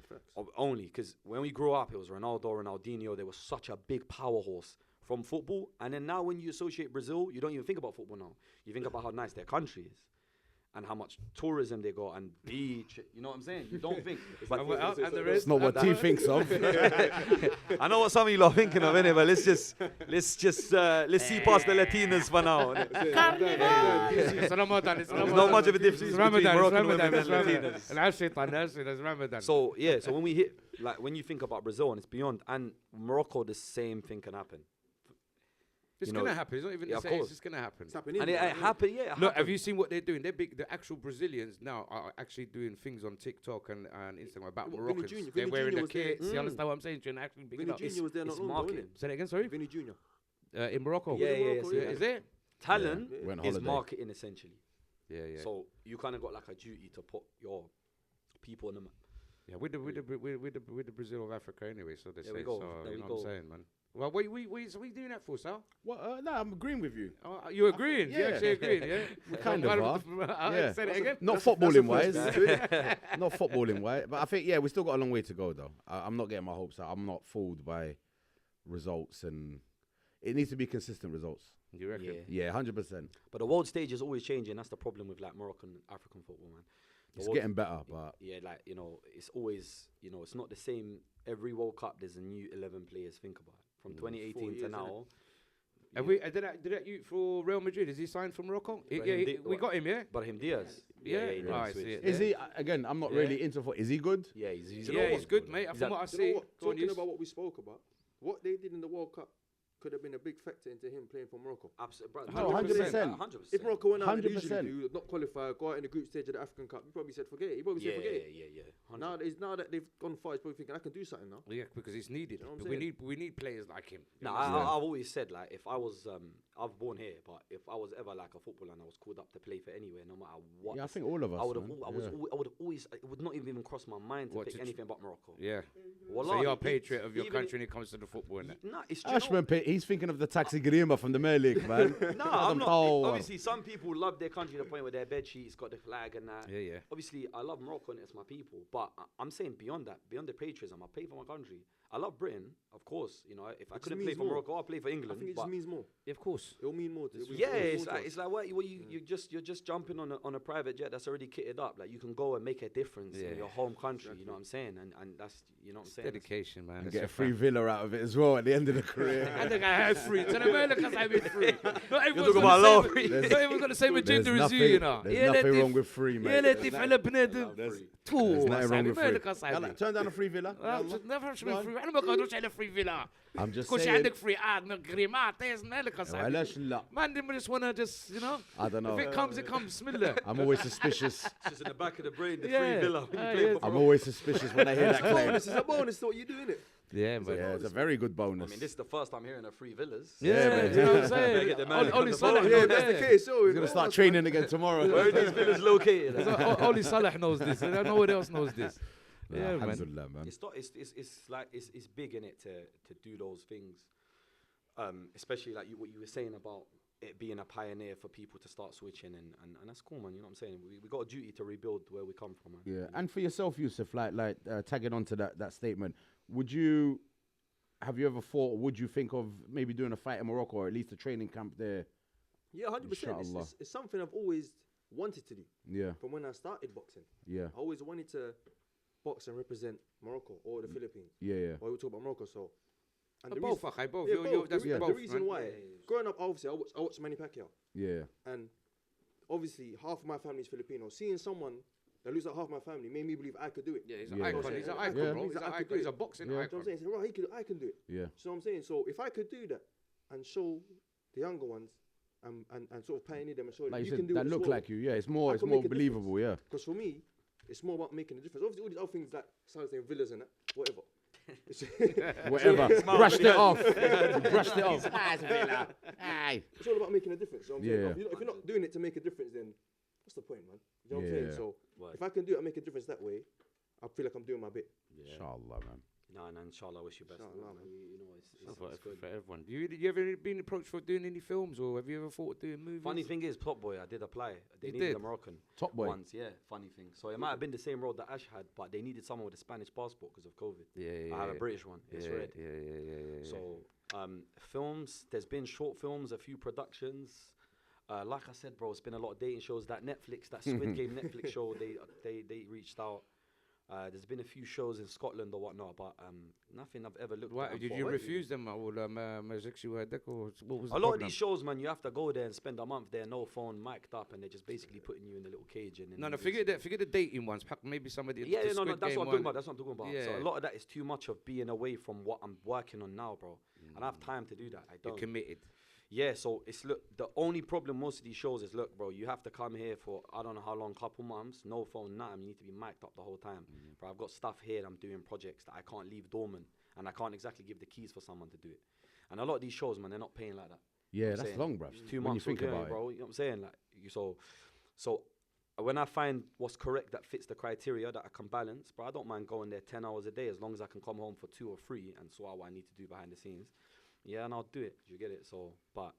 Speaker 4: Only because when we grew up, it was Ronaldo, Ronaldinho. They were such a big power horse from football. And then now when you associate Brazil, you don't even think about football now. You think about how nice their country is and how much tourism they got and beach. You know what I'm saying? You don't think.
Speaker 2: It's not what T thinks of.
Speaker 4: I know what some of you are thinking of, innit? But let's see past the Latinas for now.
Speaker 1: It's Ramadan.
Speaker 4: There's not much of a difference between Moroccan women and Latinas.
Speaker 1: It's Ramadan.
Speaker 4: So so when we hit, like when you think about Brazil and it's beyond, and Morocco, the same thing can happen.
Speaker 1: It's going to happen. It's not even the same. It's just going to happen.
Speaker 3: It's happening.
Speaker 4: And it happened, yeah.
Speaker 1: Look, have you seen what they're doing? They're big. The actual Brazilians now are actually doing things on TikTok and Instagram about Moroccans. They're wearing the kits. You understand what I'm saying? You're actually big up.
Speaker 3: Junior was there not long ago, wasn't it?
Speaker 1: Say that again, sorry?
Speaker 3: Vinny Junior.
Speaker 1: In Morocco?
Speaker 4: Yeah.
Speaker 1: Is it?
Speaker 4: Talent
Speaker 2: Went
Speaker 4: is
Speaker 2: holiday.
Speaker 4: marketing, essentially.
Speaker 1: Yeah.
Speaker 4: So you kind of got like a duty to put your people on the map.
Speaker 1: Yeah, with the Brazil of Africa anyway, so they
Speaker 4: There
Speaker 1: say.
Speaker 4: we go.
Speaker 1: So,
Speaker 4: There
Speaker 1: you
Speaker 4: we
Speaker 1: know
Speaker 4: go.
Speaker 1: what I'm saying, man? Well, what are we doing that for, Sal?
Speaker 2: Well, no, I'm agreeing with you.
Speaker 1: You agreeing?
Speaker 2: Yeah.
Speaker 1: You actually agreeing, yeah?
Speaker 2: We kind of are. Yeah.
Speaker 1: Say that again?
Speaker 2: Not footballing wise. Not footballing wise. But I think, we still got a long way to go, though. I'm not getting my hopes up. I'm not fooled by results. And it needs to be consistent results.
Speaker 1: You reckon?
Speaker 2: Yeah, 100%.
Speaker 4: But the world stage is always changing. That's the problem with like Moroccan African football, man.
Speaker 2: It's getting better, but...
Speaker 4: Yeah, like, it's always, it's not the same. Every World Cup, there's a new 11 players. Think about it. From 2018 to now.
Speaker 1: Have we? Did that youth for Real Madrid? Is he signed for Morocco? We got him, yeah.
Speaker 4: Brahim Diaz.
Speaker 1: Yeah.
Speaker 4: he
Speaker 1: I
Speaker 4: switched.
Speaker 1: see it.
Speaker 2: Is he, again, I'm not really into football. Is he good?
Speaker 4: Yeah, he's
Speaker 1: good, mate. From what I see,
Speaker 3: Talking about what we spoke about, what they did in the World Cup could have been a big factor into him playing for Morocco.
Speaker 4: Absolutely.
Speaker 2: No, 100%.
Speaker 4: 100%.
Speaker 3: If Morocco went out,
Speaker 2: 100%.
Speaker 3: usually do, not qualify, go out in the group stage of the African Cup, you probably said forget it. You probably said forget it.
Speaker 4: Yeah.
Speaker 3: Now that they've gone far, he's probably thinking I can do something now.
Speaker 1: Yeah, because he's needed.
Speaker 3: You know what
Speaker 1: But
Speaker 3: I'm
Speaker 1: we need players like him.
Speaker 4: No, I've always said, like, if I was, I've born here, but if I was ever like a footballer and I was called up to play for anywhere, no matter what.
Speaker 2: Yeah, I think all of us,
Speaker 4: I would have.
Speaker 2: man.
Speaker 4: I would always. It would not even cross my mind to pick anything but Morocco.
Speaker 1: Yeah.
Speaker 4: Wallahi,
Speaker 1: So you're a patriot of your
Speaker 4: even
Speaker 1: country when it comes to the football, innit?
Speaker 4: No, it's
Speaker 2: Ashman, he's thinking of the Taxi Grima from the Mer League, man.
Speaker 4: No, I'm not. Obviously, some people love their country to the point where their bed sheet's got the flag and that.
Speaker 1: Yeah.
Speaker 4: Obviously, I love Morocco and it's my people. But I'm saying beyond that, beyond the patriotism, I play for my country. I love Britain, of course. If I couldn't play for Morocco, I'll play for England.
Speaker 3: I think it just means more.
Speaker 1: Of course.
Speaker 3: It'll mean more.
Speaker 4: It's like what you're just jumping on a private jet that's already kitted up. Like you can go and make a difference in your home country. You know what I'm saying? And that's what I'm saying.
Speaker 1: Dedication, man.
Speaker 2: And get a free villa out of it as well at the end of the career.
Speaker 1: I think I have free. To the Americans, I mean free. Not everyone's got the same agenda as you, you know.
Speaker 2: There's nothing wrong with free, man.
Speaker 1: There's
Speaker 2: nothing wrong with free. Turn down a free villa. I'm just
Speaker 1: كل شيء
Speaker 2: saying.
Speaker 1: عندك free ad من كريمات مالك
Speaker 2: علاش لا؟
Speaker 1: man, they just wanna just
Speaker 2: I don't know.
Speaker 1: if it comes bismillah.
Speaker 2: I'm always suspicious.
Speaker 4: It's just in the back of the brain, the
Speaker 1: Yeah.
Speaker 4: free villa. When you
Speaker 1: Yeah,
Speaker 4: play
Speaker 1: yeah.
Speaker 4: for
Speaker 2: I'm
Speaker 4: Morocco.
Speaker 2: always suspicious when I hear that claim.
Speaker 3: It's a bonus to what you do, innit?
Speaker 1: Yeah, but
Speaker 2: Yeah, it's a very good
Speaker 4: I
Speaker 2: bonus.
Speaker 4: mean, this is the first time hearing of free villas.
Speaker 1: yeah,
Speaker 2: man.
Speaker 1: you know what I'm
Speaker 4: Better
Speaker 1: saying?
Speaker 4: get the man
Speaker 1: Only
Speaker 4: on the
Speaker 1: Salah
Speaker 4: phone.
Speaker 1: knows
Speaker 3: Yeah, that's the
Speaker 1: that.
Speaker 3: case. So
Speaker 2: He's gonna start training again tomorrow.
Speaker 4: Where are these villas located?
Speaker 1: Only Salah knows this. No one else knows this. Yeah, man.
Speaker 2: Alhamdulillah, man.
Speaker 4: It's big in it to do those things, especially like what you were saying about it being a pioneer for people to start switching and that's cool, man. You know what I'm saying? We got a duty to rebuild where we come from, man.
Speaker 2: Yeah, and for yourself, Yusuf, like tagging on to that statement, have you ever thought, would you think of maybe doing a fight in Morocco or at least a training camp there?
Speaker 3: Yeah, 100%.
Speaker 2: Inshallah.
Speaker 3: It's something I've always wanted to do.
Speaker 2: Yeah,
Speaker 3: From when I started boxing,
Speaker 2: yeah,
Speaker 3: I always wanted to box and represent Morocco or the Philippines.
Speaker 2: yeah.
Speaker 3: Why we talk about Morocco, so. And the
Speaker 1: Both,
Speaker 3: reason,
Speaker 1: both.
Speaker 3: yeah,
Speaker 1: You're-
Speaker 3: both.
Speaker 1: that's
Speaker 3: The
Speaker 1: both,
Speaker 3: reason
Speaker 1: man.
Speaker 3: why, growing up, obviously, I watched Manny Pacquiao,
Speaker 2: Yeah,
Speaker 3: and obviously half of my family is Filipino. Seeing someone that loses like half my family made me believe I could do it.
Speaker 1: Yeah, he's an
Speaker 2: Yeah.
Speaker 1: icon. He's an
Speaker 3: Yeah.
Speaker 1: icon,
Speaker 2: Yeah.
Speaker 1: bro. He's an icon. He's a boxing
Speaker 2: Yeah.
Speaker 3: You know
Speaker 1: icon.
Speaker 3: what I'm saying? So, right, I can do it.
Speaker 2: yeah.
Speaker 3: So I'm saying, so if I could do that and show the younger ones and sort of pioneer them and show them
Speaker 2: Like
Speaker 3: you
Speaker 2: you
Speaker 3: can
Speaker 2: said,
Speaker 3: do it
Speaker 2: that
Speaker 3: as
Speaker 2: look
Speaker 3: well.
Speaker 2: like you. Yeah, it's more
Speaker 3: I can
Speaker 2: more
Speaker 3: make a
Speaker 2: believable. Yeah.
Speaker 3: Because for me, it's more about making a difference. Obviously, all these other things like sounds like villas and that, whatever.
Speaker 2: Whatever. Brushed it off. Brushed it off. Aye.
Speaker 3: It's all about making a difference. So I'm saying,
Speaker 2: Yeah.
Speaker 3: if you're not doing it to make a difference, then what's the point, man? You know what I'm saying?
Speaker 2: Yeah.
Speaker 3: So
Speaker 4: Right.
Speaker 3: if I can do it and make a difference that way, I feel like I'm doing my bit.
Speaker 2: Inshallah, man.
Speaker 4: Nah, inshallah, I wish you best.
Speaker 3: Inshallah,
Speaker 4: man.
Speaker 3: man.
Speaker 4: You know, it's
Speaker 1: For
Speaker 4: good.
Speaker 1: everyone. You ever been approached for doing any films, or have you ever thought of doing movies?
Speaker 4: Funny thing is, Top Boy, I did apply. They
Speaker 1: You
Speaker 4: needed
Speaker 1: did?
Speaker 4: a Moroccan.
Speaker 2: Top Boy.
Speaker 4: Once, yeah. Funny thing. So it might have been the same role that Ash had, but they needed someone with a Spanish passport because of COVID.
Speaker 1: Yeah.
Speaker 4: I have a British one. It's red.
Speaker 1: Yeah.
Speaker 4: So films, there's been short films, a few productions. Like I said, bro, it's been a lot of dating shows. That Squid Game Netflix show, they reached out. There's been a few shows in Scotland or whatnot, but nothing I've ever looked
Speaker 1: Why
Speaker 4: at.
Speaker 1: did you refuse them? Or what was
Speaker 4: A lot of these shows, man, you have to go there and spend a month there, no phone, mic'd up, and they're just basically putting you in a little cage. And
Speaker 1: No, forget the dating ones. Maybe somebody.
Speaker 4: Yeah, no, that's what I'm talking about. That's what I'm talking about.
Speaker 1: Yeah.
Speaker 4: So a lot of that is too much of being away from what I'm working on now, bro. I don't have time to do that. I
Speaker 1: You're
Speaker 4: don't.
Speaker 1: committed.
Speaker 4: Yeah, so it's the only problem most of these shows is look, bro, you have to come here for I don't know how long, couple months, no phone, nothing. You need to be mic'd up the whole time. Bro, I've got stuff here that I'm doing projects that I can't leave dormant, and I can't exactly give the keys for someone to do it. And a lot of these shows, man, they're not paying like that.
Speaker 2: Yeah,
Speaker 4: I'm
Speaker 2: that's
Speaker 4: saying,
Speaker 2: long, bruv.
Speaker 4: It's 2
Speaker 2: when
Speaker 4: months,
Speaker 2: you think about it.
Speaker 4: bro. You know what I'm saying? Like so when I find what's correct that fits the criteria that I can balance, bro, I don't mind going there 10 hours a day as long as I can come home for 2 or 3 and sort out what I need to do behind the scenes. Yeah, and I'll do it. You get it? So, but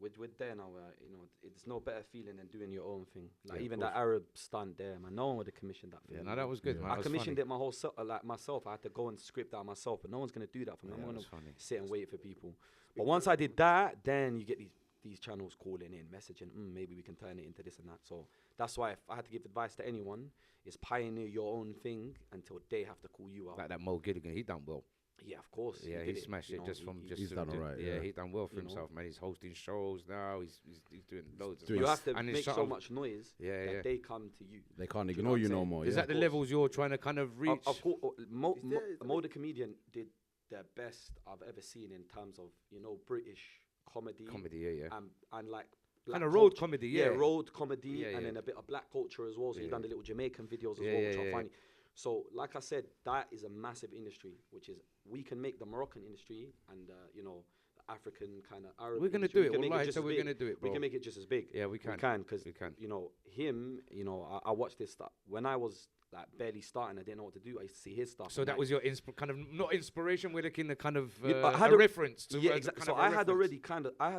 Speaker 4: with there now, you know, it's no better feeling than doing your own thing. Like
Speaker 2: Yeah,
Speaker 4: even
Speaker 2: of
Speaker 4: that Arab stunt there, man. No one would have commissioned that.
Speaker 1: Yeah,
Speaker 4: film,
Speaker 1: no, that was good.
Speaker 2: Yeah.
Speaker 1: Man.
Speaker 4: I
Speaker 1: That was
Speaker 4: commissioned
Speaker 1: funny.
Speaker 4: it my whole like myself. I had to go and script that myself, but no one's gonna do that for me.
Speaker 1: Yeah,
Speaker 4: I'm
Speaker 1: that
Speaker 4: gonna
Speaker 1: was funny.
Speaker 4: sit and wait for people. But once I did that, then you get these channels calling in, messaging, maybe we can turn it into this and that. So that's why if I had to give advice to anyone, is pioneer your own thing until they have to call you out.
Speaker 1: Like that Mo Gilligan, he done well.
Speaker 4: Yeah, of course.
Speaker 1: Yeah,
Speaker 4: did
Speaker 1: he smashed
Speaker 4: you
Speaker 1: it
Speaker 4: know,
Speaker 1: just from just.
Speaker 2: he's done alright,
Speaker 1: Yeah,
Speaker 2: yeah.
Speaker 1: he done well for
Speaker 4: You know.
Speaker 1: himself, man. He's hosting shows now. He's doing loads.
Speaker 2: Doing
Speaker 1: of
Speaker 4: You
Speaker 1: stuff.
Speaker 4: have to
Speaker 1: And it's
Speaker 4: make
Speaker 1: sort
Speaker 4: so
Speaker 1: of-
Speaker 4: much noise
Speaker 1: Yeah,
Speaker 4: that
Speaker 1: yeah.
Speaker 4: they come to you.
Speaker 2: They can't
Speaker 4: know
Speaker 2: ignore
Speaker 4: what
Speaker 2: you
Speaker 4: I'm
Speaker 2: no
Speaker 4: saying?
Speaker 2: more.
Speaker 1: Is
Speaker 2: yeah.
Speaker 1: that the levels you're trying to kind of reach?
Speaker 4: Of course, Mo
Speaker 3: there-
Speaker 4: the comedian did the best I've ever seen in terms of British comedy.
Speaker 1: Comedy, yeah.
Speaker 4: And like black
Speaker 1: Kind of road
Speaker 4: culture.
Speaker 1: comedy,
Speaker 4: Yeah,
Speaker 1: yeah.
Speaker 4: road comedy,
Speaker 1: Yeah,
Speaker 4: and
Speaker 1: yeah.
Speaker 4: then a bit of black culture as well. So
Speaker 1: Yeah.
Speaker 4: he done the little Jamaican videos as
Speaker 1: Yeah,
Speaker 4: well,
Speaker 1: yeah,
Speaker 4: which are
Speaker 1: yeah.
Speaker 4: funny. So, like I said, that is a massive industry, which is we can make the Moroccan industry and the African kind of Arab.
Speaker 1: We're gonna
Speaker 4: industry,
Speaker 1: do it.
Speaker 4: we can make
Speaker 1: Wallahi,
Speaker 4: just
Speaker 1: so
Speaker 4: as
Speaker 1: we're
Speaker 4: big.
Speaker 1: gonna do it,
Speaker 4: We
Speaker 1: bro.
Speaker 4: can make it just as big.
Speaker 1: Yeah, we can.
Speaker 4: because
Speaker 1: We can.
Speaker 4: him. I watched this stuff when I was like barely starting. I didn't know what to do. I used to see his stuff.
Speaker 1: So
Speaker 4: and,
Speaker 1: that
Speaker 4: like,
Speaker 1: was your kind of not inspiration. We're looking at kind of
Speaker 4: I had
Speaker 1: a
Speaker 4: a-
Speaker 1: reference. To
Speaker 4: yeah,
Speaker 1: as a
Speaker 4: exactly.
Speaker 1: kind
Speaker 4: So
Speaker 1: of a
Speaker 4: I had
Speaker 1: reference.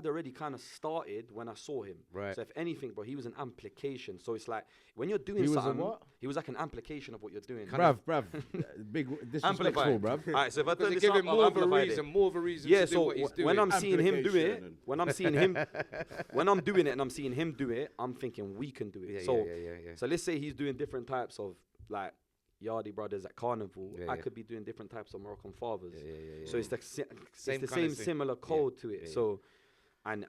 Speaker 4: already kind of started when I saw him.
Speaker 1: Right.
Speaker 4: So if anything, bro, he was an amplification. So it's like when you're doing
Speaker 2: He was a
Speaker 4: something,
Speaker 2: what?
Speaker 4: he was like an amplification of what you're doing.
Speaker 2: Bruv, big disrespectful,
Speaker 4: Amplified.
Speaker 2: bruv.
Speaker 4: All right, so if I
Speaker 1: Because
Speaker 4: turn
Speaker 1: they
Speaker 4: this
Speaker 1: give
Speaker 4: up,
Speaker 1: him
Speaker 4: I've
Speaker 1: more of a
Speaker 4: amplified
Speaker 1: reason.
Speaker 4: it.
Speaker 1: More of a reason.
Speaker 4: Yeah,
Speaker 1: to do
Speaker 4: so
Speaker 1: what he's doing.
Speaker 4: when I'm seeing him do it,
Speaker 2: Amplification.
Speaker 4: when I'm seeing him, when I'm doing it and I'm seeing him do it, I'm thinking we can do it.
Speaker 1: Yeah,
Speaker 4: so,
Speaker 1: yeah.
Speaker 4: so let's say he's doing different types of like Yardy brothers at Carnival.
Speaker 1: Yeah,
Speaker 4: I
Speaker 1: yeah.
Speaker 4: could be doing different types of Moroccan fathers.
Speaker 1: Yeah.
Speaker 4: So it's the
Speaker 1: Same
Speaker 4: the
Speaker 1: kind of
Speaker 4: same
Speaker 1: thing.
Speaker 4: similar code to it.
Speaker 1: yeah.
Speaker 4: So, and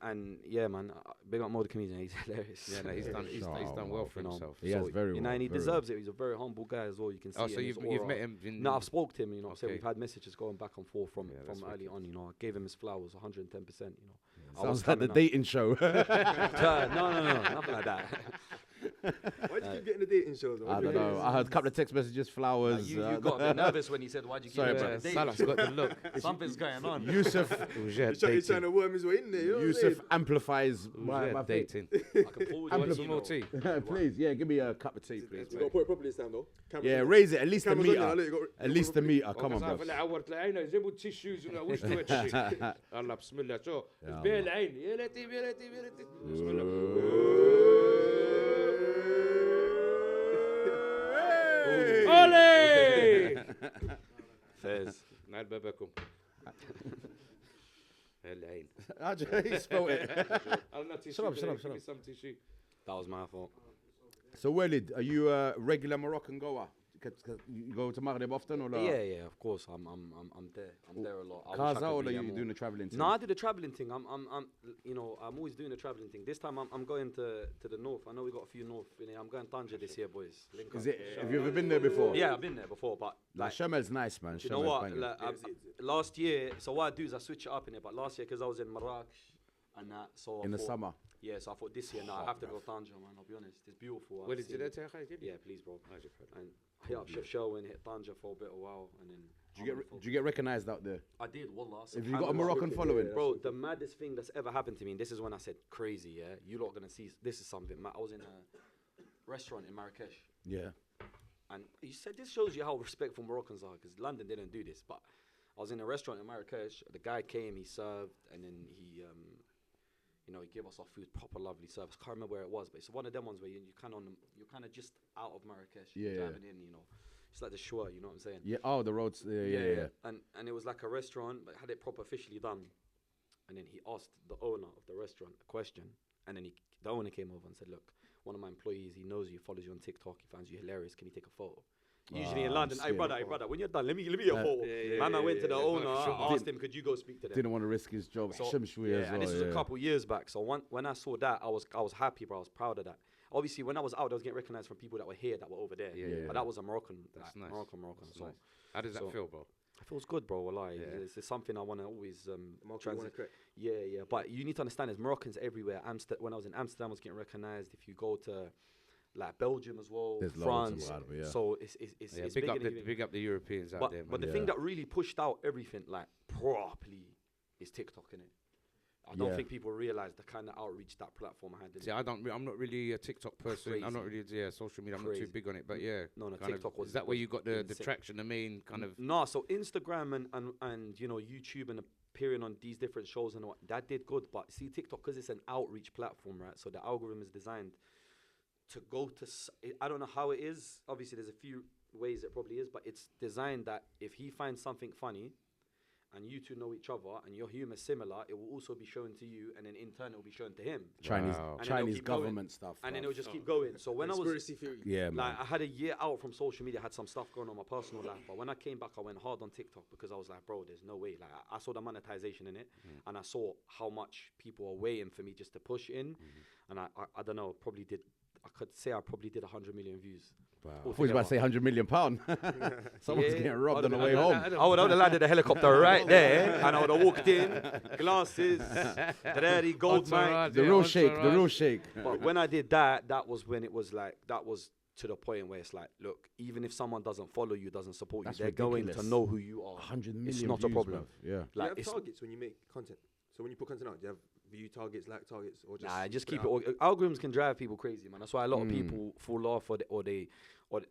Speaker 4: yeah, man, big up Mo the comedian. He's hilarious.
Speaker 1: Yeah, no, he's done well for
Speaker 4: You know,
Speaker 1: himself.
Speaker 2: He has
Speaker 4: so,
Speaker 2: very
Speaker 4: and
Speaker 2: well,
Speaker 4: he
Speaker 2: very
Speaker 4: deserves it. He's a very humble guy as well. You can see.
Speaker 1: Oh,
Speaker 4: it
Speaker 1: so
Speaker 4: in his
Speaker 1: you've
Speaker 4: aura.
Speaker 1: met him? In
Speaker 4: No, I've spoke to him. You know, so
Speaker 1: Okay.
Speaker 4: we've had messages going back and forth from
Speaker 1: Yeah, that's
Speaker 4: early on. You know, I gave him his flowers, 110%. You know, I
Speaker 2: Sounds
Speaker 4: was
Speaker 2: like the
Speaker 4: coming up-
Speaker 2: dating show.
Speaker 4: no, nothing like that.
Speaker 3: Why do you keep getting the dating shows? Man?
Speaker 2: I don't know. I heard a couple of text messages, flowers.
Speaker 4: You got a bit nervous when he said, "Why'd you keep
Speaker 2: Sorry,
Speaker 4: him
Speaker 2: bro.
Speaker 4: on a date?"
Speaker 1: Salah's got the look.
Speaker 4: Something's going on.
Speaker 2: Yusuf
Speaker 3: He's trying to worm his way in there. You know
Speaker 2: Yusuf amplifies
Speaker 1: Yeah,
Speaker 2: my thing.
Speaker 1: dating.
Speaker 4: I can pull
Speaker 1: Do you want
Speaker 4: you
Speaker 1: some more tea?
Speaker 2: Please, yeah, give me a cup of tea, please.
Speaker 3: You
Speaker 2: mate.
Speaker 3: got to put it properly this time, though. Cameras
Speaker 2: Yeah,
Speaker 3: on.
Speaker 2: raise it at least a
Speaker 3: Cameras on you, I'll
Speaker 2: meter.
Speaker 3: let you go-
Speaker 2: At least a meter. Come on,
Speaker 1: وقصها
Speaker 2: bro.
Speaker 1: في العور تلاقينا جيبوا tissues وش توجه الله بسم الله شو
Speaker 2: يا
Speaker 1: بين
Speaker 2: الله.
Speaker 1: العين يا لطيف يا لطيف يا لطيف بسم الله اولي
Speaker 4: Fairs.
Speaker 1: نال بابكم العين
Speaker 2: How'd you spell it?
Speaker 1: shut
Speaker 2: up, shut up,
Speaker 1: give
Speaker 2: shut
Speaker 1: me
Speaker 2: up.
Speaker 1: some tissue.
Speaker 4: That was my fault.
Speaker 2: So, Walid, are you a regular Moroccan goer? You go to Maghreb often or not?
Speaker 4: Yeah, of course. I'm there. I'm there a lot. I wish I
Speaker 2: Kaza
Speaker 4: could
Speaker 2: or
Speaker 4: be
Speaker 2: are
Speaker 4: there
Speaker 2: you
Speaker 4: more.
Speaker 2: doing the traveling thing?
Speaker 4: No, I do the traveling thing. I'm always doing the traveling thing. This time I'm going to the north. I know we got a few north in here. I'm going Tanja this year, boys. Link
Speaker 2: Is
Speaker 4: up.
Speaker 2: it? Have you ever been there before?
Speaker 4: Yeah, I've been there before, but
Speaker 2: Like, Shamel's nice, man.
Speaker 4: you know
Speaker 2: Shamel's
Speaker 4: what?
Speaker 2: banging.
Speaker 4: Like, last year, so what I do is I switch it up in it. But last year, because I was in Marrakech and that, so I
Speaker 2: In the
Speaker 4: thought-
Speaker 2: summer.
Speaker 4: Yeah, so I thought this year, I have to go Tanja, man. I'll be honest, it's beautiful.
Speaker 1: What
Speaker 4: I've
Speaker 1: did you
Speaker 4: seen
Speaker 1: do
Speaker 4: it.
Speaker 1: there?
Speaker 4: Yeah, please, bro. And hit up Chef Sherwin, hit Tanja for a bit a while, and then.
Speaker 2: Do you get recognized out there?
Speaker 4: I did, wallah.
Speaker 2: Have you got a
Speaker 4: subhanallah.
Speaker 2: Moroccan following?
Speaker 4: Bro, the maddest thing that's ever happened to me, and this is when I said crazy, yeah? You lot are gonna see, this is something. I was in a restaurant in Marrakesh,
Speaker 2: Yeah.
Speaker 4: And he said, this shows you how respectful Moroccans are, because London didn't do this. But I was in a restaurant in Marrakesh. The guy came, he served, and then he, you know, he gave us our food, proper lovely service. Can't remember where it was, but it's one of them ones where you're kind of just out of Marrakesh, driving in, you know. It's like the Shua, you know what I'm saying?
Speaker 2: Yeah. Oh, the roads. Yeah.
Speaker 4: And it was like a restaurant, but had it proper officially done. And then he asked the owner of the restaurant a question, and then the owner came over and said, "Look, one of my employees, he knows you, follows you on TikTok, he finds you hilarious. Can he take a photo?" Usually in London, hey brother, when you're done, let me get a photo. Man, went to the owner, asked him, "Could you go speak to them?"
Speaker 2: Didn't want to risk his job.
Speaker 4: So, and this was a couple years back. So when I saw that, I was happy, bro. I was proud of that. Obviously, when I was out, I was getting recognized from people that were here, that were over there. But that was a Moroccan.
Speaker 1: That's nice.
Speaker 4: Moroccan.
Speaker 1: That's
Speaker 4: So
Speaker 1: nice. How does that feel, bro?
Speaker 4: It feels good, bro. Wallahi. It's something I want to always transit.
Speaker 3: Yeah.
Speaker 4: But you need to understand, there's Moroccans everywhere. When I was in Amsterdam, I was getting recognized. If you go to like Belgium as well,
Speaker 2: there's
Speaker 4: France.
Speaker 2: Loads of
Speaker 4: So it's
Speaker 1: big up the Europeans out there, man.
Speaker 4: But the thing that really pushed out everything like properly is TikTok, innit? I don't think people realize the kind of outreach that platform had.
Speaker 1: See, I'm not really a TikTok person.
Speaker 4: Crazy.
Speaker 1: I'm not really social media. I'm not too big on it, but yeah.
Speaker 4: No, TikTok was.
Speaker 1: Is that where you got the traction, the main kind of?
Speaker 4: No, so Instagram and you know YouTube and appearing on these different shows and what that did good, but see TikTok, because it's an outreach platform, right? So the algorithm is designed to go to. I don't know how it is. Obviously, there's a few ways it probably is, but it's designed that if he finds something funny, and you two know each other, and your humor similar, it will also be shown to you, and then in turn it will be shown to him.
Speaker 2: Chinese government stuff.
Speaker 4: And then it will just keep going. So when I was,
Speaker 2: man.
Speaker 4: I had a year out from social media, had some stuff going on in my personal life, but when I came back, I went hard on TikTok because I was like, bro, there's no way. Like I saw the monetization in it, and I saw how much people are waiting for me just to push in, and I don't know, I could say I probably did 100 million views.
Speaker 2: Wow. I thought you was about to say £100 million. Someone's getting robbed on the way home.
Speaker 4: I would have landed a helicopter right there, and I would have walked in, glasses, dirty gold mine.
Speaker 2: The real shake.
Speaker 4: But when I did that, that was when it was like, that was to the point where it's like, look, even if someone doesn't follow you, doesn't support you, they're
Speaker 2: ridiculous.
Speaker 4: going to know who you are.
Speaker 2: 100 million
Speaker 4: It's not a problem.
Speaker 2: Yeah.
Speaker 3: Like, you have targets when you make content. So when you put content out, do you have view targets, like targets, or
Speaker 4: just keep it. Algorithms can drive people crazy, man. That's why a lot of people fall off, or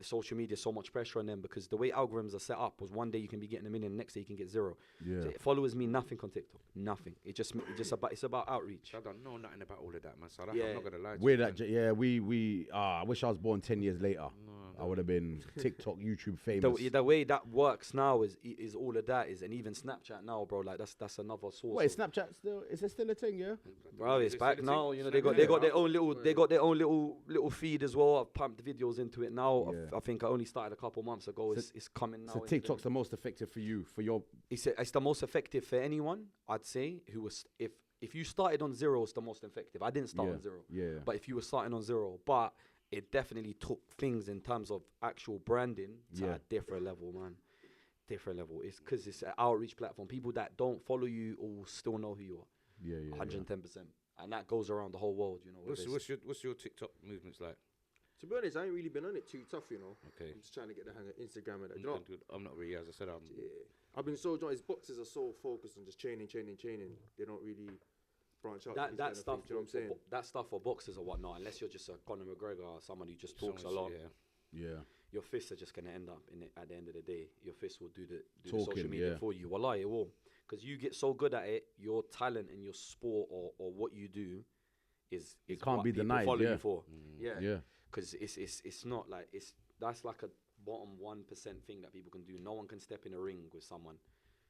Speaker 4: social media, so much pressure on them, because the way algorithms are set up was one day you can be getting 1 million, next day you can get 0.
Speaker 2: Yeah.
Speaker 4: So followers mean nothing on TikTok, nothing. It's about outreach.
Speaker 1: I don't know nothing about all of that, man. So I'm not gonna lie to you.
Speaker 2: I wish I was born 10 years later. I would have been TikTok, YouTube famous.
Speaker 4: The way that works now is all of that is, and even Snapchat now, bro. Like that's another source.
Speaker 2: Wait, Snapchat still is it still a thing? Yeah,
Speaker 4: bro, it's back now. You know they got their own little feed as well. I've pumped videos into it now.
Speaker 2: Yeah.
Speaker 4: I think I only started a couple months ago. It's coming now.
Speaker 2: So TikTok's the most effective for you, for your.
Speaker 4: It's the most effective for anyone, I'd say. Who was if you started on 0, it's the most effective. I didn't start on 0.
Speaker 2: Yeah.
Speaker 4: But if you were starting on 0, but it definitely took things in terms of actual branding to a different level, man. Different level. It's because it's an outreach platform. People that don't follow you will still know who you are.
Speaker 2: Yeah.
Speaker 4: 110%. And that goes around the whole world, you know.
Speaker 1: What's your TikTok movements like?
Speaker 3: To be honest, I ain't really been on it too tough, you know.
Speaker 1: Okay.
Speaker 3: I'm just trying to get the hang of Instagram and that.
Speaker 1: I'm not really, as I said,
Speaker 3: I've been so his boxes are so focused on just training. They don't really branch out.
Speaker 4: That stuff,
Speaker 3: you know what I'm saying?
Speaker 4: that stuff for boxers or whatnot, unless you're just a Conor McGregor or someone who just talks a lot.
Speaker 2: Yeah.
Speaker 4: Your fists are just going to end up in it at the end of the day. Your fists will do the
Speaker 2: Talking,
Speaker 4: social media for you. Wallahi, it will. Because you get so good at it, your talent in your sport or what you do is
Speaker 2: it can't
Speaker 4: what
Speaker 2: be
Speaker 4: people
Speaker 2: denied.
Speaker 4: follow you for.
Speaker 2: Yeah.
Speaker 4: Because it's not like that's like a bottom 1% thing that people can do. No one can step in a ring with someone.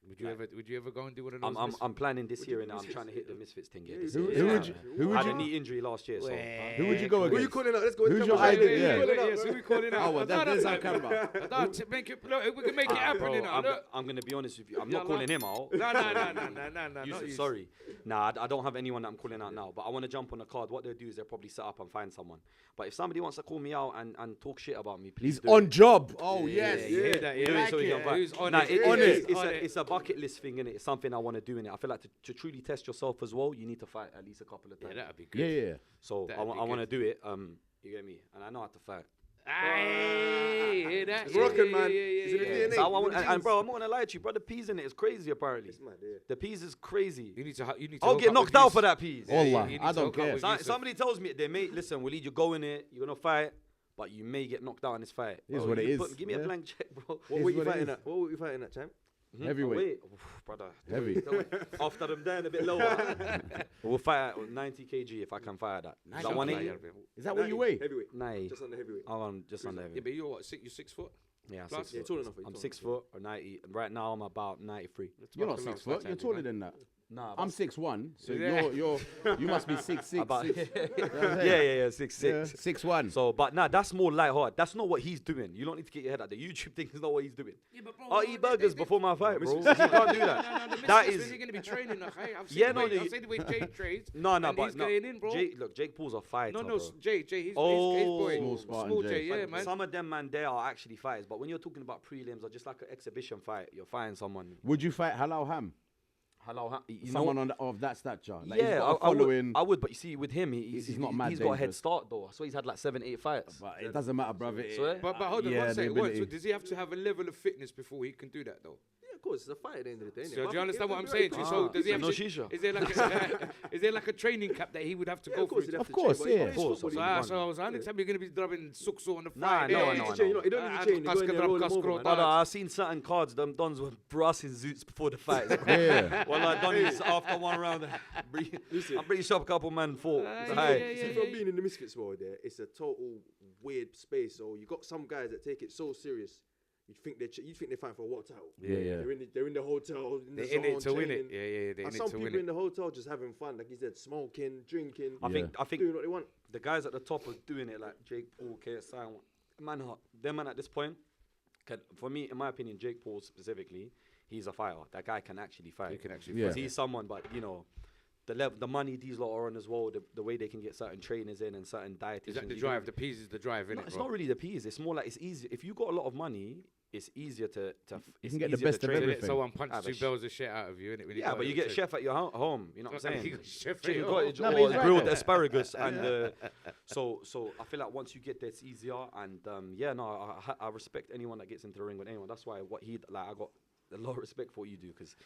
Speaker 1: Would you ever go and do one of those?
Speaker 4: I'm planning this year, and I'm trying to hit the Misfits thing.
Speaker 2: Who would
Speaker 4: I had
Speaker 2: you?
Speaker 4: a knee injury last year, so
Speaker 2: Who would you go against?
Speaker 3: Who you calling out? Let's go.
Speaker 2: Who's your idea?
Speaker 1: Yeah, so we calling out.
Speaker 2: Oh, well, that's our camera.
Speaker 1: Make it. Look, we can make it happen.
Speaker 4: bro,
Speaker 1: You know.
Speaker 4: I'm gonna be honest with you. I'm not calling him out.
Speaker 1: No.
Speaker 4: Yusuf, sorry. Nah, I don't have anyone that I'm calling out now. But I want to jump on the card. What they'll do is they'll probably set up and find someone. But if somebody wants to call me out and talk shit about me, please.
Speaker 2: He's
Speaker 4: do
Speaker 2: on
Speaker 4: it.
Speaker 2: job. Oh yes.
Speaker 1: You hear that?
Speaker 4: Do it so we can fight.
Speaker 1: Who's on
Speaker 4: Nah,
Speaker 1: it?
Speaker 4: it's a bucket list thing, innit? It's something I want to do in it. I feel like to truly test yourself as well, you need to fight at least a couple of times.
Speaker 1: Yeah, that'd be good.
Speaker 2: Yeah.
Speaker 4: So I want to do it. You get me? And I know how to fight.
Speaker 1: Hey, hear that?
Speaker 3: It's Moroccan, man.
Speaker 1: Yeah.
Speaker 3: DNA.
Speaker 4: So and bro, I'm not gonna lie to you, bro. The peas in it is crazy. Apparently,
Speaker 3: It's mad, yeah.
Speaker 4: the peas is crazy.
Speaker 1: You need to.
Speaker 4: I'll get knocked out for that peas.
Speaker 2: Allah, I don't care.
Speaker 4: Somebody tells me, they mate, listen, Walid, you go in it, you're gonna fight, but you may get knocked out in this fight.
Speaker 2: It is
Speaker 4: Bro,
Speaker 2: what it
Speaker 4: you
Speaker 2: is,
Speaker 4: Give me a
Speaker 2: yeah.
Speaker 4: blank check, bro.
Speaker 3: What
Speaker 2: Is
Speaker 3: were you
Speaker 2: what it
Speaker 3: fighting
Speaker 2: is.
Speaker 3: at? What were you fighting at, champ?
Speaker 2: Heavyweight.
Speaker 4: Oh, wait. Oof, brother.
Speaker 2: Heavy.
Speaker 4: After them down a bit lower, we'll fight at 90 kg if I can fight at that. Is that 180?
Speaker 2: Is that what you weigh?
Speaker 3: Heavyweight.
Speaker 4: 90.
Speaker 3: Just under heavyweight.
Speaker 4: I'm on just under
Speaker 1: Yeah,
Speaker 4: heavy.
Speaker 1: but you're what? You're 6 foot.
Speaker 4: Yeah, I'm
Speaker 1: Plus?
Speaker 4: 6
Speaker 3: Yeah,
Speaker 4: foot.
Speaker 3: tall enough.
Speaker 4: I'm 6 foot or 90. And right now I'm about 93.
Speaker 2: You're not 6 foot. You're taller than that.
Speaker 4: Nah,
Speaker 2: I'm 6'1", so
Speaker 1: Yeah.
Speaker 2: you must be 6'6".
Speaker 4: about,
Speaker 2: six.
Speaker 4: yeah, 6'6".
Speaker 2: Yeah, 6'1".
Speaker 4: So, but nah, that's more lighthearted. That's not what he's doing. You don't need to get your head out. The YouTube thing is not what he's doing.
Speaker 1: Yeah, but bro,
Speaker 4: I'll eat burgers before my fight, bro. You
Speaker 3: Misfits.
Speaker 4: can't do
Speaker 1: No,
Speaker 4: that.
Speaker 1: the
Speaker 4: That
Speaker 1: misfits,
Speaker 4: is-
Speaker 1: when you're gonna be training. Like, hey, I've seen
Speaker 4: Yeah,
Speaker 1: the
Speaker 4: no,
Speaker 1: way,
Speaker 4: the-
Speaker 1: I've seen the way Jake trains.
Speaker 4: No,
Speaker 1: and
Speaker 4: but
Speaker 1: he's
Speaker 4: no.
Speaker 1: going in, bro.
Speaker 4: Jake Paul's a fighter.
Speaker 1: No,
Speaker 4: bro.
Speaker 1: Jay, he's
Speaker 4: Oh,
Speaker 1: his boy.
Speaker 2: Small Spartan
Speaker 1: Small
Speaker 2: Jay.
Speaker 1: Jay, yeah,
Speaker 4: But
Speaker 1: man.
Speaker 4: some of them, man, they are actually fighters. But when you're talking about prelims or just like an exhibition fight, you're fighting someone.
Speaker 2: Would you fight Halal Ham?
Speaker 4: Hello, you know
Speaker 2: Someone of that stature? Like, he's
Speaker 4: yeah,
Speaker 2: got a
Speaker 4: I would,
Speaker 2: following,
Speaker 4: I would, but you see, with him, he's
Speaker 2: not mad
Speaker 4: He's got a head
Speaker 2: dangerous.
Speaker 4: start though. I swear he's had like 7-8 fights.
Speaker 2: but it doesn't matter, brother.
Speaker 4: Swear?
Speaker 1: But hold on
Speaker 2: Yeah,
Speaker 1: one
Speaker 2: the
Speaker 1: second. What, so
Speaker 2: ability.
Speaker 1: does he have to have a level of fitness before he can do that, though?
Speaker 3: Yeah, of course, it's a fight at the end of the day. innit?
Speaker 1: So do
Speaker 3: But
Speaker 1: you understand
Speaker 3: yeah,
Speaker 1: what I'm
Speaker 3: you're
Speaker 1: saying
Speaker 3: right,
Speaker 1: to you?
Speaker 3: bro.
Speaker 1: So does he have
Speaker 4: no
Speaker 1: to,
Speaker 4: shisha.
Speaker 1: is there like a training cap that he would have to
Speaker 3: Yeah,
Speaker 1: go
Speaker 3: of course,
Speaker 1: through?
Speaker 3: he'd have
Speaker 2: Of
Speaker 3: to
Speaker 2: course,
Speaker 3: train, but
Speaker 2: yeah.
Speaker 3: it's
Speaker 4: Of course,
Speaker 3: football,
Speaker 4: of
Speaker 3: you
Speaker 4: course.
Speaker 3: can't-
Speaker 1: So anytime you're gonna be drubbing suksu on the
Speaker 4: Nah,
Speaker 1: Friday.
Speaker 4: no,
Speaker 3: Yeah,
Speaker 4: no,
Speaker 3: you
Speaker 4: no.
Speaker 3: need to train, you don't need to train. You go in
Speaker 1: Casca
Speaker 3: there,
Speaker 1: drop,
Speaker 3: roll them
Speaker 1: casca
Speaker 3: over,
Speaker 1: roll
Speaker 3: man.
Speaker 1: down.
Speaker 4: Brother, I've seen certain cards. Them dons were brassing zoots before the fight.
Speaker 2: Yeah.
Speaker 4: Well, I done this after one round.
Speaker 3: Listen.
Speaker 4: I'm pretty sure a couple man fought.
Speaker 1: Yeah,
Speaker 4: Aye.
Speaker 3: See, from being in the misfits world, there, it's a total weird space. So you got some guys that take it so serious. You think they're fighting for a world title.
Speaker 1: Yeah, yeah.
Speaker 3: They're in the hotel. In the
Speaker 1: They're in it
Speaker 3: zone,
Speaker 1: to win it.
Speaker 3: training.
Speaker 1: Yeah, yeah, they're
Speaker 3: And
Speaker 1: in
Speaker 3: some
Speaker 1: it to
Speaker 3: people
Speaker 1: win
Speaker 3: in
Speaker 1: it.
Speaker 3: the hotel just having fun, like you said, smoking, drinking,
Speaker 4: I think
Speaker 3: doing what they want.
Speaker 4: the guys at the top are doing it like Jake Paul, KSI, man, them man at this point. For me, in my opinion, Jake Paul specifically, he's a fighter. That guy can actually fight.
Speaker 1: He can actually
Speaker 2: Yeah.
Speaker 4: Because he's someone, but you know, the money these lot are on as well, the way they can get certain trainers in and certain dietitians.
Speaker 1: Is that the
Speaker 4: you
Speaker 1: drive?
Speaker 4: don't-
Speaker 1: The P's is the drive,
Speaker 4: No,
Speaker 1: innit,
Speaker 4: it's
Speaker 1: bro?
Speaker 4: not really the P's. It's more like it's easy. If you got a lot of money, it's easier to
Speaker 2: can get the
Speaker 4: easier
Speaker 2: best
Speaker 4: to
Speaker 2: of
Speaker 4: train.
Speaker 2: everything.
Speaker 1: Someone punches
Speaker 4: Ah, but
Speaker 1: two bells of shit out of you, innit? when
Speaker 4: Yeah,
Speaker 1: go
Speaker 4: but you
Speaker 1: out
Speaker 4: get a
Speaker 1: to-
Speaker 4: chef at your home. You know what I'm
Speaker 1: You
Speaker 4: saying?
Speaker 1: got chef at
Speaker 4: Chicken
Speaker 1: your
Speaker 4: cottage
Speaker 2: No,
Speaker 4: or
Speaker 2: but he's right
Speaker 4: grilled
Speaker 2: there.
Speaker 4: asparagus, and so I feel like once you get there, it's easier. And yeah, no, I respect anyone that gets into the ring with anyone. That's why I got a lot of respect for what you do, because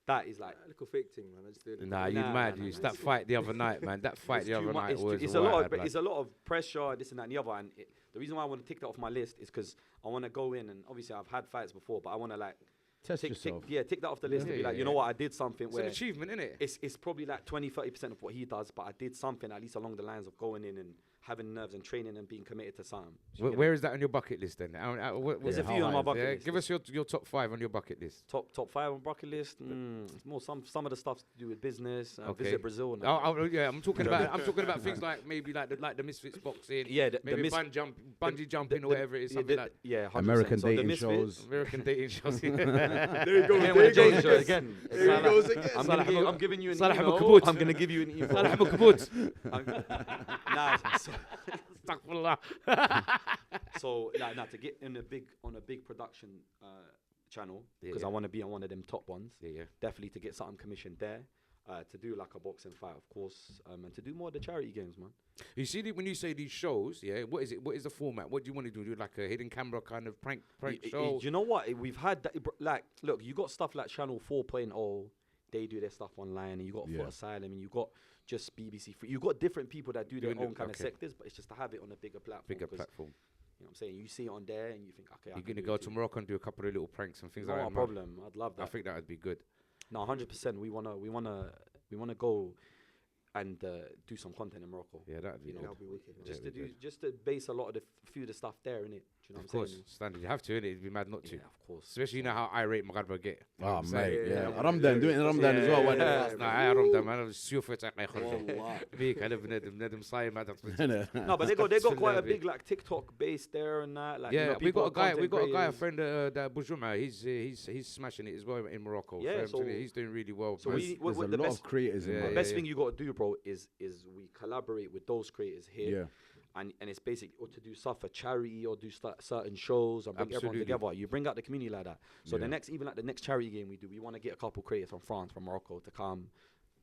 Speaker 4: that is like
Speaker 3: A little fake thing, man. I just did it.
Speaker 1: Nah, you
Speaker 4: Nah,
Speaker 1: mad?
Speaker 4: nah,
Speaker 1: You
Speaker 4: nah,
Speaker 1: that fight the other night, man. That fight
Speaker 4: it's
Speaker 1: the
Speaker 4: too
Speaker 1: other
Speaker 4: mu-
Speaker 1: night was
Speaker 4: it's a lot.
Speaker 1: wild,
Speaker 4: It's a lot of pressure, this and that and the other. And the reason why I want to tick that off my list is because I want to go in, and obviously I've had fights before, but I want to like
Speaker 2: Test
Speaker 4: tick
Speaker 2: yourself.
Speaker 4: that off the list and be
Speaker 1: Yeah,
Speaker 4: like,
Speaker 1: yeah,
Speaker 4: you know
Speaker 1: yeah.
Speaker 4: what, I did something
Speaker 1: It's an
Speaker 4: where
Speaker 1: achievement, innit?
Speaker 4: it's probably like 20-30% of what he does, but I did something at least along the lines of going in and having nerves and training and being committed to something. Do you get
Speaker 1: Where is that on your bucket list then?
Speaker 4: There's a
Speaker 2: Yeah,
Speaker 4: few on my
Speaker 2: how high?
Speaker 4: bucket list.
Speaker 1: Give us your top 5 on your bucket list.
Speaker 4: top 5 on bucket list. It's more some of the stuff to do with business.
Speaker 1: Okay.
Speaker 4: Visit Brazil. And
Speaker 1: Yeah, I'm talking about things like maybe like the Misfits boxing.
Speaker 4: Yeah, the
Speaker 1: maybe bungee jumping or whatever it is, something like
Speaker 4: yeah, 100%.
Speaker 2: American
Speaker 4: So the
Speaker 2: dating
Speaker 4: Misfits-
Speaker 2: shows.
Speaker 1: American dating shows.
Speaker 3: There you go.
Speaker 4: Yeah,
Speaker 3: There
Speaker 4: with
Speaker 3: you
Speaker 4: the
Speaker 3: go
Speaker 4: J show
Speaker 3: again.
Speaker 4: again.
Speaker 3: There he goes again.
Speaker 4: I'm giving you an
Speaker 1: Salah
Speaker 4: email.
Speaker 1: Makbout.
Speaker 4: I'm gonna give you an email.
Speaker 1: Salah Makbout.
Speaker 4: Nah, so,
Speaker 1: Astaghfirullah.
Speaker 4: so nah, to get in on a big production channel, because
Speaker 1: Yeah.
Speaker 4: I want to be on one of them top ones.
Speaker 1: Yeah.
Speaker 4: Definitely to get something commissioned there. To do like a boxing fight, of course, and to do more of the charity games, man.
Speaker 1: You see, when you say these shows, yeah, what is it? What is the format? What do you want to do? Do like a hidden camera kind of prank show?
Speaker 4: You know what? We've had that. Like, look, you got stuff like Channel 4.0. They do their stuff online, and you got
Speaker 2: Yeah.
Speaker 4: Foot Asylum, and you got just BBC Free. You got different people that do their
Speaker 1: Doing
Speaker 4: own
Speaker 1: it,
Speaker 4: kind of
Speaker 1: okay.
Speaker 4: sectors, but it's just to have it on a bigger platform.
Speaker 1: Bigger
Speaker 4: 'cause,
Speaker 1: platform.
Speaker 4: You know what I'm saying? You see it on there, and you think, okay,
Speaker 1: You're
Speaker 4: I can
Speaker 1: gonna
Speaker 4: do
Speaker 1: go
Speaker 4: it
Speaker 1: to
Speaker 4: too.
Speaker 1: Morocco and do a couple of little pranks and things
Speaker 4: No
Speaker 1: like that.
Speaker 4: problem. I'd love
Speaker 1: I
Speaker 4: that.
Speaker 1: think that would be good.
Speaker 4: No, 100%. We wanna go and do some content in Morocco.
Speaker 1: Yeah, that'd be
Speaker 4: You know,
Speaker 1: good.
Speaker 3: That'll be wicked. man.
Speaker 4: Just
Speaker 1: Yeah,
Speaker 4: to
Speaker 1: we
Speaker 4: do, just to base a lot of the few of the stuff there in it. Do you know
Speaker 1: Of
Speaker 4: what I'm
Speaker 1: course,
Speaker 4: saying?
Speaker 1: standard. You have to, innit? It'd be mad not to.
Speaker 4: Yeah, of course.
Speaker 1: Especially you know how irate Mugharba get. You know what
Speaker 2: Oh,
Speaker 1: I'm saying?
Speaker 2: mate,
Speaker 3: Yeah,
Speaker 2: yeah.
Speaker 3: yeah.
Speaker 2: Ramadan, do it in Ramadan as well.
Speaker 1: Yeah,
Speaker 2: why
Speaker 1: yeah,
Speaker 2: not?
Speaker 1: yeah. Nah, I Ramadan, man. I was super tight, I خرج.
Speaker 2: والله.
Speaker 1: بيك على بنادم صايم هذا.
Speaker 4: No, but they got quite a
Speaker 1: Philadelphia.
Speaker 4: big like TikTok base there and that. Like,
Speaker 1: Yeah,
Speaker 4: you know,
Speaker 1: we
Speaker 4: people
Speaker 1: got a
Speaker 4: are
Speaker 1: guy. We
Speaker 4: content
Speaker 1: got a guy, a
Speaker 4: creators.
Speaker 1: friend, that Bujuma. He's smashing it as well in Morocco.
Speaker 4: Yeah,
Speaker 1: fam.
Speaker 4: so-
Speaker 1: He's doing really well.
Speaker 4: So
Speaker 1: man.
Speaker 4: we-
Speaker 2: There's a
Speaker 4: the
Speaker 2: lot
Speaker 4: best-
Speaker 2: of creators in
Speaker 1: Yeah,
Speaker 4: The
Speaker 2: there.
Speaker 4: best thing you got to do, bro, is we collaborate with those creators here.
Speaker 2: Yeah.
Speaker 4: And it's basically or to do stuff for charity or do certain shows and bring everyone
Speaker 1: Absolutely.
Speaker 4: together. You bring out the community like that. So
Speaker 2: Yeah.
Speaker 4: the next charity game we do, we want to get a couple creators from France, from Morocco to come,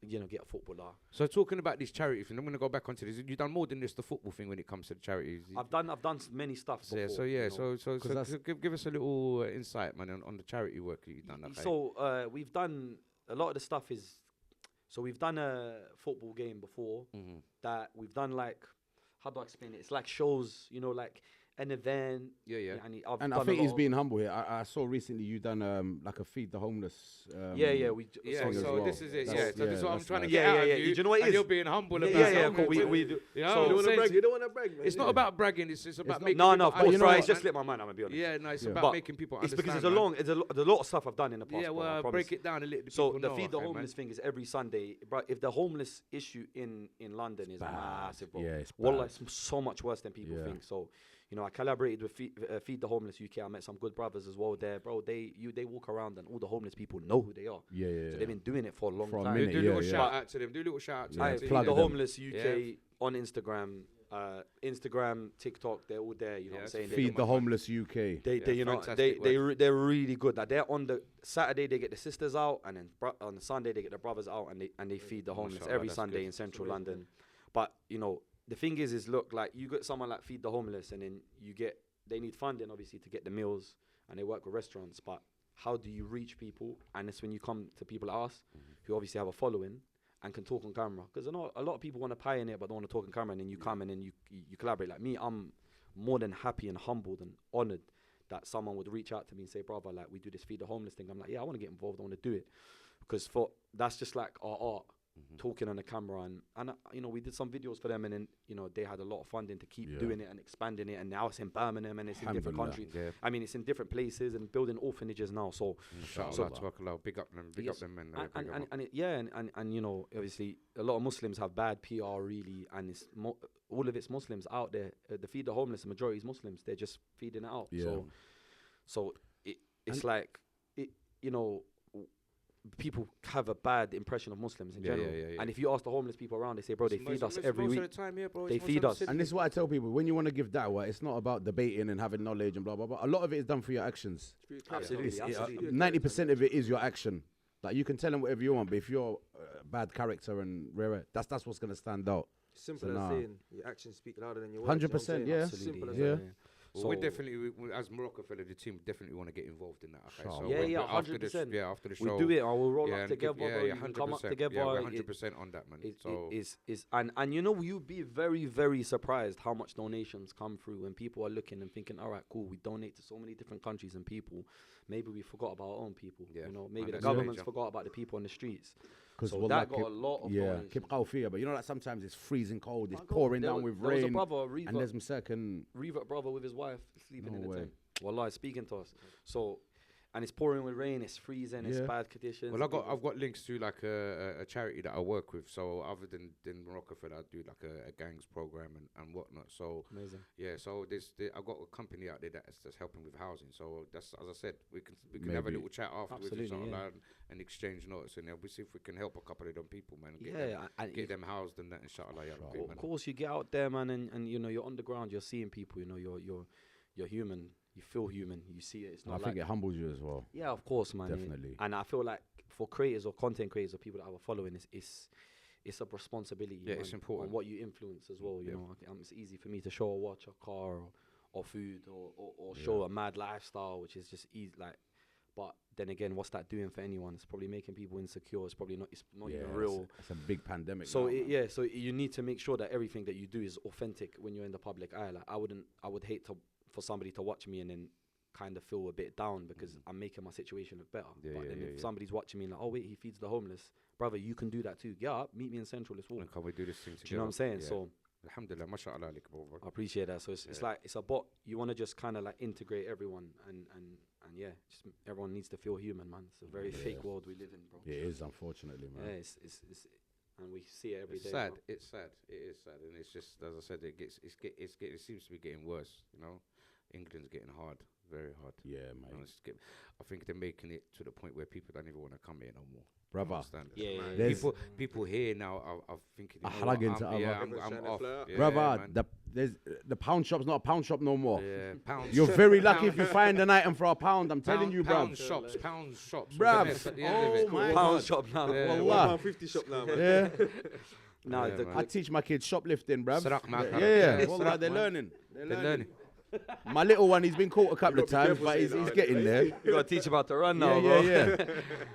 Speaker 4: you know, get a footballer.
Speaker 1: So talking about this charity thing, I'm going to go back onto this. You've done more than just the football thing when it comes to the charities.
Speaker 4: I've done many stuff before.
Speaker 1: Yeah, so
Speaker 4: you know.
Speaker 1: so
Speaker 2: 'Cause that's-
Speaker 1: give us a little insight, man, on the charity work you've done. Okay?
Speaker 4: So we've done a lot of the stuff is. So we've done a football game before
Speaker 1: Mhm.
Speaker 4: that we've done like, how do I explain it? It's like shows, you know, like an event.
Speaker 1: Yeah.
Speaker 2: And I think he's being humble here. I saw recently you done like a feed the homeless.
Speaker 1: So
Speaker 2: well.
Speaker 1: this is it.
Speaker 2: That's-
Speaker 1: So this is what I'm
Speaker 2: that's
Speaker 1: trying to
Speaker 2: nice.
Speaker 1: get out of you.
Speaker 4: Do you know what it
Speaker 1: and
Speaker 4: is?
Speaker 1: you're being humble about
Speaker 4: Yeah,
Speaker 1: it.
Speaker 4: cool. We do.
Speaker 1: Yeah,
Speaker 3: You
Speaker 1: I'm
Speaker 3: don't want to
Speaker 1: saying
Speaker 3: brag.
Speaker 1: to
Speaker 3: You don't want to brag, man.
Speaker 1: It's not about bragging. It's about making.
Speaker 4: No,
Speaker 1: people
Speaker 4: of course,
Speaker 2: you know
Speaker 4: right.
Speaker 2: what,
Speaker 4: It's just slipped my mind. I'm gonna be honest.
Speaker 1: Yeah, no, it's
Speaker 2: Yeah.
Speaker 1: about
Speaker 4: But
Speaker 1: making people
Speaker 4: It's
Speaker 1: understand.
Speaker 4: because there's a lot of stuff I've done in the past.
Speaker 1: Yeah,
Speaker 4: bro, I
Speaker 1: well,
Speaker 4: promise.
Speaker 1: break it down a little.
Speaker 4: So
Speaker 1: people
Speaker 4: the
Speaker 1: know,
Speaker 4: feed the
Speaker 1: okay, man.
Speaker 4: homeless thing is every Sunday, bro. If the homeless issue in London is massive, bro.
Speaker 2: Yeah, it's
Speaker 4: Wallah,
Speaker 2: bad.
Speaker 4: it's so much worse than people
Speaker 2: Yeah.
Speaker 4: think. So, I collaborated with Feed the Homeless UK. I met some good brothers as well there, bro. They walk around and all the homeless people know who they are.
Speaker 2: Yeah.
Speaker 4: So they've been doing it for a long
Speaker 2: For a
Speaker 4: time.
Speaker 2: minute,
Speaker 1: Do a little
Speaker 2: yeah.
Speaker 1: shout out to them. Do a little shout out to
Speaker 2: Yeah,
Speaker 1: them.
Speaker 4: Feed
Speaker 2: plug
Speaker 4: the
Speaker 2: them.
Speaker 4: Homeless UK
Speaker 1: Yeah.
Speaker 4: on Instagram, TikTok, they're all there. You know what I'm
Speaker 1: Yeah,
Speaker 4: saying?
Speaker 2: Feed the homeless UK.
Speaker 4: They
Speaker 1: fantastic
Speaker 4: they're really good. Like they're on the Saturday they get the sisters out, and then on the Sunday they get the brothers out, and they feed the homeless
Speaker 1: Mashallah,
Speaker 4: every
Speaker 1: that's
Speaker 4: Sunday
Speaker 1: good.
Speaker 4: in central London. But the thing is look, like you got someone like Feed the Homeless, and then they need funding obviously to get the meals, and they work with restaurants. But how do you reach people? And it's when you come to people like us, who obviously have a following and can talk on camera. Because I know a lot of people want to pioneer, but don't want to talk on camera. And then you come and then you collaborate. Like me, I'm more than happy and humbled and honored that someone would reach out to me and say, brother, like we do this Feed the Homeless thing. I'm like, yeah, I want to get involved. I want to do it. Because that's just like our art. Talking on the camera and we did some videos for them, and then they had a lot of funding to keep doing it and expanding it, and now it's in Birmingham and it's in different countries.
Speaker 1: Yeah.
Speaker 4: I mean, it's in different places and building orphanages now. So
Speaker 1: Inshallah, big up them, big up them,
Speaker 4: and obviously a lot of Muslims have bad PR really, and it's all of it's Muslims out there. The Feed the Homeless, the majority is Muslims. They're just feeding it out.
Speaker 2: Yeah.
Speaker 4: So it's like people have a bad impression of Muslims in general.
Speaker 1: Yeah.
Speaker 4: And if you ask the homeless people around, they say, bro, they feed us every
Speaker 1: most
Speaker 4: week.
Speaker 1: of the time, yeah, bro,
Speaker 4: They
Speaker 1: it's most
Speaker 4: feed
Speaker 1: of
Speaker 4: us.
Speaker 1: the
Speaker 2: And this is what I tell people: when you want to give da'wah, it's not about debating and having knowledge and blah blah blah. A lot of it is done through your actions.
Speaker 4: Absolutely.
Speaker 2: 90% of it is your action. Like you can tell them whatever you want, but if you're bad character and rare, that's what's gonna stand out.
Speaker 3: Simple
Speaker 2: So
Speaker 3: as
Speaker 2: nah.
Speaker 3: saying your actions speak louder than your words.
Speaker 2: 100%, yeah.
Speaker 3: Simple as
Speaker 2: Yeah.
Speaker 3: that.
Speaker 1: Well, we definitely, as Marocafella, the team definitely want to get involved in that. Okay?
Speaker 2: Sure.
Speaker 1: So
Speaker 4: Yeah,
Speaker 1: after the
Speaker 4: 100%.
Speaker 1: After the
Speaker 4: We
Speaker 1: show,
Speaker 4: do it, and we'll roll up
Speaker 1: and
Speaker 4: together,
Speaker 1: yeah,
Speaker 4: bro. You can come up
Speaker 1: 100%.
Speaker 4: together.
Speaker 1: Yeah, we're 100% on that, man.
Speaker 4: And you'd be very, very surprised how much donations come through when people are looking and thinking, all right, cool, we donate to so many different countries and people. Maybe we forgot about our own people.
Speaker 1: Yeah.
Speaker 4: Maybe the
Speaker 1: that's
Speaker 4: government's
Speaker 1: major.
Speaker 4: forgot about the people on the streets.
Speaker 2: Because
Speaker 4: So that got a lot of donations.
Speaker 2: keep fear, but like sometimes it's freezing cold, it's
Speaker 4: My God,
Speaker 2: pouring
Speaker 4: there
Speaker 2: down
Speaker 4: was-
Speaker 2: with
Speaker 4: there was a
Speaker 2: rain,
Speaker 4: brother,
Speaker 2: and there's my second.
Speaker 4: Revert brother with his wife sleeping
Speaker 2: No
Speaker 4: in the
Speaker 2: way.
Speaker 4: tent. Wallah, speaking to us. So, and it's pouring with rain, it's freezing, it's
Speaker 2: Yeah.
Speaker 4: bad conditions.
Speaker 1: Well,
Speaker 4: people-
Speaker 1: I've got links to like a charity that I work with. So other than Marocafella, I do like a gangs program and whatnot. So
Speaker 4: Amazing.
Speaker 1: yeah, so I've got a company out there that's helping with housing. So that's, as I said, we can have a
Speaker 2: Maybe.
Speaker 1: little chat afterwards
Speaker 4: Absolutely,
Speaker 1: inshallah, and exchange notes, and then we see if we can help a couple of them people, man. And get
Speaker 4: Yeah,
Speaker 1: them,
Speaker 4: and
Speaker 1: get
Speaker 4: if-
Speaker 1: them housed and that inshallah. Yeah, okay,
Speaker 4: Of
Speaker 1: man.
Speaker 4: course, you get out there, man, and you're on the ground, you're seeing people, you're human, you feel human, you see it. It's
Speaker 2: I
Speaker 4: not
Speaker 2: think
Speaker 4: like
Speaker 2: it humbles you as well.
Speaker 4: yeah, of course, man.
Speaker 2: Definitely.
Speaker 4: And I feel like for creators or content creators or people that have a following, it's a responsibility.
Speaker 1: Yeah,
Speaker 4: man,
Speaker 1: it's important.
Speaker 4: on what you influence as well. You
Speaker 1: Yeah.
Speaker 4: know, it's easy for me to show or watch a car or food or show a mad lifestyle, which is just easy. Like, but then again, what's that doing for anyone? It's probably making people insecure. It's probably not. It's not even real.
Speaker 2: It's a big pandemic.
Speaker 4: So
Speaker 2: now, man.
Speaker 4: so you need to make sure that everything that you do is authentic when you're in the public eye. Like I would hate for somebody to watch me and then kind of feel a bit down because I'm making my situation look better. But then if somebody's watching me like, oh wait, he feeds the homeless, brother, you can do that too. Get up, meet me in Central, let's walk.
Speaker 1: And can we do this thing together?
Speaker 4: Do you know what I'm saying?
Speaker 1: Yeah.
Speaker 4: So
Speaker 1: Alhamdulillah, mashallah, bro.
Speaker 4: I appreciate that. So it's like it's a bot. You want to just kind of like integrate everyone and yeah, just everyone needs to feel human, man. It's a very fake world we live in, bro.
Speaker 2: It is, unfortunately, man.
Speaker 4: Yeah, it's and we see it every day.
Speaker 1: It's sad.
Speaker 4: bro.
Speaker 1: It's sad. It is sad, and it's just as I said, it seems to be getting worse. You know, England's getting hard, very hard.
Speaker 2: Yeah,
Speaker 1: You know,
Speaker 2: mate.
Speaker 1: I think they're making it to the point where people don't even want to come here no more.
Speaker 2: Brother.
Speaker 1: Understand?
Speaker 4: Yeah,
Speaker 2: There's-
Speaker 1: People here now are thinking.
Speaker 2: A
Speaker 1: You know what,
Speaker 2: hugging to
Speaker 1: I'm
Speaker 2: other-
Speaker 1: I'm
Speaker 3: Everyone's trying to
Speaker 1: off.
Speaker 3: fly out.
Speaker 1: Yeah,
Speaker 2: Brother,
Speaker 1: man.
Speaker 2: the pound shop's not a pound shop no more.
Speaker 1: Yeah, pound
Speaker 2: You're
Speaker 1: shop-
Speaker 2: very lucky if
Speaker 1: pound-
Speaker 2: you find an item for a pound. I'm telling you,
Speaker 1: pound
Speaker 2: bruv.
Speaker 1: shops, pound shops. with
Speaker 2: Bruv,
Speaker 1: an S at the end of it.
Speaker 2: oh my
Speaker 4: Pound
Speaker 2: God.
Speaker 4: shop now.
Speaker 1: Yeah,
Speaker 2: Wallah.
Speaker 3: £1.50 shop now, man.
Speaker 2: Yeah.
Speaker 4: No,
Speaker 1: Yeah,
Speaker 4: the
Speaker 1: man.
Speaker 2: I teach my kids shoplifting, bruv.
Speaker 1: Saraq ma'ak.
Speaker 2: Yeah.
Speaker 1: Yeah,
Speaker 2: Wallah,
Speaker 1: saraq,
Speaker 2: they're
Speaker 1: man.
Speaker 2: learning.
Speaker 1: They're learning.
Speaker 2: My little one, he's been caught a couple of
Speaker 3: gotta be
Speaker 2: times,
Speaker 3: careful
Speaker 2: but
Speaker 3: saying
Speaker 2: he's
Speaker 3: that,
Speaker 2: getting there.
Speaker 4: You gotta teach him how to run now,
Speaker 2: Yeah,
Speaker 4: bro.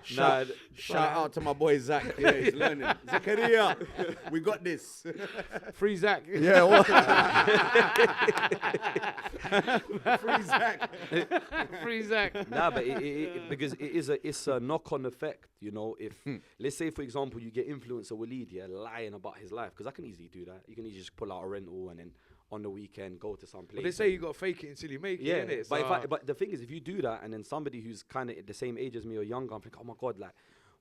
Speaker 2: yeah. Shout out to my boy Zach. Yeah, he's learning. Zakaria, we got this.
Speaker 1: Free Zach.
Speaker 2: Yeah, what? Free Zach.
Speaker 1: Free Zach.
Speaker 4: Nah, but because it's a knock-on effect, you know. If let's say, for example, you get influencer Walid, lying about his life, because I can easily do that. You can easily just pull out a rental and then on the weekend go to some place.
Speaker 1: But they say you got to fake it until you make
Speaker 4: yeah,
Speaker 1: it, innit?
Speaker 4: but but the thing is, if you do that, and then somebody who's kind of the same age as me or younger, I'm thinking, oh my god, like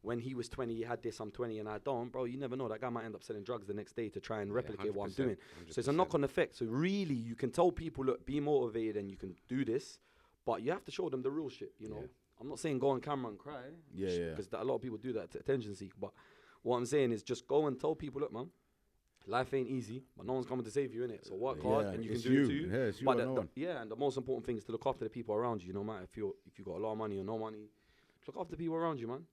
Speaker 4: when he was 20, he had this, I'm 20 and I don't, bro. You never know. That guy might end up selling drugs the next day to try and replicate what I'm doing.
Speaker 1: 100%.
Speaker 4: So it's a knock-on effect. So really, you can tell people, look, be motivated and you can do this, but you have to show them the real shit. You know,
Speaker 1: Yeah.
Speaker 4: I'm not saying go on camera and cry.
Speaker 2: Yeah.
Speaker 4: Because a lot of people do that to attention seek. But what I'm saying is just go and tell people, look, man. Life ain't easy, but no one's coming to save you, innit? So work hard, and you can
Speaker 2: it's
Speaker 4: do it too.
Speaker 2: Yeah, it's you
Speaker 4: But
Speaker 2: and no one.
Speaker 4: and the most important thing is to look after the people around you. No matter if you got a lot of money or no money, look after the people around you, man.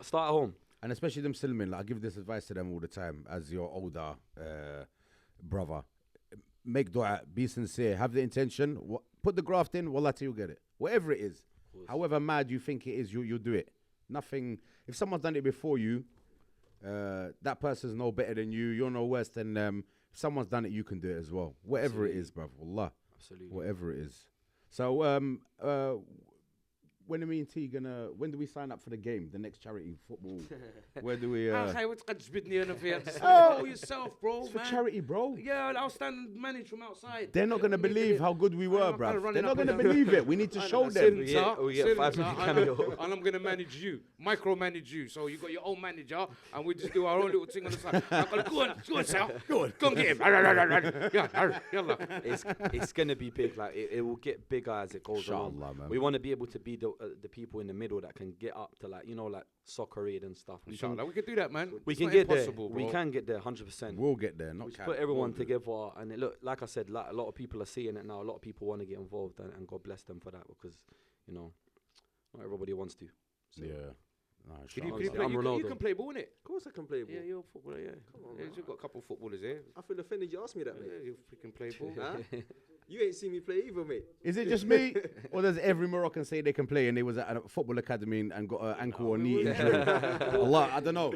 Speaker 4: Start at home.
Speaker 2: And especially them Silman, like I give this advice to them all the time as your older brother. Make dua, be sincere, have the intention, put the graft in, wallah, till you get it. Whatever it is, however mad you think it is, you'll do it. Nothing, if someone's done it before you, that person's no better than you, you're no worse than them. If someone's done it, you can do it as well. Whatever it is, bruv, wallah.
Speaker 4: Absolutely.
Speaker 2: Whatever it is. So, when do we sign up for the game, the next charity football? Where do we?
Speaker 1: Oh, yourself, bro.
Speaker 2: It's for
Speaker 1: man.
Speaker 2: charity, bro.
Speaker 1: Yeah, I'll stand and manage from outside.
Speaker 2: They're not gonna believe how good we were,
Speaker 1: I'm kinda
Speaker 2: bruv.
Speaker 1: running
Speaker 2: They're not
Speaker 1: up and
Speaker 2: gonna
Speaker 1: down.
Speaker 2: believe it. We need to show them.
Speaker 4: We get 5 million cameo.
Speaker 1: And I'm gonna manage you, micromanage you. So you got your own manager, and we just do our own little thing on the side. I'm gonna go on, Sal. Go on, get him. Yeah, yalla.
Speaker 4: It's gonna be big. Like it will get bigger as it goes along.
Speaker 2: Inshallah, man.
Speaker 4: We want to be able to be the people in the middle that can get up to like Soccer Aid and stuff.
Speaker 1: Inshallah, we can do that, man.
Speaker 4: We
Speaker 1: It's
Speaker 4: can
Speaker 1: not
Speaker 4: get there.
Speaker 1: impossible, bro.
Speaker 4: We can get there, 100%.
Speaker 2: We'll get there. Not
Speaker 4: We just
Speaker 2: cap.
Speaker 4: put everyone
Speaker 2: We'll do it.
Speaker 4: together, and it look like I said, like a lot of people are seeing it now. A lot of people want to get involved, and God bless them for that because not everybody wants to. So
Speaker 2: Yeah. Nah,
Speaker 1: Can you,
Speaker 2: inshallah.
Speaker 1: can you play?
Speaker 4: I'm
Speaker 1: You
Speaker 4: Ronaldo.
Speaker 1: can play ball, innit?
Speaker 3: Of course I can play ball.
Speaker 1: Yeah, you're a footballer. Yeah,
Speaker 3: Come on,
Speaker 1: yeah,
Speaker 3: man.
Speaker 1: you've got a couple of footballers here.
Speaker 3: I feel offended you asked me that, mate.
Speaker 1: Yeah, you freaking play ball.
Speaker 3: Huh? You ain't seen me play either, mate.
Speaker 2: Is it just me, or does every Moroccan say they can play and they was at a football academy and got an ankle or knee injury? A lot. I don't know.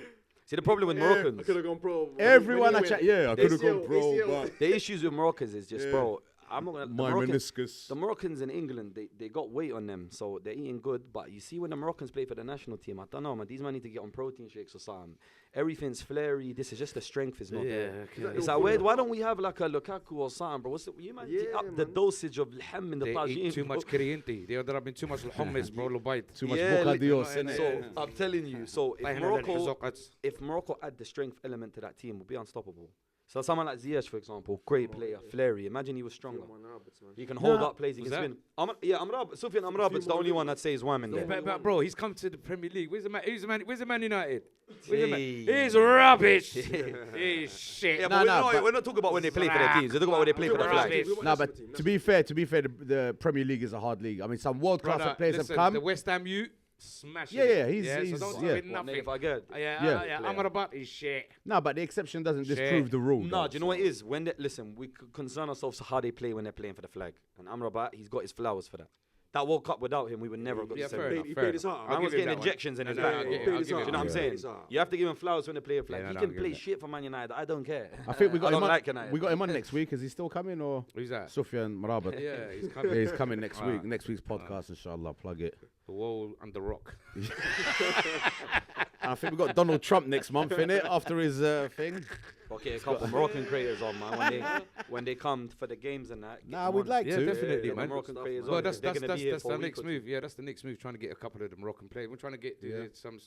Speaker 4: See, the problem with Moroccans,
Speaker 3: I could have gone pro.
Speaker 2: Everyone I
Speaker 3: When you
Speaker 2: chat,
Speaker 3: went,
Speaker 2: yeah, I could have gone
Speaker 3: ACL,
Speaker 2: pro,
Speaker 3: ACL.
Speaker 2: but
Speaker 4: the issues with Moroccans is just, bro. I'm not gonna.
Speaker 2: my meniscus.
Speaker 4: The Moroccans in England, they got weight on them, so they're eating good. But you see, when the Moroccans play for the national team, I don't know, man. These men need to get on protein shakes or something. Everything's flary. This is just the strength is not there.
Speaker 1: okay.
Speaker 4: It's like, why don't we have like a Lukaku or something, bro? You might
Speaker 3: Yeah,
Speaker 4: up the
Speaker 3: man.
Speaker 4: dosage of ham in the
Speaker 1: They
Speaker 4: tagine.
Speaker 1: eat too much
Speaker 4: bro.
Speaker 1: caliente. They are rubbing too much hummus, bro. Lubait.
Speaker 2: Too much
Speaker 4: Yeah,
Speaker 2: bocadillos,
Speaker 1: li-
Speaker 2: innit?
Speaker 4: So I'm telling you, so if Morocco add the strength element to that team, we'll be unstoppable. So someone like Ziyech, for example, great player, flary. Imagine he was stronger. He can hold up plays, he can
Speaker 1: Was
Speaker 4: spin. Sufyan Amrabat's the only one that says Wham
Speaker 1: Yeah,
Speaker 4: there.
Speaker 1: but bro, he's come to the Premier League. Where's the man? Where's the Man United? Where's the man?
Speaker 4: Hey.
Speaker 1: He's rubbish. He's shit.
Speaker 4: Yeah,
Speaker 2: Nah,
Speaker 4: but we're not talking about when they play for their teams. We're talking about when they play for the
Speaker 1: Rubbish.
Speaker 4: flag.
Speaker 2: No, but to be fair, the Premier League is a hard league. I mean, some world class
Speaker 1: Brother,
Speaker 2: players
Speaker 1: listen,
Speaker 2: have come.
Speaker 1: the West Ham youth smashing.
Speaker 2: Yeah, yeah,
Speaker 1: it.
Speaker 2: he's-
Speaker 1: so don't
Speaker 2: yeah.
Speaker 1: give me nothing.
Speaker 4: If I get.
Speaker 1: Yeah. Amrabat is shit.
Speaker 2: No, but the exception doesn't
Speaker 1: Shit.
Speaker 2: disprove the rule.
Speaker 4: No,
Speaker 2: though,
Speaker 4: do you know what it is? Listen, we concern ourselves how they play when they're playing for the flag. And Amrabat, he's got his flowers for that. That World Cup without him, we would never have got
Speaker 1: Yeah,
Speaker 4: to
Speaker 1: fair
Speaker 4: semi.
Speaker 1: enough.
Speaker 3: He
Speaker 1: fair
Speaker 3: paid his
Speaker 1: enough.
Speaker 3: heart.
Speaker 1: I'll
Speaker 4: Man was
Speaker 1: give him
Speaker 4: getting
Speaker 1: that one.
Speaker 4: injections in his
Speaker 1: No,
Speaker 4: back.
Speaker 1: no, I'll
Speaker 3: He
Speaker 1: give
Speaker 3: paid
Speaker 1: him
Speaker 3: his
Speaker 4: Do you know what I'm
Speaker 3: heart.
Speaker 4: saying?
Speaker 3: Yeah.
Speaker 4: You have to give him flowers when they play a flag.
Speaker 1: Yeah,
Speaker 4: He
Speaker 1: no,
Speaker 4: can
Speaker 1: I'll give
Speaker 4: play
Speaker 1: him that.
Speaker 4: shit for Man United. I don't care.
Speaker 2: I think we got
Speaker 4: I
Speaker 2: him.
Speaker 4: don't like United.
Speaker 2: We got him on next week. Is he still coming or?
Speaker 1: Who's that?
Speaker 2: Sufyan Marabat.
Speaker 1: Yeah, he's
Speaker 2: Yeah,
Speaker 1: coming.
Speaker 2: he's coming next week.
Speaker 1: Alright.
Speaker 2: Next week's podcast, inshallah. Plug it.
Speaker 1: The wall and the rock.
Speaker 2: I think we got Donald Trump next month, innit? After his thing.
Speaker 4: Okay, a couple Moroccan creators on, man. When they come for the games and that.
Speaker 2: Nah, we'd like
Speaker 1: Yeah,
Speaker 2: to.
Speaker 1: definitely,
Speaker 4: the
Speaker 1: man.
Speaker 4: Moroccan creators
Speaker 1: Well,
Speaker 4: on.
Speaker 1: that's
Speaker 4: They're gonna be here
Speaker 1: that's
Speaker 4: for a
Speaker 1: the
Speaker 4: week
Speaker 1: next
Speaker 4: or two.
Speaker 1: move. Yeah, that's the next move. Trying to get a couple of the Moroccan players. We're trying to get some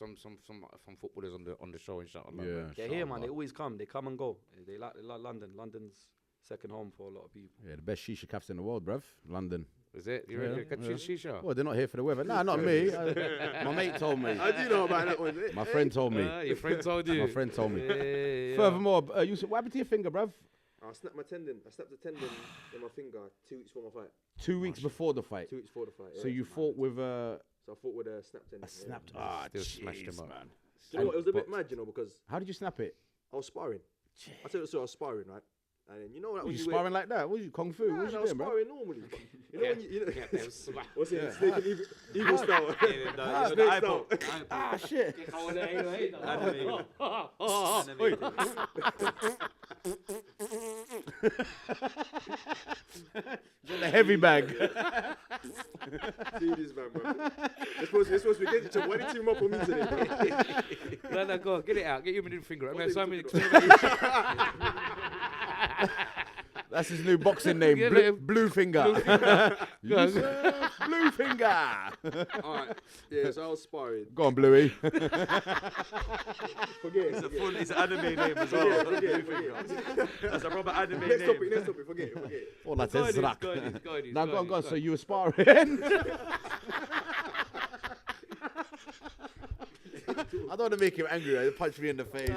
Speaker 1: footballers on the show, inshallah.
Speaker 2: Yeah.
Speaker 1: man.
Speaker 4: They're here, man. They always come. They come and go. They like London. London's second home for a lot of people.
Speaker 2: Yeah, the best shisha cafes in the world, bruv. London.
Speaker 1: Is it? You
Speaker 2: Yeah,
Speaker 1: ready? Got
Speaker 2: yeah.
Speaker 1: shisha?
Speaker 2: Well, they're not here for the weather. Nah, not me. My mate told me.
Speaker 3: I do know about that one.
Speaker 2: My friend told me.
Speaker 1: Your friend told you.
Speaker 2: My friend told me.
Speaker 1: Yeah.
Speaker 2: Furthermore, Yusuf, what happened to your finger, bruv?
Speaker 3: I snapped my tendon. I snapped the tendon in my finger 2 weeks before my fight.
Speaker 2: 2 weeks before the fight.
Speaker 3: 2 weeks before the fight.
Speaker 2: So you fought with
Speaker 3: So I fought with a snapped tendon.
Speaker 2: a snapped.
Speaker 3: Yeah.
Speaker 2: Ah,
Speaker 1: Still smashed him
Speaker 2: jeez,
Speaker 1: up.
Speaker 2: man.
Speaker 3: Do you know what? It was a bit
Speaker 2: But
Speaker 3: mad, because
Speaker 2: how did you snap it?
Speaker 3: I was sparring. I tell you, so I was sparring, right? And then you know that
Speaker 2: Was
Speaker 3: when
Speaker 2: you
Speaker 3: you
Speaker 2: sparring like that? What was you kung fu?
Speaker 3: Nah,
Speaker 2: What was
Speaker 3: I
Speaker 2: you
Speaker 3: was
Speaker 2: doing, bro?
Speaker 3: sparring normally. But you know when you know what's it?
Speaker 2: Yeah.
Speaker 3: Snake and eagle style.
Speaker 4: The eyeball.
Speaker 2: Ah, shit. The heavy bag.
Speaker 3: See this man, bro. They're supposed to be getting to why did you team up on me today, bro?
Speaker 1: No, go on, get it out. Get your middle finger. I mean,
Speaker 3: What
Speaker 1: so
Speaker 3: are
Speaker 1: many.
Speaker 3: you
Speaker 2: That's his new boxing name,
Speaker 1: Get
Speaker 2: Blue,
Speaker 1: it.
Speaker 2: Blue Finger. Yusuf Blue Finger.
Speaker 3: Alright. Yeah, so I was sparring.
Speaker 2: Go on, Bluey.
Speaker 3: Forget it.
Speaker 4: It's an anime name as well.
Speaker 3: Forget it.
Speaker 4: That's a proper anime
Speaker 3: Next
Speaker 4: name.
Speaker 3: topic. Forget it.
Speaker 2: Oh, that's
Speaker 1: Go on,
Speaker 2: his
Speaker 1: go on,
Speaker 2: zrak.
Speaker 1: go on,
Speaker 2: Now
Speaker 1: go
Speaker 2: go
Speaker 1: on,
Speaker 2: on.
Speaker 1: go
Speaker 2: So
Speaker 1: on.
Speaker 2: you were sparring. I don't want to make him angry. Right? Punch me in the face.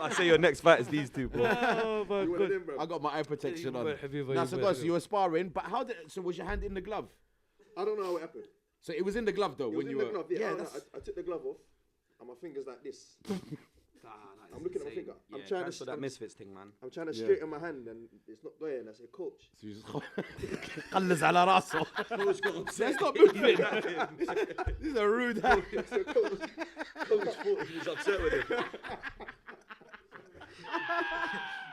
Speaker 4: I say your next fight is these two, bro.
Speaker 1: Oh my
Speaker 3: You one of
Speaker 1: god.
Speaker 3: them, bro?
Speaker 2: I got my eye protection on.
Speaker 1: Have you-
Speaker 2: Now, so go on, so you were sparring, but how did? So was your hand in the glove?
Speaker 3: I don't know how it happened.
Speaker 2: So it was in the glove though
Speaker 3: It was
Speaker 2: when
Speaker 3: in
Speaker 2: you
Speaker 3: the
Speaker 2: were.
Speaker 3: glove, yeah.
Speaker 2: that's.
Speaker 3: I took the glove off, and my finger's like this. I'm looking at my finger. I'm trying to
Speaker 4: cancel that misfits thing, man.
Speaker 3: I'm trying to
Speaker 2: Yeah.
Speaker 3: straighten my hand, and it's not going. I say, coach.
Speaker 2: So you just قلز على راسه.
Speaker 3: Coach got upset.
Speaker 2: That's not moving. This is a rude hand.
Speaker 3: Coach thought
Speaker 4: He was upset with it.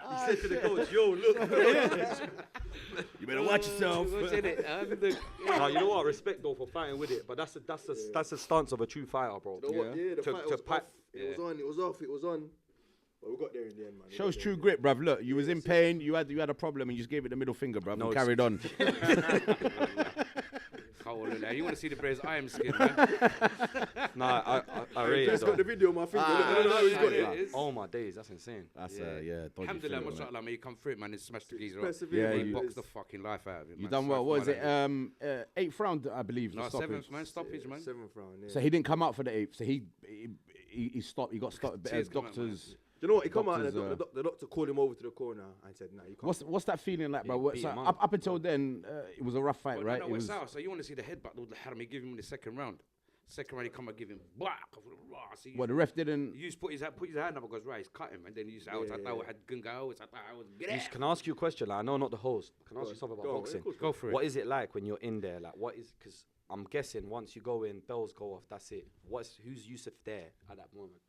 Speaker 4: He said to the coach, "Yo, look."
Speaker 2: You better watch yourself.
Speaker 1: What's in it?
Speaker 4: No, you know what? Respect though for fighting with it, but that's the stance of a true fighter, bro.
Speaker 3: You know what?
Speaker 2: Yeah.
Speaker 3: Yeah, the
Speaker 4: To-
Speaker 3: fight
Speaker 4: to
Speaker 3: was
Speaker 4: pack-
Speaker 3: off. It was on. It was off. It was on. But we got there in the end, man. We
Speaker 2: Shows
Speaker 3: got
Speaker 2: true
Speaker 3: there.
Speaker 2: grit, bruv. Look, you was in pain. You had a problem, and you just gave it the middle finger, bruv.
Speaker 4: No,
Speaker 2: and
Speaker 4: it's-
Speaker 2: carried on.
Speaker 1: You want to see the Bears iron skin, man?
Speaker 4: Nah, I rate it
Speaker 3: He's got the
Speaker 4: though.
Speaker 3: video on my finger.
Speaker 2: Ah,
Speaker 3: I don't know how he's got
Speaker 1: yeah,
Speaker 3: it.
Speaker 1: it is.
Speaker 4: Oh my days, that's insane.
Speaker 2: That's
Speaker 1: Yeah.
Speaker 2: yeah. Dodgy
Speaker 1: Alhamdulillah,
Speaker 2: feeling, man.
Speaker 1: mashallah, man. You come through it, man, and smash the geezer up.
Speaker 3: Persevere,
Speaker 2: Yeah,
Speaker 3: man.
Speaker 1: You
Speaker 2: you-
Speaker 1: box the fucking life out of it,
Speaker 2: You
Speaker 1: man.
Speaker 2: done well.
Speaker 1: Sorry
Speaker 2: What was
Speaker 1: for
Speaker 2: it?
Speaker 1: my
Speaker 2: 8th round, I believe.
Speaker 1: No,
Speaker 2: the stoppage.
Speaker 1: 7th, man. Stoppage, man.
Speaker 3: 7th round. Yeah.
Speaker 2: So he didn't come out for the 8th. So he stopped. He got stopped.
Speaker 1: Tears
Speaker 2: As
Speaker 1: come out, man.
Speaker 2: doctors.
Speaker 3: you know what? He come out and
Speaker 2: Doctors,
Speaker 3: the doctor called him over to the corner and said, "Nah, you can't."
Speaker 2: What's that feeling like, bro?
Speaker 4: He
Speaker 2: What-
Speaker 4: beat
Speaker 2: so
Speaker 4: him
Speaker 2: up until then, it was a rough fight,
Speaker 1: Well,
Speaker 2: right?
Speaker 1: No,
Speaker 2: It
Speaker 1: no,
Speaker 2: was.
Speaker 1: it's out. So you want to see the headbutt with the haram? He give him in the second round. Second round, he come and give him back. See,
Speaker 2: What the ref didn't.
Speaker 1: you just put his hand up and goes, right, he's cut him. And then he's out. I had gunga.
Speaker 4: Can I ask you a question? Like, I know not the host. Can I ask you something about
Speaker 3: Go on,
Speaker 4: boxing?
Speaker 3: of course,
Speaker 1: Go for it.
Speaker 4: What is it like when you're in there? Like, what is? Because I'm guessing once you go in, bells go off. That's it. Who's Yusuf there at that moment?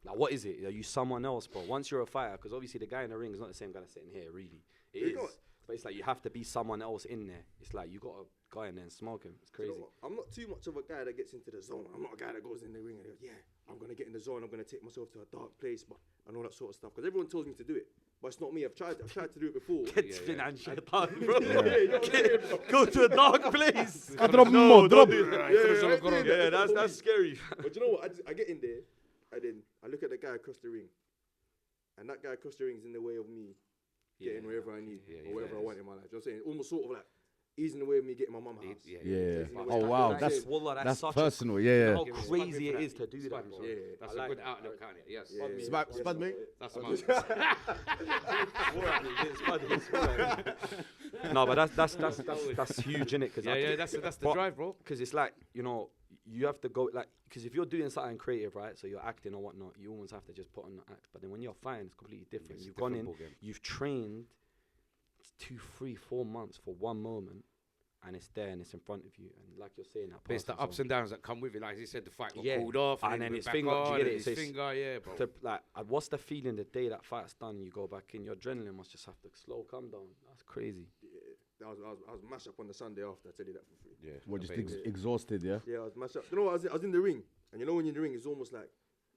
Speaker 4: Like, what is it? Are you someone else, bro? Once you're a fighter, because obviously the guy in the ring is not the same guy that's sitting here, really. It
Speaker 3: You
Speaker 4: is.
Speaker 3: know what?
Speaker 4: But it's like you have to be someone else in there. It's like you got to go in there and smoke him. It's
Speaker 3: You know
Speaker 4: crazy.
Speaker 3: what? I'm not too much of a guy that gets into the zone. I'm not a guy that goes in the ring and goes, yeah, I'm going to get in the zone. I'm going to take myself to a dark place and all that sort of stuff. Because everyone tells me to do it. But it's not me. I've tried to do it before.
Speaker 4: Spin and shit down, bro.
Speaker 3: You know what I'm saying, bro?
Speaker 4: Go to a dark place.
Speaker 2: Drop
Speaker 4: No,
Speaker 2: drop.
Speaker 4: don't do that.
Speaker 3: Yeah,
Speaker 4: Yeah, that's scary.
Speaker 3: But you know what? I get in there and then I look at the guy across the ring. And that guy across the ring is in the way of me getting wherever I need or wherever I want in my life. You know what I'm saying? Almost sort of like easing the way of me getting my mum house.
Speaker 2: Yeah.
Speaker 3: But
Speaker 2: Oh wow, that's
Speaker 4: Wallah,
Speaker 2: that's
Speaker 4: such
Speaker 2: personal.
Speaker 4: a,
Speaker 2: Yeah.
Speaker 4: how
Speaker 1: Yeah.
Speaker 4: crazy it is to do that, bro.
Speaker 3: Yeah.
Speaker 1: That's
Speaker 4: I
Speaker 1: a
Speaker 4: like
Speaker 1: good
Speaker 4: that.
Speaker 1: outlook, can't it? Yes.
Speaker 3: Yeah.
Speaker 2: Spud me.
Speaker 1: That's a must.
Speaker 4: No, but that's huge, innit? Cause
Speaker 1: Yeah, that's the drive, bro.
Speaker 4: Because it's like, you know, you have to go, like, because if you're doing something creative, right, so you're acting or whatnot, you almost have to just put on the act. But then when you're fighting, it's completely different.
Speaker 1: It's a
Speaker 4: You've gone in,
Speaker 1: different ballgame.
Speaker 4: you've trained 2, 3, 4 months for one moment, and it's there and it's in front of you. And like you're saying, that
Speaker 1: But it's the
Speaker 4: passing
Speaker 1: ups and downs that come with it. Like he said, the fight got
Speaker 4: Yeah.
Speaker 1: pulled off,
Speaker 4: And
Speaker 1: then
Speaker 4: then
Speaker 1: he
Speaker 4: his
Speaker 1: went
Speaker 4: finger,
Speaker 1: back
Speaker 4: do you
Speaker 1: on,
Speaker 4: get
Speaker 1: and
Speaker 4: it?
Speaker 1: his
Speaker 4: So it's-
Speaker 1: finger, yeah, bro.
Speaker 4: to, like, what's the feeling the day that fight's done? You go back in, your adrenaline must just have to slow come down. That's crazy.
Speaker 3: I was mashed up on the Sunday after, I tell you that for free.
Speaker 1: Yeah,
Speaker 2: We're
Speaker 1: I
Speaker 2: just
Speaker 1: bet it was.
Speaker 2: exhausted, yeah.
Speaker 3: Yeah, I was mashed up. You know what? I was in the ring. And you know when you're in the ring, it's almost like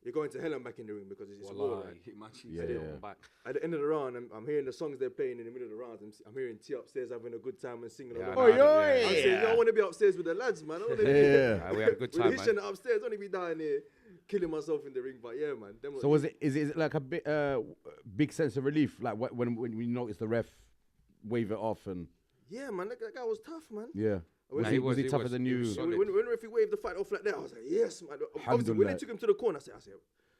Speaker 3: you're going to hell and back in the ring because it's war, right?
Speaker 4: Back.
Speaker 3: At the end of the round, I'm hearing the songs they're playing in the middle of the round. I'm hearing T upstairs having a good time and singing
Speaker 1: Yeah,
Speaker 3: along.
Speaker 1: I know,
Speaker 2: Oi,
Speaker 1: yeah.
Speaker 3: I'm saying, yo, I want to be upstairs with the lads, man. I wanna be
Speaker 2: Yeah.
Speaker 1: We had a good
Speaker 3: with
Speaker 1: time,
Speaker 3: the
Speaker 1: man.
Speaker 3: Hisham upstairs. I want to be down there killing myself in the ring. But yeah, man. them
Speaker 2: So is it like a bit big sense of relief, like when we noticed the ref wave it off and
Speaker 3: yeah, man. That guy was tough, man.
Speaker 2: yeah.
Speaker 3: When
Speaker 2: Was
Speaker 1: he
Speaker 2: he
Speaker 1: was-
Speaker 2: tougher
Speaker 1: he
Speaker 2: than
Speaker 1: was
Speaker 2: you?
Speaker 1: solid.
Speaker 3: When the referee waved the fight off like that, I was like, yes, man. Obviously, when they
Speaker 2: Alhamdulillah.
Speaker 3: took him to the corner, I said,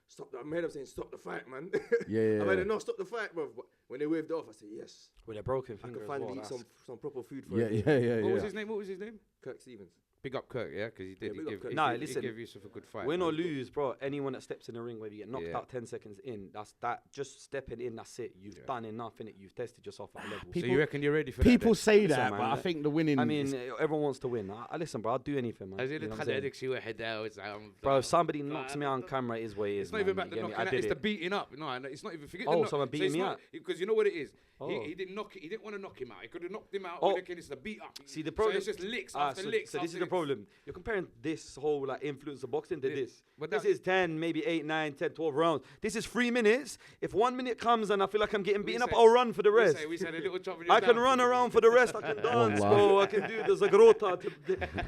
Speaker 3: stop that. I made him saying, stop the fight, man.
Speaker 2: Yeah.
Speaker 3: I made him, no, stop the fight, bro. But when they waved it off, I said, yes.
Speaker 4: With a broken
Speaker 3: I
Speaker 4: finger
Speaker 3: can
Speaker 4: as
Speaker 3: finally
Speaker 4: well.
Speaker 3: eat
Speaker 4: That's
Speaker 3: some proper food for
Speaker 2: Yeah,
Speaker 3: him.
Speaker 2: yeah.
Speaker 1: What was his name? What was his name?
Speaker 3: Kirk Stevens.
Speaker 1: Big up Kirk, yeah, because he did.
Speaker 3: big up Kirk.
Speaker 4: Nah,
Speaker 1: He
Speaker 4: listen,
Speaker 1: gave Yusuf a good fight.
Speaker 4: Win
Speaker 1: man.
Speaker 4: or lose, bro. Anyone that steps in the ring, whether you get knocked
Speaker 1: Yeah.
Speaker 4: out 10 seconds in, that. Just stepping in, that's it. You've done enough, innit? You've tested yourself at a level.
Speaker 1: So
Speaker 2: People-
Speaker 1: you reckon you're ready for
Speaker 2: People
Speaker 1: that?
Speaker 2: say
Speaker 4: Listen,
Speaker 2: that,
Speaker 4: man,
Speaker 2: but I
Speaker 4: that-
Speaker 2: think the winning.
Speaker 4: I mean, everyone wants to win. I listen, bro. I'll do anything, man.
Speaker 1: Then?
Speaker 4: You know what I'm saying?
Speaker 1: Bro,
Speaker 4: Bro, if somebody knocks me on camera, it is what it is.
Speaker 1: it's not even
Speaker 4: man,
Speaker 1: about the
Speaker 4: you get me?
Speaker 1: knocking
Speaker 4: I
Speaker 1: out,
Speaker 4: did
Speaker 1: it's the
Speaker 4: it.
Speaker 1: beating up. No, it's not even forget
Speaker 4: Oh,
Speaker 1: the knock.
Speaker 4: someone beating me up.
Speaker 1: Because you know what it is.
Speaker 4: Oh.
Speaker 1: He didn't knock. He didn't want to knock him out. He could have knocked him out.
Speaker 4: Oh.
Speaker 1: Oh. It's the beat up.
Speaker 4: See, the
Speaker 1: So
Speaker 4: problem.
Speaker 1: it's just licks after licks.
Speaker 4: So this is
Speaker 1: after
Speaker 4: the
Speaker 1: licks.
Speaker 4: problem. You're comparing this whole like influence of boxing to
Speaker 1: Yeah,
Speaker 4: this.
Speaker 1: but
Speaker 4: This
Speaker 1: that-
Speaker 4: is 10, maybe 8, 9, 10, 12 rounds. This is 3 minutes. If 1 minute comes and I feel like I'm getting beaten up,
Speaker 1: say-
Speaker 4: I'll run for the rest.
Speaker 1: We said a little chop.
Speaker 4: I can run around for the rest. I can dance, bro. I can do the zagrota.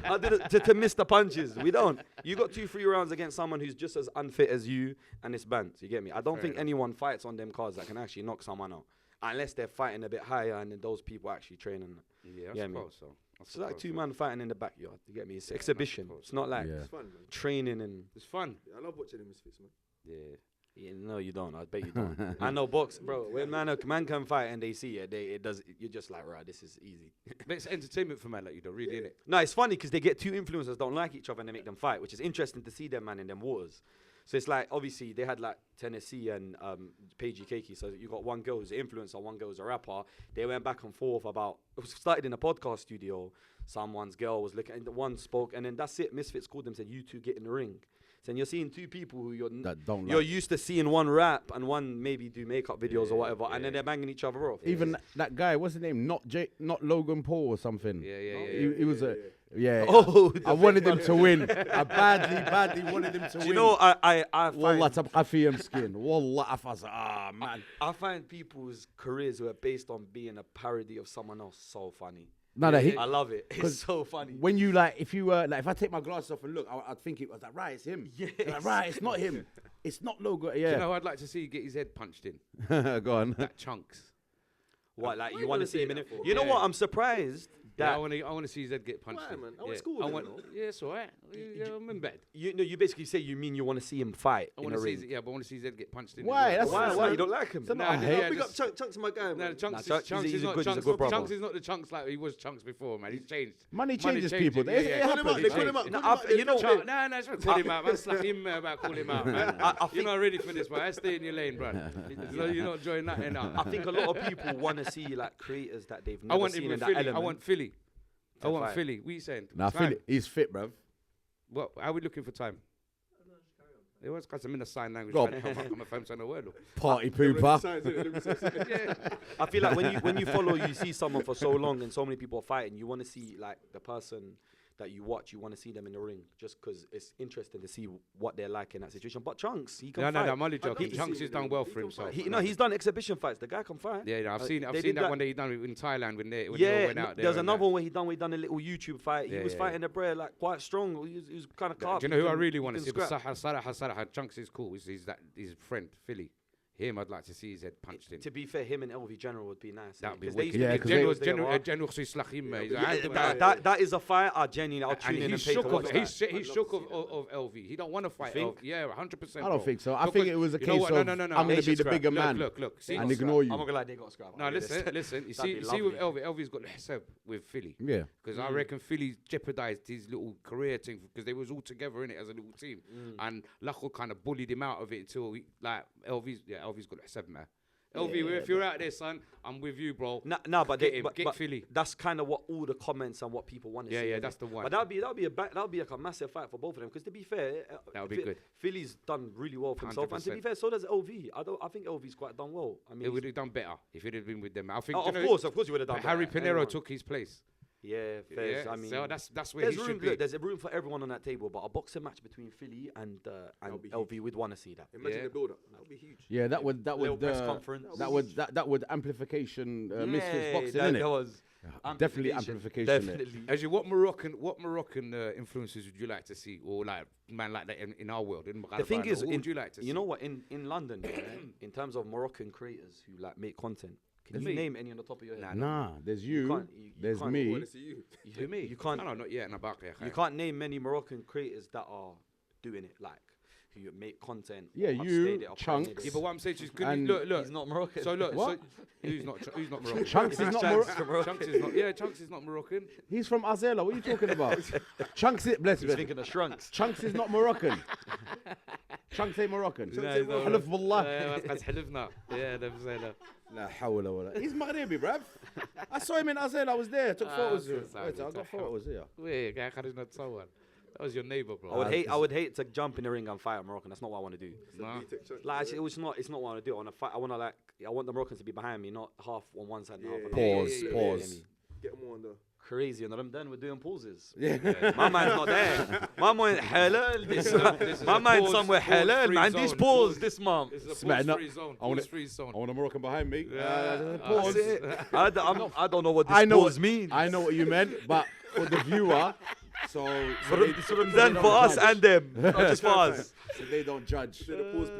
Speaker 4: I did it to miss the punches. We don't. You got 2-3 rounds against someone who's just as unfit as you, and it's banned. You get me? I don't
Speaker 1: Fair
Speaker 4: think
Speaker 1: enough.
Speaker 4: anyone fights on them cards that can actually knock someone out, unless they're fighting a bit higher and then those people actually training.
Speaker 1: Yeah, I
Speaker 4: Yeah, man.
Speaker 1: suppose so.
Speaker 4: It's like 2 man fighting in the backyard. You get me? It's exhibition.
Speaker 1: suppose
Speaker 4: It's not like
Speaker 2: Yeah.
Speaker 3: It's fun, man.
Speaker 4: training and.
Speaker 1: It's fun.
Speaker 3: Yeah, I love watching the Misfits, man.
Speaker 1: Yeah.
Speaker 4: Yeah, no, you don't. I bet you don't. I know box, bro. When man can fight and they see it, it does. You're just like, right, this is easy.
Speaker 1: But it's entertainment for man like you don't really, innit?
Speaker 4: No, it's funny because they get 2 influencers don't like each other and they make them fight, which is interesting to see them, man, in them waters. So it's like, obviously, they had like Tennessee and Paigey Keiki. So you got one girl who's an influencer, one girl who's a rapper. They went back and forth about, it was started in a podcast studio. Someone's girl was looking, and the one spoke, and then that's it. Misfits called them, said, you two get in the ring. So you're seeing 2 people who
Speaker 2: That don't
Speaker 4: you're
Speaker 2: like.
Speaker 4: used to seeing one rap and one maybe do makeup videos or whatever, and then they're banging each other off.
Speaker 2: Even that guy, what's his name? Not Logan Paul or something.
Speaker 1: Yeah.
Speaker 2: He was a. Yeah.
Speaker 4: Oh,
Speaker 2: I wanted him to win. I badly wanted him to win.
Speaker 4: you know, I
Speaker 2: Wallah,
Speaker 4: find,
Speaker 2: تبقى skin. Wallah, man.
Speaker 4: I find people's careers who are based on being a parody of someone else so funny.
Speaker 2: No, he,
Speaker 4: I love it. It's so funny.
Speaker 2: when you like, if you like, if I take my glasses off and look, I'd think it was like, right, it's him.
Speaker 4: Yes.
Speaker 2: Like, right, it's not him. It's not Logan. Yeah.
Speaker 1: You know, I'd like to see you get his head punched in.
Speaker 2: Go on.
Speaker 1: That chunks.
Speaker 4: What, like
Speaker 3: Why
Speaker 4: you want to
Speaker 3: you
Speaker 4: see him in
Speaker 3: say
Speaker 4: it?
Speaker 3: that for?
Speaker 4: You know
Speaker 1: Yeah.
Speaker 4: what? I'm surprised
Speaker 1: Yeah,
Speaker 4: that
Speaker 1: I want to see his head get punched
Speaker 3: Why,
Speaker 1: in.
Speaker 3: man? I went
Speaker 1: Yeah.
Speaker 3: to school with him, no?
Speaker 1: Yeah, it's alright. Yeah, I'm in bed.
Speaker 4: you basically say you mean you want to see him fight
Speaker 1: I
Speaker 4: in
Speaker 1: want
Speaker 4: a
Speaker 1: to see
Speaker 4: ring.
Speaker 1: his, yeah, but I want to see his head get punched in.
Speaker 2: Why?
Speaker 1: as well.
Speaker 2: That's
Speaker 4: Why you don't like him?
Speaker 2: So
Speaker 1: Nah,
Speaker 2: I
Speaker 1: yeah,
Speaker 2: hate.
Speaker 3: Big up
Speaker 1: just-
Speaker 3: Chunks my guy,
Speaker 1: No,
Speaker 3: man.
Speaker 1: Chunks,
Speaker 4: Chunks-
Speaker 1: Chunks
Speaker 4: he's
Speaker 1: is
Speaker 4: a
Speaker 1: not
Speaker 4: good- he's a
Speaker 1: Chunks.
Speaker 4: good brother.
Speaker 1: Chunks is not the Chunks like he was Chunks before, man. He's changed.
Speaker 2: Money changes people.
Speaker 1: Yeah,
Speaker 2: It
Speaker 1: yeah.
Speaker 3: Call him
Speaker 2: happens.
Speaker 3: out, they call him out.
Speaker 4: No,
Speaker 3: call him out,
Speaker 4: you know,
Speaker 1: Chunk, nah, it's not call him out, man. Slap him about call him out, man.
Speaker 4: I
Speaker 1: You're not ready for this, man. I stay in your lane, bro. You're not enjoying that enough.
Speaker 4: I think a lot of people want to see like creators that they've
Speaker 1: I
Speaker 4: never
Speaker 1: want him
Speaker 4: seen in
Speaker 1: with
Speaker 4: that
Speaker 1: Philly.
Speaker 4: element.
Speaker 1: I want Philly. I
Speaker 4: To
Speaker 1: want
Speaker 4: fight.
Speaker 1: Philly. What are you saying?
Speaker 2: Nah,
Speaker 1: Time.
Speaker 2: he's fit, bruv.
Speaker 1: What? How are we looking for time? It was because I'm in a sign language.
Speaker 2: Go
Speaker 1: man. I'm a famous on the word.
Speaker 2: Party
Speaker 3: Them
Speaker 2: pooper.
Speaker 3: signs, innit?
Speaker 1: Yeah.
Speaker 4: I feel like when you follow, you see someone for so long and so many people are fighting, you want to see like the person that you watch, you want to see them in the ring just because it's interesting to see what they're like in that situation. But Chunks, he can
Speaker 1: No,
Speaker 4: fight.
Speaker 1: I'm only joking.
Speaker 3: to see
Speaker 1: Chunks
Speaker 3: him
Speaker 1: has
Speaker 3: in
Speaker 1: done
Speaker 3: the
Speaker 1: well
Speaker 3: ring.
Speaker 1: for
Speaker 3: He can
Speaker 1: himself.
Speaker 3: fight.
Speaker 4: He's done exhibition fights. The guy can fight.
Speaker 1: Yeah, I've seen
Speaker 4: they
Speaker 1: that
Speaker 4: did
Speaker 1: one that he done in Thailand when they all
Speaker 4: Yeah,
Speaker 1: went out there.
Speaker 4: there's
Speaker 1: and
Speaker 4: another
Speaker 1: that.
Speaker 4: one where he done a little YouTube fight. He
Speaker 1: Yeah,
Speaker 4: was
Speaker 1: yeah,
Speaker 4: fighting the Brer like quite strong. He was kind of
Speaker 1: Do
Speaker 4: calm.
Speaker 1: you know who I really want to see? But Sarah. Chunks is cool. He's his friend, Philly. Him, I'd like to see his head punched in.
Speaker 4: To be fair, him and LV General would be nice.
Speaker 1: That would be
Speaker 4: Because they
Speaker 1: wicked.
Speaker 4: used to
Speaker 2: Yeah,
Speaker 4: be
Speaker 2: 'cause
Speaker 4: close
Speaker 2: they-
Speaker 4: together.
Speaker 1: General Slachim, mate.
Speaker 4: That is a fight. I genuinely, I'll
Speaker 1: And
Speaker 4: tune in and
Speaker 1: he's
Speaker 4: pay to
Speaker 1: shook
Speaker 4: watch
Speaker 1: of
Speaker 4: that.
Speaker 1: he's shook of LV. He don't want to fight.
Speaker 4: think?
Speaker 1: Yeah, 100%.
Speaker 2: I don't think so. I think it was a
Speaker 1: You know
Speaker 2: case
Speaker 1: what?
Speaker 2: of
Speaker 1: No.
Speaker 2: I'm
Speaker 4: They
Speaker 2: going to be
Speaker 4: should
Speaker 2: the
Speaker 4: scrap.
Speaker 2: bigger man
Speaker 1: Look. See,
Speaker 2: and ignore you.
Speaker 4: I'm not gonna lie, they got scrapped.
Speaker 1: no, listen. You
Speaker 4: That'd be
Speaker 1: see with
Speaker 4: lovely.
Speaker 1: LV's got Heseb with Philly.
Speaker 2: Yeah.
Speaker 1: Because I reckon Philly jeopardized his little career thing because they was all together in it as a little team. And Lacho kind of bullied him out of it until LV's got Heseb, man. LV, if you're out there, son, I'm with you, bro.
Speaker 4: No, but
Speaker 1: Get
Speaker 4: they,
Speaker 1: him,
Speaker 4: but,
Speaker 1: get
Speaker 4: but
Speaker 1: Philly.
Speaker 4: that's kind of what all the comments and what people want to see.
Speaker 1: Yeah,
Speaker 4: isn't
Speaker 1: that's
Speaker 4: it?
Speaker 1: the one.
Speaker 4: But that'd be like a massive fight for both of them. Because to be fair,
Speaker 1: That would be good.
Speaker 4: Philly's done really well for himself, and to be
Speaker 1: 100%.
Speaker 4: fair, so does LV. I think LV's quite done well. I mean,
Speaker 1: It would have done better if it had been with them. I think.
Speaker 4: of
Speaker 1: you know,
Speaker 4: course, you would have done.
Speaker 1: but Harry
Speaker 4: better.
Speaker 1: Pinero
Speaker 4: Anyone.
Speaker 1: took his place.
Speaker 4: Yeah, fair.
Speaker 1: Yeah,
Speaker 4: I mean,
Speaker 1: so that's where he
Speaker 4: there's
Speaker 1: should
Speaker 4: room.
Speaker 1: be.
Speaker 4: Look, there's a room for everyone on that table, but a boxing match between Philly and
Speaker 3: be
Speaker 4: LV, we'd want to see that.
Speaker 3: Imagine
Speaker 1: Yeah.
Speaker 3: the build up. That would be huge.
Speaker 2: Yeah, that would
Speaker 4: Little press conference.
Speaker 2: that would amplification misfits boxing,
Speaker 4: that
Speaker 2: innit?
Speaker 4: was
Speaker 2: Definitely amplification.
Speaker 4: Definitely.
Speaker 1: As you, what Moroccan influences would you like to see, or like man like that in our world? In
Speaker 4: The thing
Speaker 1: Maghreb,
Speaker 4: is,
Speaker 1: what would you like to see?
Speaker 4: you know what? In London, yeah, in terms of Moroccan creators who like make content, can you
Speaker 1: Me?
Speaker 4: name any on the top of your head?
Speaker 2: Nah, there's you,
Speaker 4: you
Speaker 2: there's
Speaker 4: can't-
Speaker 3: I
Speaker 2: me.
Speaker 3: want to see you.
Speaker 1: Who, me?
Speaker 4: You can't.
Speaker 1: No, not yet.
Speaker 4: You can't name many Moroccan creators that are doing it. Like, who make content.
Speaker 2: Yeah,
Speaker 4: or have
Speaker 2: you,
Speaker 4: stayed it or
Speaker 2: Chunks.
Speaker 4: pioneered it.
Speaker 1: Yeah, but what I'm saying is,
Speaker 2: And
Speaker 1: look.
Speaker 4: He's not Moroccan.
Speaker 1: So look,
Speaker 2: What?
Speaker 1: who's not Moroccan?
Speaker 2: Chunks is not Moroccan.
Speaker 1: Chunks is not. Yeah, Chunks is not Moroccan.
Speaker 2: He's from Azela. What are you talking about? Chunks is bless
Speaker 4: He's
Speaker 2: you.
Speaker 4: thinking of Shrunks.
Speaker 2: Chunks is not Moroccan. Chunks ain't Moroccan. حلف بالله.
Speaker 1: قد حلفنا. Yeah, نفسنا.
Speaker 2: لا حول ولا. He's Maghrebi, bruv. I saw him in Azela. I was there. Took photos.
Speaker 1: so
Speaker 2: Wait, I got photos here.
Speaker 1: Wait, قاعد خرجنا نتصور. That was your neighbor, bro.
Speaker 4: I would hate to jump in the ring and fight a Moroccan. That's not what I want to do.
Speaker 1: Nah.
Speaker 4: Like actually, it's not what I want to do. I want to fight. I want the Moroccans to be behind me, not half on one side and half on the other.
Speaker 2: Pause.
Speaker 3: Get more on the.
Speaker 4: Crazy, and then we're doing pauses.
Speaker 2: Yeah.
Speaker 4: My man's not there. My man halal.
Speaker 1: This
Speaker 4: My
Speaker 1: is
Speaker 4: man's
Speaker 1: a
Speaker 4: somewhere
Speaker 1: pause-free
Speaker 4: halal. Man,
Speaker 1: zone.
Speaker 4: this pause this month.
Speaker 1: This is a
Speaker 2: Smack, no.
Speaker 1: pause-free zone.
Speaker 2: I wanna-
Speaker 1: Pause-free zone.
Speaker 2: I want a Moroccan behind me.
Speaker 1: Pause.
Speaker 4: That's it. I don't know what this
Speaker 2: I know
Speaker 4: pause means.
Speaker 2: I know what you meant, but for the viewer, so
Speaker 4: Then for us and them, not just for us.
Speaker 2: so they don't judge.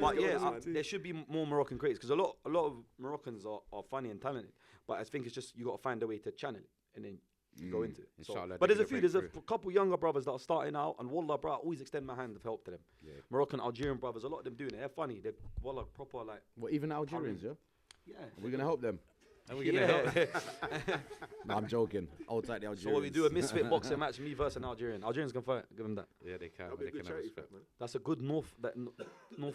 Speaker 4: But yeah, there should be more Moroccan creators because a lot of Moroccans are funny and talented. But I think it's just you got to find a way to channel it and then you go into it. So,
Speaker 1: Inshallah,
Speaker 4: but
Speaker 1: they're
Speaker 4: there's
Speaker 1: gonna
Speaker 4: a
Speaker 1: break
Speaker 4: couple younger brothers that are starting out, and wallah, bro, I always extend my hand of help to them.
Speaker 1: Yeah.
Speaker 4: Moroccan, Algerian brothers, a lot of them doing it. They're funny. They're wallah proper like.
Speaker 2: Well, even Algerians, yeah?
Speaker 4: Yeah.
Speaker 2: We're gonna help them.
Speaker 1: And we're gonna help.
Speaker 2: No, I'm joking. I'll take the Algerians.
Speaker 4: So what we do a misfit boxing match, me versus an Algerian. Algerians can fight. Give them that.
Speaker 1: Yeah, they can.
Speaker 3: That'll be
Speaker 1: They
Speaker 3: a good
Speaker 1: can have
Speaker 3: charity
Speaker 1: respect.
Speaker 3: fight, man.
Speaker 4: That's a good North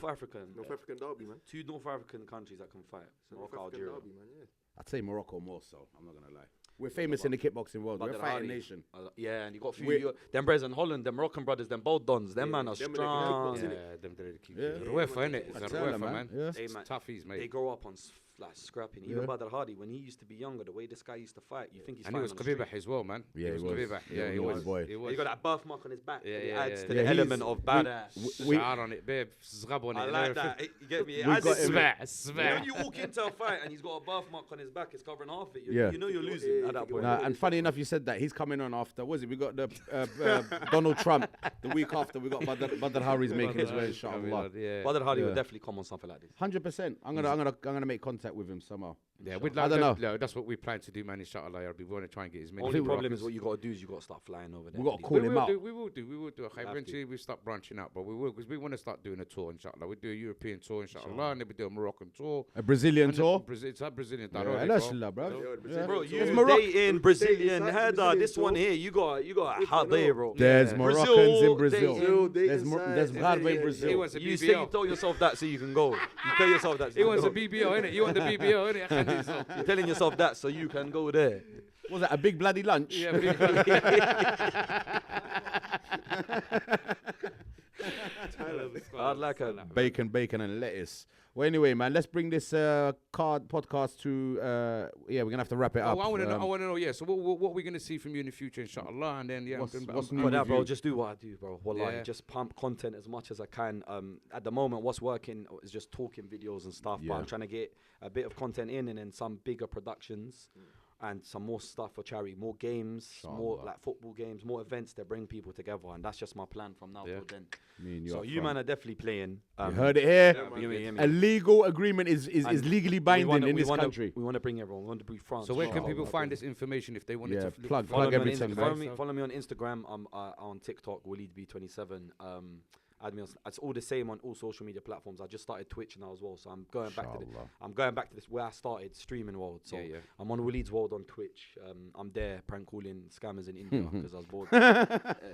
Speaker 4: African.
Speaker 3: North African derby, man.
Speaker 4: Two North African countries that can fight.
Speaker 3: North
Speaker 4: Morocco,
Speaker 3: African
Speaker 4: Algeria.
Speaker 3: derby, man. Yeah.
Speaker 2: I'd say Morocco more so. I'm not gonna lie. We're famous in the kickboxing world. We're a
Speaker 4: Badr
Speaker 2: fighting
Speaker 4: Ali.
Speaker 2: nation.
Speaker 4: Yeah, and you got a
Speaker 2: We're-
Speaker 4: few. Them brothers in Holland, them Moroccan brothers, them both dons. Them man are
Speaker 3: them they can
Speaker 4: strong.
Speaker 3: kickbox,
Speaker 1: Yeah,
Speaker 3: innit?
Speaker 1: them they keep.
Speaker 2: Yeah.
Speaker 1: Ruefa, innit? It's
Speaker 2: I
Speaker 1: a
Speaker 2: tell
Speaker 1: Ruefa,
Speaker 2: them,
Speaker 1: man.
Speaker 2: Yeah.
Speaker 4: Hey,
Speaker 1: It's
Speaker 4: man,
Speaker 1: toughies,
Speaker 4: They
Speaker 1: mate.
Speaker 4: grow up on like scrapping. Even
Speaker 2: Yeah.
Speaker 4: Badr Hadi, when he used to be younger, the way this guy used to fight, you think he's
Speaker 1: And he was
Speaker 4: fighting on the
Speaker 1: Khabibah as well, man.
Speaker 2: Yeah, he was.
Speaker 1: Khabibah.
Speaker 2: Yeah,
Speaker 1: Yeah,
Speaker 2: he
Speaker 1: he
Speaker 2: was,
Speaker 1: was.
Speaker 2: boy.
Speaker 1: He was.
Speaker 4: He got that birthmark on his back.
Speaker 1: Yeah,
Speaker 4: and it
Speaker 1: yeah,
Speaker 4: adds
Speaker 1: yeah.
Speaker 4: to
Speaker 2: Yeah,
Speaker 4: the
Speaker 2: he's-
Speaker 4: element of badass.
Speaker 2: we-
Speaker 1: Shout on it, babe. Zgab on it.
Speaker 4: I
Speaker 1: and
Speaker 4: like
Speaker 1: everything.
Speaker 4: that. You get me? It
Speaker 2: We
Speaker 4: adds
Speaker 2: got
Speaker 4: to
Speaker 2: him.
Speaker 4: it.
Speaker 1: Smack,
Speaker 4: You know, when
Speaker 1: smack.
Speaker 4: you walk into a fight and he's got a birthmark on his back, it's covering half it.
Speaker 2: Yeah.
Speaker 4: You know you're losing at that point.
Speaker 2: Nah, and funny enough, you said that he's coming on after. Was it? We got the Donald Trump the week after. We got Badr Hari's making his way. Inshallah.
Speaker 1: Yeah.
Speaker 4: Badr Hadi
Speaker 2: Yeah.
Speaker 4: would definitely come on something like this.
Speaker 2: 100%. I'm gonna make contact with him somehow.
Speaker 1: Yeah, we'd
Speaker 2: I
Speaker 1: like
Speaker 2: don't know.
Speaker 1: no, that's what we plan to do, man. Inshallah, yeah, we want to try and get as many.
Speaker 4: Only
Speaker 1: people
Speaker 4: problem
Speaker 1: up
Speaker 4: is what you got to do is you got to start flying over there.
Speaker 2: We got to
Speaker 4: These
Speaker 2: call
Speaker 1: we
Speaker 2: him
Speaker 1: will
Speaker 2: out.
Speaker 1: do. We will do. Okay,
Speaker 4: Have
Speaker 1: eventually we start branching out, but we will because we want to start doing a tour. Inshallah, we do a European tour, inshallah, and then we do a Moroccan tour.
Speaker 2: A Brazilian
Speaker 1: And
Speaker 2: tour.
Speaker 1: It's a Brazilian.
Speaker 2: Yeah,
Speaker 1: Darore,
Speaker 2: that's
Speaker 1: bro.
Speaker 2: la, bro.
Speaker 3: Yeah,
Speaker 4: Bro,
Speaker 3: It's
Speaker 4: you
Speaker 2: Morocco.
Speaker 4: dating Brazilian
Speaker 3: Dating
Speaker 4: header.
Speaker 3: Brazilian
Speaker 4: This one
Speaker 3: tour.
Speaker 4: here, you got a hot day, bro.
Speaker 2: There's
Speaker 1: Yeah.
Speaker 2: Moroccans
Speaker 4: Brazil,
Speaker 2: in Brazil.
Speaker 4: Brazil,
Speaker 2: There's
Speaker 3: dating sites.
Speaker 2: Bradway
Speaker 3: Yeah,
Speaker 1: He
Speaker 2: Brazil.
Speaker 1: wants a
Speaker 4: You say you
Speaker 1: BBL.
Speaker 4: told yourself that so you can go. You tell yourself that. So
Speaker 1: He
Speaker 4: you
Speaker 1: wants a
Speaker 4: can go.
Speaker 1: BBL, innit? You want the BBL, innit?
Speaker 4: You're telling yourself that so you can go there.
Speaker 2: Was that a big bloody lunch?
Speaker 1: Yeah, BBL.
Speaker 4: I'd like a
Speaker 2: Bacon, and lettuce. Well, anyway, man, let's bring this podcast to. Yeah, we're gonna have to wrap it up.
Speaker 1: I want to know. Yeah. So what we're gonna see from you in the future, inshallah, and then yeah.
Speaker 2: What's
Speaker 1: I'm-
Speaker 2: new
Speaker 1: I'm-
Speaker 4: For that,
Speaker 2: with
Speaker 4: bro,
Speaker 2: you?
Speaker 4: just do what I do, bro. Wallahi,
Speaker 1: Yeah.
Speaker 4: just pump content as much as I can. At the moment, what's working is just talking videos and stuff. But
Speaker 2: Yeah.
Speaker 4: I'm trying to get a bit of content in, and then some bigger productions, and some more stuff for charity, more games, more
Speaker 2: Inshallah.
Speaker 4: like football games, more events that bring people together. And that's just my plan from now
Speaker 1: Yeah.
Speaker 4: till then.
Speaker 2: Me and
Speaker 4: So
Speaker 2: up
Speaker 4: you
Speaker 2: front.
Speaker 4: man are definitely playing.
Speaker 2: You heard it here.
Speaker 3: Yeah,
Speaker 4: You hear me?
Speaker 2: A legal agreement is
Speaker 4: And
Speaker 2: legally
Speaker 4: we
Speaker 2: binding
Speaker 4: wanna-
Speaker 2: in
Speaker 4: we
Speaker 2: this
Speaker 4: wanna-
Speaker 2: country.
Speaker 4: We want to bring everyone. We want to bring France.
Speaker 1: So where can
Speaker 2: Inshallah.
Speaker 1: people find this information if they wanted
Speaker 2: Yeah,
Speaker 1: to
Speaker 2: plug
Speaker 4: Follow me on
Speaker 2: everything.
Speaker 4: Insta-
Speaker 2: man.
Speaker 4: follow me on Instagram. I'm on TikTok, WalidB27. Add me on. It's all the same on all social media platforms. I just started Twitch now as well, so I'm going back to
Speaker 2: Inshallah.
Speaker 4: I'm going back to this where I started streaming world. So
Speaker 1: Yeah.
Speaker 4: I'm on Walid's World on Twitch. I'm there prank calling scammers in India because I was bored.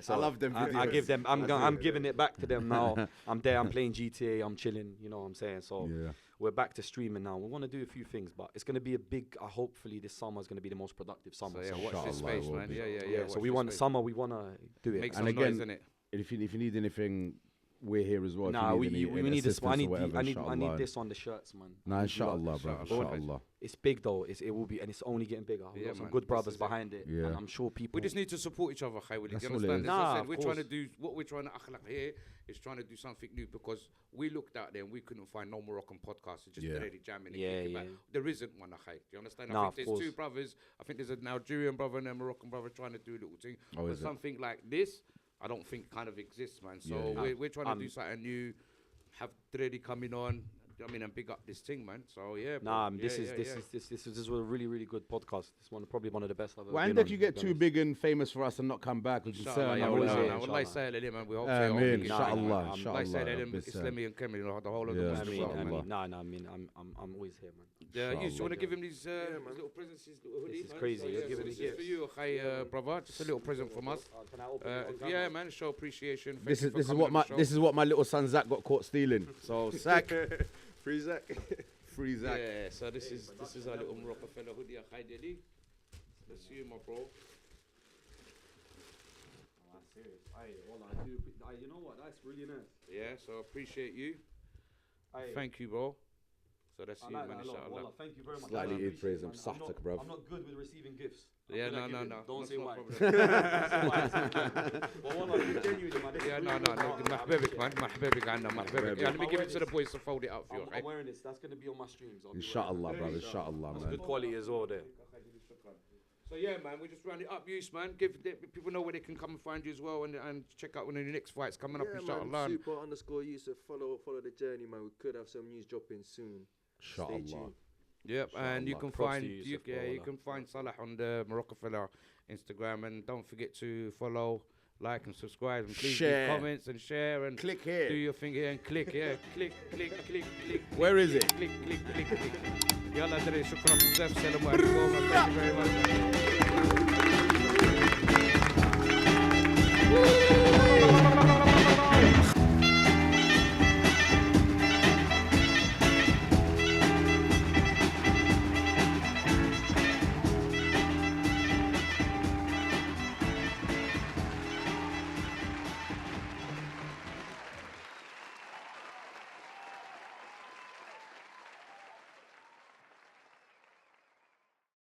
Speaker 4: So
Speaker 2: I love them
Speaker 4: I
Speaker 2: videos.
Speaker 4: give them. I'm giving it back to them now. I'm there. I'm playing GTA. I'm chilling. You know what I'm saying? So
Speaker 2: Yeah.
Speaker 4: we're back to streaming now. We want to do a few things, but it's going to be a big. Hopefully, this summer is going to be the most productive
Speaker 1: So
Speaker 4: summer.
Speaker 1: yeah,
Speaker 4: So
Speaker 1: watch this
Speaker 2: Inshallah,
Speaker 1: space,
Speaker 2: it will
Speaker 1: man.
Speaker 2: be.
Speaker 1: Yeah.
Speaker 4: so
Speaker 1: watch
Speaker 4: we
Speaker 1: this
Speaker 4: want
Speaker 1: space.
Speaker 4: summer. We want to do it.
Speaker 1: Make
Speaker 2: And
Speaker 1: some noise,
Speaker 2: again,
Speaker 1: innit?
Speaker 2: If you need anything, we're here as well. If
Speaker 4: Nah,
Speaker 2: you
Speaker 4: we
Speaker 2: need any
Speaker 4: need this. I
Speaker 2: assistance or
Speaker 4: need
Speaker 2: whatever,
Speaker 4: I
Speaker 2: inshallah.
Speaker 4: need this on the shirts, man.
Speaker 2: Nah, inshallah, bro.
Speaker 1: Inshallah.
Speaker 2: Inshallah.
Speaker 4: It's big though. It will be, and it's only getting bigger. We've
Speaker 1: Yeah,
Speaker 4: got some
Speaker 1: man,
Speaker 4: good
Speaker 1: this
Speaker 4: brothers
Speaker 1: is it.
Speaker 4: behind it,
Speaker 2: Yeah.
Speaker 4: and I'm sure people.
Speaker 1: We just need to support each other, Khaywali. Do
Speaker 2: That's
Speaker 1: you
Speaker 2: all it
Speaker 1: understand?
Speaker 2: is.
Speaker 1: As I
Speaker 4: Nah,
Speaker 1: said,
Speaker 4: of
Speaker 1: we're trying to
Speaker 4: course.
Speaker 1: do what we're trying to akhlaq here is trying to do something new because we looked out there and we couldn't find no Moroccan podcast. It's just
Speaker 2: Yeah.
Speaker 1: really jamming.
Speaker 4: Yeah,
Speaker 1: and kicking
Speaker 4: yeah.
Speaker 1: back. There isn't one, Akhay. Do you understand?
Speaker 4: Nah,
Speaker 1: I
Speaker 4: of
Speaker 1: think there's two
Speaker 4: course.
Speaker 1: brothers. I think there's an Algerian brother and a Moroccan brother trying to do a little thing.
Speaker 2: Oh,
Speaker 1: but
Speaker 2: is it?
Speaker 1: something like this, I don't think kind of exists, man. So
Speaker 2: Yeah, yeah.
Speaker 1: we're trying to do something new. Have Dredi coming on. I mean, and big up this thing, man. So yeah.
Speaker 4: Nah,
Speaker 1: bro.
Speaker 4: this is a really, really good podcast. This one probably one of the best I've ever
Speaker 2: When
Speaker 4: been
Speaker 2: did
Speaker 4: on,
Speaker 2: you
Speaker 4: to
Speaker 2: get
Speaker 4: be
Speaker 2: too
Speaker 4: honest.
Speaker 2: big and famous for us and not come back?
Speaker 1: Inshallah, yeah, والله يسهل عليه, man. We hope
Speaker 2: آمين.
Speaker 1: so.
Speaker 2: إن شاء الله.
Speaker 1: Allah
Speaker 2: إن شاء
Speaker 1: يسهل
Speaker 2: الله.
Speaker 1: عليهم Islami and Kemi, the whole of the
Speaker 2: Yeah,
Speaker 1: Muslim world, man.
Speaker 2: inshallah.
Speaker 4: I mean, I'm always here, man.
Speaker 1: Yeah, you
Speaker 2: Inshallah.
Speaker 1: want to give him these little presents, his little hoodie?
Speaker 4: This is
Speaker 1: man?
Speaker 4: crazy.
Speaker 1: So,
Speaker 4: You're
Speaker 1: yeah,
Speaker 4: giving
Speaker 1: so
Speaker 4: me
Speaker 1: this is for
Speaker 4: gifts.
Speaker 1: you, Khay, brother. Just a little present from us.
Speaker 4: Can I open it on camera?
Speaker 1: Yeah, man. Show appreciation. Thank
Speaker 2: This
Speaker 1: you
Speaker 2: is
Speaker 1: for
Speaker 2: this is
Speaker 1: coming
Speaker 2: what
Speaker 1: on
Speaker 2: my
Speaker 1: the show.
Speaker 2: this is what my little son Zach got caught stealing. So Zach,
Speaker 3: Free Zach.
Speaker 2: free Zach.
Speaker 1: Yeah, so this is our little Marocafella hoodie, Khay Deli. That's you, my bro.
Speaker 4: Serious. You know what? That's really nice.
Speaker 1: Yeah, so appreciate you.
Speaker 4: Aye.
Speaker 1: Thank you, bro. So that's
Speaker 4: I
Speaker 1: you,
Speaker 4: like
Speaker 1: man.
Speaker 4: that a lot.
Speaker 1: Inshallah.
Speaker 4: Wallah, thank you very much.
Speaker 2: Slightly
Speaker 4: I appreciate
Speaker 2: praise
Speaker 4: it,
Speaker 2: him.
Speaker 4: man.
Speaker 2: Sahtak, bruv.
Speaker 4: I'm not good with receiving gifts. I'm
Speaker 1: Yeah,
Speaker 4: good at
Speaker 1: no.
Speaker 4: giving. Don't
Speaker 1: That's
Speaker 4: say
Speaker 1: no
Speaker 4: why.
Speaker 1: problem.
Speaker 4: Well, Wallah, genuinely, man. This
Speaker 1: Yeah,
Speaker 4: is
Speaker 1: no.
Speaker 4: really good.
Speaker 1: محببك, man. محببك عنا محببك. Yeah, let me give it to the boys to fold it up for you, okay?
Speaker 4: I'm wearing this. That's going to be on my streams. I'll be wearing
Speaker 2: Inshallah,
Speaker 4: it.
Speaker 2: brother. Inshallah,
Speaker 4: That's
Speaker 2: man.
Speaker 4: good quality as well there.
Speaker 1: So yeah, man, we just round it up, use, man. Give people know where they can come and find you as well, and check out when the next fight's coming up, inshallah.
Speaker 3: Man, super_Yusuf. Follow the journey, man. We could have some news dropping soon. Stay
Speaker 2: Inshallah.
Speaker 3: tuned.
Speaker 1: Yep, and you
Speaker 2: Inshallah.
Speaker 1: can
Speaker 4: Props
Speaker 1: find
Speaker 4: to Yusuf,
Speaker 1: you can find Salah on the Marocafella Instagram, and don't forget to follow, like, and subscribe, and please
Speaker 2: Share.
Speaker 1: leave comments and share and
Speaker 2: Click
Speaker 1: do
Speaker 2: here.
Speaker 1: your thing here and click, yeah, click.
Speaker 2: Where is it?
Speaker 1: Click. Yalla, Dre, shukran بزاف, السلام عليكم, and thank you very much.